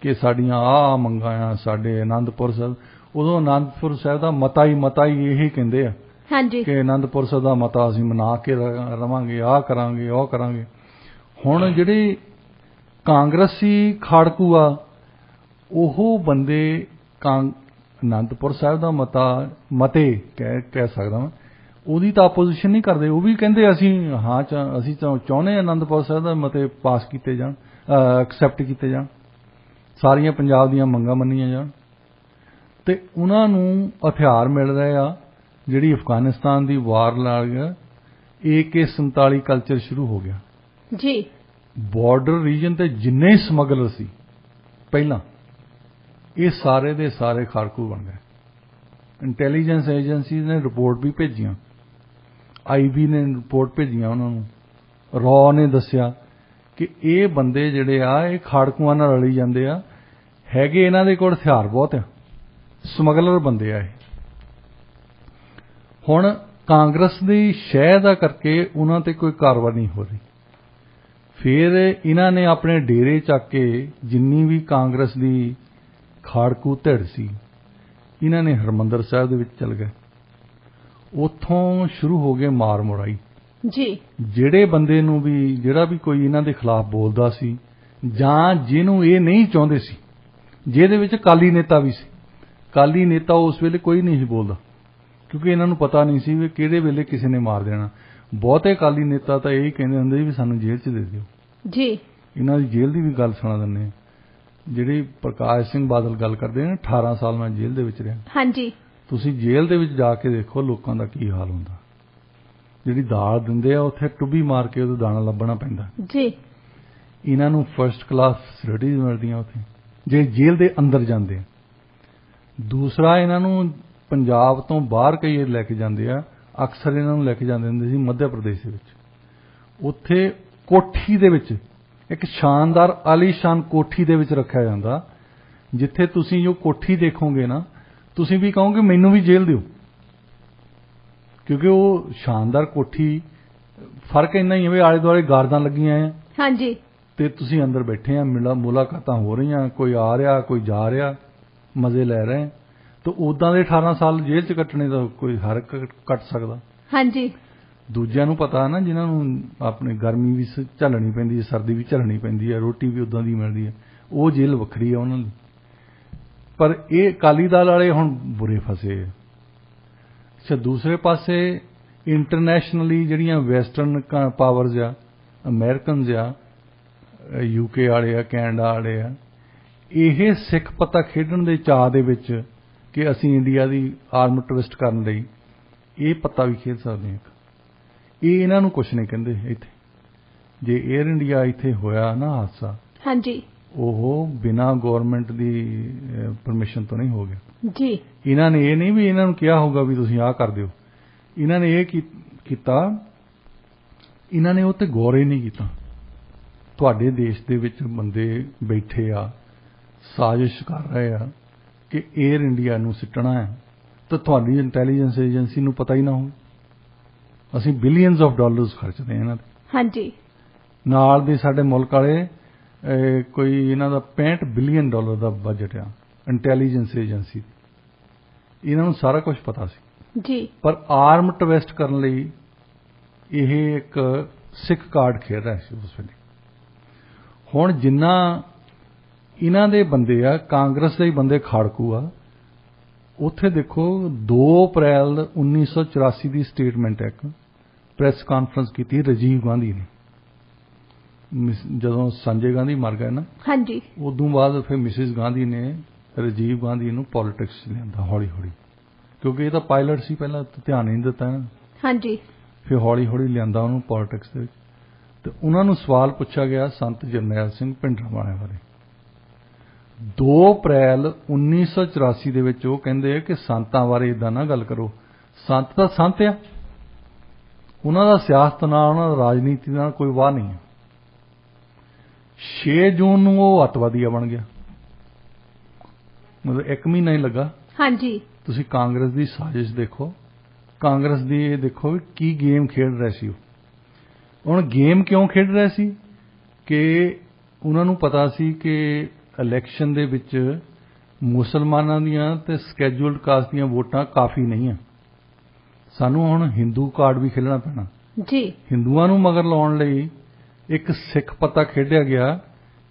ਕਿ ਸਾਡੀਆਂ ਆਹ ਮੰਗਾਂ ਆ, ਸਾਡੇ ਆਨੰਦਪੁਰ ਸਾਹਿਬ, ਉਦੋਂ ਆਨੰਦਪੁਰ ਸਾਹਿਬ ਦਾ ਮਤਾ ਹੀ ਇਹ ਕਹਿੰਦੇ ਆ
ਹਾਂਜੀ
ਕਿ ਆਨੰਦਪੁਰ ਸਾਹਿਬ ਦਾ ਮਤਾ ਅਸੀਂ ਮਨਾ ਕੇ ਰਵਾਂਗੇ, ਆਹ ਕਰਾਂਗੇ ਉਹ ਕਰਾਂਗੇ। ਹੁਣ ਜਿਹੜੇ ਕਾਂਗਰਸੀ ਖਾੜਕੂ ਆ ਉਹ ਬੰਦੇ ਆਨੰਦਪੁਰ ਸਾਹਿਬ ਦਾ ਮਤੇ ਕਹਿ ਸਕਦਾ ਮੈਂ, ਉਹਦੀ ਤਾਂ ਆਪੋਜੀਸ਼ਨ ਨਹੀਂ ਕਰਦੇ। ਉਹ ਵੀ ਕਹਿੰਦੇ ਅਸੀਂ ਅਸੀਂ ਚਾਹੁੰਦੇ ਹਾਂ ਆਨੰਦਪੁਰ ਸਾਹਿਬ ਦਾ ਮਤੇ ਪਾਸ ਕੀਤੇ ਜਾਣ, ਐਕਸੈਪਟ ਕੀਤੇ ਜਾਣ, ਸਾਰੀਆਂ ਪੰਜਾਬ ਦੀਆਂ ਮੰਗਾਂ ਮੰਨੀਆਂ ਜਾਣ। ਤੇ ਉਹਨਾਂ ਨੂੰ ਹਥਿਆਰ ਮਿਲ ਰਹੇ ਆ, ਜਿਹੜੀ ਅਫਗਾਨਿਸਤਾਨ ਦੀ ਵਾਰ ਨਾਲ AK-47 ਕਲਚਰ ਸ਼ੁਰੂ ਹੋ ਗਿਆ
ਜੀ।
ਬਾਰਡਰ ਰੀਜਨ ਤੇ ਜਿੰਨੇ ਸਮਗਲਰ ਸੀ ਪਹਿਲਾਂ, ਇਹ ਸਾਰੇ ਦੇ ਸਾਰੇ ਖਾੜਕੂ ਬਣ ਗਏ। ਇੰਟੈਲੀਜੈਂਸ ਏਜੰਸੀਜ਼ ਨੇ ਰਿਪੋਰਟ ਵੀ ਭੇਜੀਆਂ, IB ਨੇ ਰਿਪੋਰਟ ਭੇਜੀਆਂ ਉਹਨਾਂ ਨੂੰ, ਰॉ ਨੇ ਦੱਸਿਆ ਕਿ ਇਹ ਬੰਦੇ ਜਿਹੜੇ ਆ ਇਹ ਖਾੜਕੂਆਂ ਨਾਲ ਰਲੀ ਜਾਂਦੇ ਆ, ਹੈਗੇ ਇਹਨਾਂ ਦੇ ਕੋਲ ਹਥਿਆਰ ਬਹੁਤ ਆ, ਸਮਗਲਰ ਬੰਦੇ ਆ ਇਹ। ਹੁਣ ਕਾਂਗਰਸ ਦੀ ਸ਼ਹਿ ਦਾ ਕਰਕੇ ਉਹਨਾਂ ਤੇ ਕੋਈ ਕਾਰਵਾਈ ਨਹੀਂ ਹੋ ਰਹੀ। ਫਿਰ ਇਹਨਾਂ ਨੇ ਆਪਣੇ ਡੇਰੇ ਚੱਕ ਕੇ ਜਿੰਨੀ ਵੀ ਕਾਂਗਰਸ ਦੀ ਖਾੜਕੂ ਧਿਰ ਸੀ, ਇਹਨਾਂ ਨੇ ਹਰਿਮੰਦਰ ਸਾਹਿਬ ਦੇ ਵਿੱਚ ਚਲ ਗਏ। ਉੱਥੋਂ ਸ਼ੁਰੂ ਹੋ ਗਏ ਮਾਰ ਮੁਰਾਈ
ਜੀ।
ਜਿਹੜੇ ਬੰਦੇ ਨੂੰ ਵੀ, ਜਿਹੜਾ ਵੀ ਕੋਈ ਇਹਨਾਂ ਦੇ ਖਿਲਾਫ ਬੋਲਦਾ ਸੀ ਜਾਂ ਜਿਹਨੂੰ ਇਹ ਨਹੀਂ ਚਾਹੁੰਦੇ ਸੀ, ਜਿਹਦੇ ਵਿੱਚ ਕਾਲੀ ਨੇਤਾ ਵੀ ਸੀ, ਕਾਲੀ ਨੇਤਾ ਉਸ ਵੇਲੇ ਕੋਈ ਨਹੀਂ ਸੀ ਬੋਲਦਾ, ਕਿਉਂਕਿ ਇਹਨਾਂ ਨੂੰ ਪਤਾ ਨਹੀਂ ਸੀ ਵੀ ਕਿਹੜੇ ਵੇਲੇ ਕਿਸੇ ਨੇ ਮਾਰ ਦੇਣਾ। ਬਹੁਤੇ ਕਾਲੀ ਨੇਤਾ ਤਾਂ ਇਹ ਕਹਿੰਦੇ ਹੁੰਦੇ ਸੀ ਵੀ ਸਾਨੂੰ ਜੇਲ੍ਹ 'ਚ ਦੇ ਦਿਓ
ਜੀ।
ਇਹਨਾਂ ਦੀ ਜੇਲ੍ਹ ਦੀ ਵੀ ਗੱਲ ਸੁਣਾ ਦਿੰਦੇ ਆ। ਜਿਹੜੀ ਪ੍ਰਕਾਸ਼ ਸਿੰਘ ਬਾਦਲ ਗੱਲ ਕਰਦੇ ਨੇ, 18 ਸਾਲ ਮੈਂ ਜੇਲ੍ਹ ਦੇ ਵਿੱਚ ਰਿਹਾ।
ਹਾਂਜੀ।
ਤੁਸੀਂ ਜੇਲ੍ਹ ਦੇ ਵਿੱਚ ਜਾ ਕੇ ਦੇਖੋ ਲੋਕਾਂ ਦਾ ਕੀ ਹਾਲ ਹੁੰਦਾ। ਜਿਹੜੀ ਦਾਲ ਦਿੰਦੇ ਆ ਉੱਥੇ ਟੁੱਬੀ ਮਾਰ ਕੇ ਉਹਦਾ ਦਾਣਾ ਲੱਭਣਾ ਪੈਂਦਾ
ਜੀ।
ਇਹਨਾਂ ਨੂੰ ਫਰਸਟ ਕਲਾਸ ਫੈਸਿਲਿਟੀਜ਼ ਮਿਲਦੀਆਂ ਉੱਥੇ ਜੇ ਜੇਲ੍ਹ ਦੇ ਅੰਦਰ ਜਾਂਦੇ ਆ। ਦੂਸਰਾ, ਇਹਨਾਂ ਨੂੰ ਪੰਜਾਬ ਤੋਂ ਬਾਹਰ ਕਈ ਲੈ ਕੇ ਜਾਂਦੇ ਆ, ਅਕਸਰ ਇਹਨਾਂ ਨੂੰ ਲੈ ਕੇ ਜਾਂਦੇ ਹੁੰਦੇ ਸੀ ਮੱਧ ਪ੍ਰਦੇਸ਼ ਦੇ ਵਿੱਚ। ਉੱਥੇ ਕੋਠੀ ਦੇ ਵਿੱਚ, ਇੱਕ ਸ਼ਾਨਦਾਰ ਆਲੀਸ਼ਾਨ ਕੋਠੀ ਦੇ ਵਿੱਚ ਰੱਖਿਆ ਜਾਂਦਾ, ਜਿੱਥੇ ਤੁਸੀਂ ਜੋ ਕੋਠੀ ਦੇਖੋਗੇ ਨਾ, ਤੁਸੀਂ ਵੀ ਕਹੋਗੇ ਮੈਨੂੰ ਵੀ ਜੇਲ੍ਹ ਦਿਓ, ਕਿਉਂਕਿ ਉਹ ਸ਼ਾਨਦਾਰ ਕੋਠੀ, ਫਰਕ ਇੰਨਾ ਹੀ ਹੈ ਵੀ ਆਲੇ ਦੁਆਲੇ ਗਾਰਦਾਂ ਲੱਗੀਆਂ ਆ।
ਹਾਂਜੀ।
ਤੇ ਤੁਸੀਂ ਅੰਦਰ ਬੈਠੇ ਆ, ਮੁਲਾਕਾਤਾਂ ਹੋ ਰਹੀਆਂ, ਕੋਈ ਆ ਰਿਹਾ ਕੋਈ ਜਾ ਰਿਹਾ, ਮਜ਼ੇ ਲੈ ਰਹੇ। ਤਾਂ ਉਦਾਂ ਦੇ 18 ਸਾਲ ਜੇਲ੍ਹ 'ਚ ਕੱਟਣੇ ਤਾਂ ਕੋਈ ਹਰ ਕੱਟ ਸਕਦਾ। ਹਾਂਜੀ। ਦੂਜਿਆਂ ਨੂੰ ਪਤਾ ਨਾ, ਜਿਨ੍ਹਾਂ ਨੂੰ ਆਪਣੇ ਗਰਮੀ ਵੀ ਝੱਲਣੀ ਪੈਂਦੀ ਹੈ, ਸਰਦੀ ਵੀ ਝੱਲਣੀ ਪੈਂਦੀ ਹੈ, ਰੋਟੀ ਵੀ ਉਦਾਂ ਦੀ ਮਿਲਦੀ ਹੈ, ਉਹ ਜੇਲ੍ਹ ਵੱਖਰੀ ਹੈ ਉਹਨਾਂ ਲਈ। ਪਰ ਇਹ ਅਕਾਲੀ ਦਲ ਵਾਲੇ ਹੁਣ ਬੁਰੇ ਫਸੇ ਆ। ਅੱਛਾ ਦੂਸਰੇ ਪਾਸੇ ਇੰਟਰਨੈਸ਼ਨਲੀ ਜਿਹੜੀਆਂ ਵੈਸਟਰਨ ਪਾਵਰਸ ਆ ਅਮਰੀਕਨਸ ਆ UK ਵਾਲੇ ਆ ਕੈਨੇਡਾ ਵਾਲੇ ਆ ਇਹ ਸਿੱਖ ਪਤਾ ਖੇਡਣ ਦੇ ਚਾਅ ਦੇ ਵਿੱਚ ਕਿ ਅਸੀਂ ਇੰਡੀਆ ਦੀ ਆਰਮ ਟਵਿਸਟ ਕਰਨ ਲਈ ਇਹ ਪੱਤਾ ਵੀ ਖੇਡ ਸਕਦੇ ਹਾਂ ਇਹ ਇਹਨਾਂ ਨੂੰ ਕੁਛ ਨਹੀਂ ਕਹਿੰਦੇ ਇੱਥੇ ਜੇ 에ਅਰ ਇੰਡੀਆ ਇੱਥੇ ਹੋਇਆ ਨਾ ਹਾਦਸਾ
ਹਾਂਜੀ
ਉਹ ਬਿਨਾਂ ਗਵਰਨਮੈਂਟ ਦੀ ਪਰਮਿਸ਼ਨ ਤੋਂ ਨਹੀਂ ਹੋ ਗਿਆ
ਜੀ
ਇਹਨਾਂ ਨੇ ਇਹ ਨਹੀਂ ਵੀ ਇਹਨਾਂ ਨੂੰ ਕਿਹਾ ਹੋਊਗਾ ਵੀ ਤੁਸੀਂ ਆਹ ਕਰ ਦਿਓ ਇਹਨਾਂ ਨੇ ਇਹ ਕੀਤਾ ਇਹਨਾਂ ਨੇ ਉਹ ਤੇ ਗੌਰ ਹੀ ਨਹੀਂ ਕੀਤਾ ਤੁਹਾਡੇ ਦੇਸ਼ ਦੇ ਵਿੱਚ ਬੰਦੇ ਬੈਠੇ ਆ ਸਾਜ਼ਿਸ਼ ਕਰ ਰਹੇ ਆ ਕਿ 에ਅਰ ਇੰਡੀਆ ਨੂੰ ਸਿੱਟਣਾ ਹੈ ਤਾਂ ਤੁਹਾਡੀ ਇੰਟੈਲੀਜੈਂਸ ਏਜੰਸੀ ਨੂੰ ਪਤਾ ਹੀ ਨਾ ਹੋ ਅਸੀਂ ਬਿਲੀਅਨਸ ਆਫ ਡਾਲਰਸ ਖਰਚਦੇ ਹਾਂ ਇਹਨਾਂ ਤੇ
ਹਾਂਜੀ
ਨਾਲ ਦੇ ਸਾਡੇ ਮੁਲਕ ਵਾਲੇ ਕੋਈ ਇਹਨਾਂ ਦਾ $65 ਬਿਲੀਅਨ ਦਾ ਬਜਟ ਆ ਇੰਟੈਲੀਜੈਂਸ ਏਜੰਸੀ ਇਹਨਾਂ ਨੂੰ ਸਾਰਾ ਕੁਝ ਪਤਾ ਸੀ
ਜੀ
ਪਰ ਆਰਮ ਟਵਿਸਟ ਕਰਨ ਲਈ ਇਹ ਇੱਕ ਸਿੱਖ ਕਾਰਡ ਖੇਡ ਰਿਹਾ ਸੀ ਉਸ ਵੇਲੇ ਹੁਣ ਜਿੰਨਾ ਇਹਨਾਂ ਦੇ ਬੰਦੇ ਆ ਕਾਂਗਰਸ ਦੇ ਹੀ ਬੰਦੇ ਖਾੜਕੂ ਆ ਉੱਥੇ ਦੇਖੋ 2 ਅਪ੍ਰੈਲ 1984 ਦੀ ਸਟੇਟਮੈਂਟ ਇੱਕ ਪ੍ਰੈਸ ਕਾਨਫਰੰਸ ਕੀਤੀ ਰਾਜੀਵ ਗਾਂਧੀ ਨੇ ਜਦੋਂ ਸੰਜੇ ਗਾਂਧੀ ਮਰ ਗਏ ਨਾ
ਹਾਂਜੀ
ਉਦੋਂ ਬਾਅਦ ਫਿਰ ਮਿਸਿਸ ਗਾਂਧੀ ਨੇ ਰਾਜੀਵ ਗਾਂਧੀ ਨੂੰ ਪੋਲਿਟਿਕਸ ਲਿਆਂਦਾ ਹੌਲੀ ਹੌਲੀ ਕਿਉਂਕਿ ਇਹ ਤਾਂ ਪਾਇਲਟ ਸੀ ਪਹਿਲਾਂ ਧਿਆਨ ਨਹੀਂ ਦਿੱਤਾ ਇਹਨਾਂ
ਹਾਂਜੀ
ਫਿਰ ਹੌਲੀ ਹੌਲੀ ਲਿਆਂਦਾ ਉਹਨੂੰ ਪੋਲਿਟਿਕਸ ਦੇ ਵਿੱਚ ਤੇ ਉਹਨਾਂ ਨੂੰ ਸਵਾਲ ਪੁੱਛਿਆ ਗਿਆ ਸੰਤ ਜਰਨੈਲ ਸਿੰਘ ਭਿੰਡਰਾਂਵਾਲੇ ਬਾਰੇ 2 ਅਪ੍ਰੈਲ 1984 ਦੇ ਵਿੱਚ ਉਹ ਕਹਿੰਦੇ ਕਿ ਸੰਤਾਂ ਬਾਰੇ ਇਦਾਂ ਨਾ ਗੱਲ ਕਰੋ ਸੰਤ ਤਾਂ ਸੰਤ ਆ ਉਹਨਾਂ ਦਾ ਸਿਆਸਤ ਨਾਲ ਉਹਨਾਂ ਦਾ ਰਾਜਨੀਤੀ ਨਾਲ ਕੋਈ ਵਾਹ ਨਹੀਂ ਹੈ 6 ਜੂਨ ਨੂੰ ਉਹ ਅੱਤਵਾਦੀ ਬਣ ਗਿਆ ਮਤਲਬ 1 ਮਹੀਨਾ ਹੀ ਲੱਗਾ
ਹਾਂਜੀ
ਤੁਸੀਂ ਕਾਂਗਰਸ ਦੀ ਸਾਜ਼ਿਸ਼ ਦੇਖੋ ਕਾਂਗਰਸ ਦੀ ਇਹ ਦੇਖੋ ਕੀ ਗੇਮ ਖੇਡ ਰਹੇ ਸੀ ਹੁਣ ਗੇਮ ਕਿਉਂ ਖੇਡ ਰਹੇ ਸੀ ਕਿ ਉਹਨਾਂ ਨੂੰ ਪਤਾ ਸੀ ਕਿ ਇਲੈਕਸ਼ਨ ਦੇ ਵਿੱਚ ਮੁਸਲਮਾਨਾਂ ਦੀਆਂ ਤੇ ਸਕੈਜੂਲਡ ਕਾਸਟ ਦੀਆਂ ਵੋਟਾਂ ਕਾਫੀ ਨਹੀਂ ਆ ਸਾਨੂੰ ਹੁਣ ਹਿੰਦੂ ਕਾਰਡ ਵੀ ਖੇਲਣਾ ਪੈਣਾ
ਜੀ
ਹਿੰਦੂਆਂ ਨੂੰ ਮਗਰ ਲਾਉਣ ਲਈ ਇੱਕ ਸਿੱਖ ਪੱਤਾ ਖੇਡਿਆ ਗਿਆ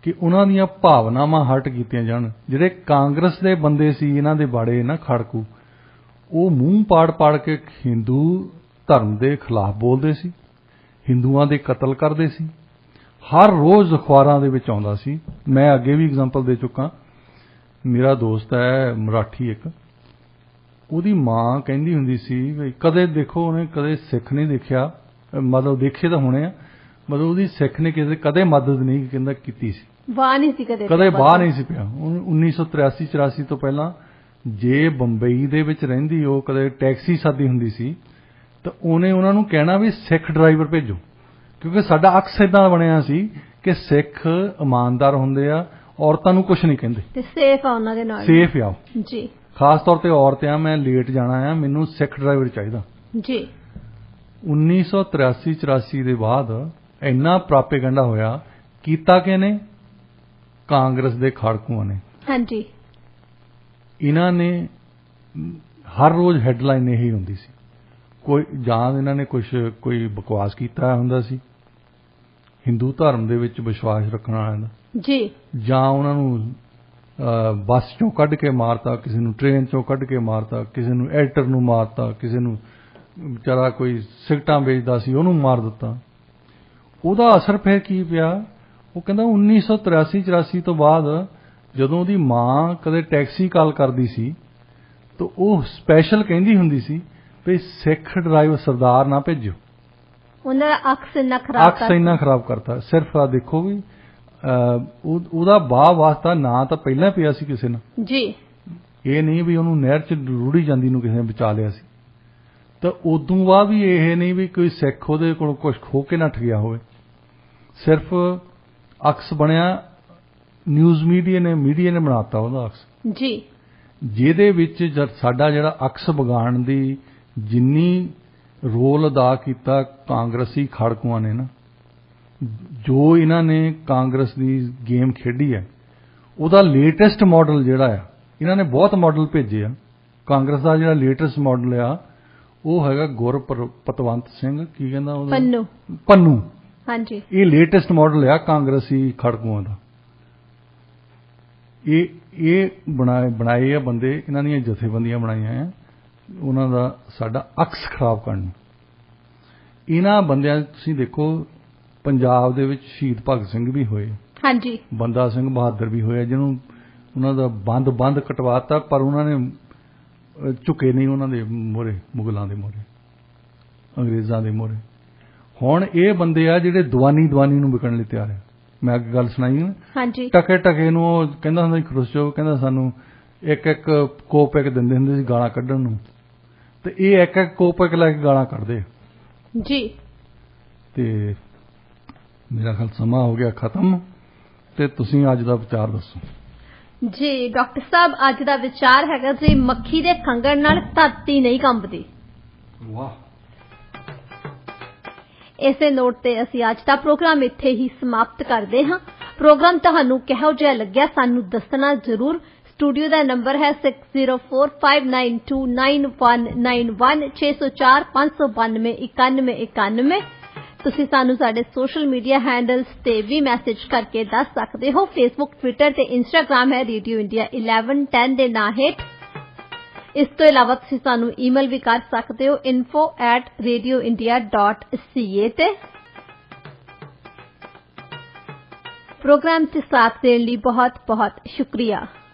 ਕਿ ਉਹਨਾਂ ਦੀਆਂ ਭਾਵਨਾਵਾਂ ਹਰਟ ਕੀਤੀਆਂ ਜਾਣ ਜਿਹੜੇ ਕਾਂਗਰਸ ਦੇ ਬੰਦੇ ਸੀ ਇਹਨਾਂ ਦੇ ਬਾੜੇ ਨਾ ਖੜਕੂ ਉਹ ਮੂੰਹ ਪਾੜ ਕੇ ਹਿੰਦੂ ਧਰਮ ਦੇ ਖਿਲਾਫ ਬੋਲਦੇ ਸੀ ਹਿੰਦੂਆਂ ਦੇ ਕਤਲ ਕਰਦੇ ਸੀ ਹਰ ਰੋਜ਼ ਅਖਬਾਰਾਂ ਦੇ ਵਿੱਚ ਆਉਂਦਾ ਸੀ ਮੈਂ ਅੱਗੇ ਵੀ ਐਗਜ਼ਾਮਪਲ ਦੇ ਚੁੱਕਾ ਮੇਰਾ ਦੋਸਤ ਹੈ ਮਰਾਠੀ ਇੱਕ ਉਹਦੀ ਮਾਂ ਕਹਿੰਦੀ ਹੁੰਦੀ ਸੀ ਵੀ ਕਦੇ ਦੇਖੋ ਉਹਨੇ ਕਦੇ ਸਿੱਖ ਨਹੀਂ ਦੇਖਿਆ ਮਤਲਬ ਦੇਖੇ ਤਾਂ ਹੋਣੇ ਆ ਮਤਲਬ ਉਹਦੀ ਸਿੱਖ ਨੇ ਕਦੇ ਮਦਦ ਨਹੀਂ ਕਹਿੰਦਾ ਕੀਤੀ ਸੀ
ਵਾਹ ਨਹੀਂ ਸੀ ਕਦੇ
ਬਾਹ ਨਹੀਂ ਸੀ ਪਿਆ 1983-84 ਤੋਂ ਪਹਿਲਾਂ ਜੇ ਬੰਬਈ ਦੇ ਵਿੱਚ ਰਹਿੰਦੀ ਉਹ ਕਦੇ ਟੈਕਸੀ ਸਾਦੀ ਹੁੰਦੀ ਸੀ ਤਾਂ ਉਹਨੇ ਉਹਨਾਂ ਨੂੰ ਕਹਿਣਾ ਵੀ ਸਿੱਖ ਡਰਾਈਵਰ ਭੇਜੋ ਕਿਉਂਕਿ ਸਾਡਾ ਅਕਸ ਇਦਾਂ ਬਣਿਆ ਸੀ ਕਿ ਸਿੱਖ ਇਮਾਨਦਾਰ ਹੁੰਦੇ ਆ ਔਰਤਾਂ ਨੂੰ ਕੁਝ ਨਹੀਂ ਕਹਿੰਦੇ
ਤੇ ਸੇਫ ਆ ਉਹਨਾਂ ਦੇ ਨਾਲ
ਸੇਫ ਆ
ਜੀ
ਖਾਸ ਤੌਰ ਤੇ ਔਰਤ ਆ ਮੈਂ ਲੇਟ ਜਾਣਾ ਆ ਮੈਨੂੰ ਸਿੱਖ ਡਰਾਈਵਰ ਚਾਹੀਦਾ
ਜੀ
1983-84 ਦੇ ਬਾਅਦ ਇੰਨਾ ਪ੍ਰਾਪੇਗੰਡਾ ਹੋਇਆ ਕੀਤਾ ਕਿਹਨੇ ਕਾਂਗਰਸ ਦੇ ਖਾੜਕੂਆਂ ਨੇ
ਹਾਂਜੀ
ਇਹਨਾਂ ਨੇ ਹਰ ਰੋਜ਼ ਹੈਡਲਾਈਨ ਇਹੀ ਹੁੰਦੀ ਸੀ ਕੋਈ ਜਾਂ ਇਹਨਾਂ ਨੇ ਕੋਈ ਬਕਵਾਸ ਕੀਤਾ ਹੁੰਦਾ ਸੀ ਹਿੰਦੂ ਧਰਮ ਦੇ ਵਿੱਚ ਵਿਸ਼ਵਾਸ ਰੱਖਣ ਵਾਲਿਆਂ ਦਾ
ਜੀ
ਜਾਂ ਉਹਨਾਂ ਨੂੰ ਬੱਸ ਚੋਂ ਕੱਢ ਕੇ ਮਾਰਤਾ ਕਿਸੇ ਨੂੰ ਟ੍ਰੇਨ ਚੋਂ ਕੱਢ ਕੇ ਮਾਰਤਾ ਕਿਸੇ ਨੂੰ ਐਡੀਟਰ ਨੂੰ ਮਾਰਤਾ ਕਿਸੇ ਨੂੰ ਵਿਚਾਰਾ ਕੋਈ ਸਿਗਰਟਾਂ ਵੇਚਦਾ ਸੀ ਉਹਨੂੰ ਮਾਰ ਦਿੱਤਾ ਉਹਦਾ ਅਸਰ ਫਿਰ ਕੀ ਪਿਆ ਉਹ ਕਹਿੰਦਾ 1983-84 ਤੋਂ ਬਾਅਦ ਜਦੋਂ ਉਹਦੀ ਮਾਂ ਕਦੇ ਟੈਕਸੀ ਕਾਲ ਕਰਦੀ ਸੀ ਤਾਂ ਉਹ ਸਪੈਸ਼ਲ ਕਹਿੰਦੀ ਹੁੰਦੀ ਸੀ ਵੀ ਸਿੱਖ ਡਰਾਈਵਰ ਸਰਦਾਰ ਨਾ ਭੇਜੋ
ਉਹਨਾਂ ਦਾ ਅਕਸ ਇੰਨਾ ਖਰਾਬ
ਕਰਤਾ ਸਿਰਫ ਆ ਦੇਖੋ ਵੀ ਉਹਦਾ ਬਾਹ ਵਾਸਤਾ ਨਾ ਤਾਂ ਪਹਿਲਾਂ ਪਿਆ ਸੀ ਕਿਸੇ ਨਾਲ
ਜੀ
ਇਹ ਨਹੀਂ ਵੀ ਉਹਨੂੰ ਨਹਿਰ 'ਚ ਰੁੜੀ ਜਾਂਦੀ ਨੂੰ ਕਿਸੇ ਨੇ ਬਚਾ ਲਿਆ ਸੀ ਤਾਂ ਉਦੋਂ ਬਾਅਦ ਵੀ ਇਹ ਨਹੀਂ ਵੀ ਕੋਈ ਸਿੱਖ ਉਹਦੇ ਕੋਲ ਕੁਝ ਖੋ ਕੇ ਨੱਠ ਗਿਆ ਹੋਵੇ ਸਿਰਫ ਅਕਸ ਬਣਿਆ ਨਿਊਜ਼ ਮੀਡੀਆ ਨੇ ਬਣਾਤਾ ਉਹਦਾ ਅਕਸ
ਜੀ
ਜਿਹਦੇ ਵਿੱਚ ਸਾਡਾ ਜਿਹੜਾ ਅਕਸ ਵਿਗਾੜਨ ਦੀ ਜਿੰਨੀ ਰੋਲ ਅਦਾ ਕੀਤਾ ਕਾਂਗਰਸੀ ਖਾੜਕੂਆਂ ਨੇ ਨਾ ਜੋ ਇਹਨਾਂ ਨੇ ਕਾਂਗਰਸ ਦੀ ਗੇਮ ਖੇਡੀ ਹੈ ਉਹਦਾ ਲੇਟੈਸਟ ਮਾਡਲ ਜਿਹੜਾ ਆ ਇਹਨਾਂ ਨੇ ਬਹੁਤ ਮਾਡਲ ਭੇਜੇ ਆ ਕਾਂਗਰਸ ਦਾ ਜਿਹੜਾ ਲੇਟੈਸਟ ਮਾਡਲ ਆ ਉਹ ਹੈਗਾ ਗੁਰਪਤਵੰਤ ਸਿੰਘ ਕੀ ਕਹਿੰਦਾ ਉਹਦਾ ਪੰਨੂ
ਹਾਂਜੀ
ਇਹ ਲੇਟੈਸਟ ਮਾਡਲ ਆ ਕਾਂਗਰਸੀ ਖੜਕੂਆਂ ਦਾ ਇਹ ਬਣਾਏ ਆ ਬੰਦੇ ਇਹਨਾਂ ਦੀਆਂ ਜਥੇਬੰਦੀਆਂ ਬਣਾਈਆਂ ਆ ਉਹਨਾਂ ਦਾ ਸਾਡਾ ਅਕਸ ਖਰਾਬ ਕਰਨ। ਇਹਨਾਂ ਬੰਦਿਆਂ ਤੁਸੀਂ ਦੇਖੋ ਪੰਜਾਬ ਦੇ ਵਿੱਚ ਸ਼ਹੀਦ ਭਗਤ ਸਿੰਘ ਵੀ ਹੋਏ,
ਹਾਂਜੀ,
ਬੰਦਾ ਸਿੰਘ ਬਹਾਦਰ ਵੀ ਹੋਇਆ, ਜਿਹਨੂੰ ਉਹਨਾਂ ਦਾ ਬੰਦ ਕਟਵਾਤਾ, ਪਰ ਉਹਨਾਂ ਨੇ ਝੁਕੇ ਨਹੀਂ ਉਹਨਾਂ ਦੇ ਮੋਹਰੇ, ਮੁਗਲਾਂ ਦੇ ਮੋਹਰੇ, ਅੰਗਰੇਜ਼ਾਂ ਦੇ ਮੋਹਰੇ। ਹੁਣ ਇਹ ਬੰਦੇ ਆ ਜਿਹੜੇ ਦੀਵਾਨੀ ਨੂੰ ਵਿਕਣ ਲਈ ਤਿਆਰ ਹੈ। ਮੈਂ ਅੱਗੇ ਗੱਲ ਸੁਣਾਈ ਨਾ,
ਹਾਂਜੀ,
ਟਕੇ ਨੂੰ ਉਹ ਕਹਿੰਦਾ ਹੁੰਦਾ ਸੀ, ਖਰੁਸ਼ਚੋਵ ਕਹਿੰਦਾ ਸਾਨੂੰ ਇੱਕ ਕੋਪ ਦਿੰਦੇ ਹੁੰਦੇ ਸੀ ਗਾਲਾਂ ਕੱਢਣ ਨੂੰ, ਤੇ ਇਹ ਇੱਕ ਕੋਪ ਲੈ ਕੇ ਗਾਲਾਂ ਕੱਢਦੇ
ਜੀ।
ਤੇ ਮੇਰਾ ਖਿਆਲ ਸਮਾਂ ਹੋ ਗਿਆ ਖਤਮ, ਤੇ ਤੁਸੀਂ ਅੱਜ ਦਾ ਵਿਚਾਰ ਦੱਸੋ।
ਜੀ ਡਾਕਟਰ ਸਾਹਿਬ, ਅੱਜ ਦਾ ਵਿਚਾਰ ਹੈਗਾ ਜੀ, ਮੱਖੀ ਦੇ ਖੰਘਣ ਨਾਲ ਧਰਤੀ ਨਹੀਂ ਕੰਬਦੀ।
ਵਾਹ।
ਇਸੇ ਨੋਟ ਤੇ ਅਸੀਂ ਅੱਜ ਦਾ ਪ੍ਰੋਗਰਾਮ ਇੱਥੇ ਹੀ ਸਮਾਪਤ ਕਰਦੇ ਹਾਂ। ਪ੍ਰੋਗਰਾਮ ਤੁਹਾਨੂੰ ਕਿਹੋ ਜਿਹਾ ਲੱਗਿਆ ਸਾਨੂੰ ਦੱਸਣਾ ਜ਼ਰੂਰ। ਸਟੂਡੀਓ ਦਾ ਨੰਬਰ ਹੈ 6045929191 604 592 9191। ਤੁਸੀਂ ਸਾਨੂੰ ਸਾਡੇ ਸੋਸ਼ਲ ਮੀਡੀਆ ਹੈਂਡਲਸ ਤੇ ਵੀ ਮੈਸੇਜ ਕਰਕੇ ਦੱਸ ਸਕਦੇ ਹੋ। ਫੇਸਬੁੱਕ, ਟਵਿੱਟਰ ਤੇ ਇੰਸਟਾਗ੍ਰਾਮ ਹੈ ਰੇਡੀਓ ਇੰਡੀਆ 1110 ਦੇ ਨਾਂ ਹੇਠ। ਇਸ ਤੋਂ ਇਲਾਵਾ ਤੁਸੀਂ ਸਾਨੂੰ ਈਮੇਲ ਵੀ ਕਰ ਸਕਦੇ ਹੋ info@radioindia.ca ਤੇ। ਪ੍ਰੋਗਰਾਮ 'ਚ ਸਾਥ ਦੇਣ ਲਈ ਬਹੁਤ ਬਹੁਤ ਸ਼ੁਕਰੀਆ।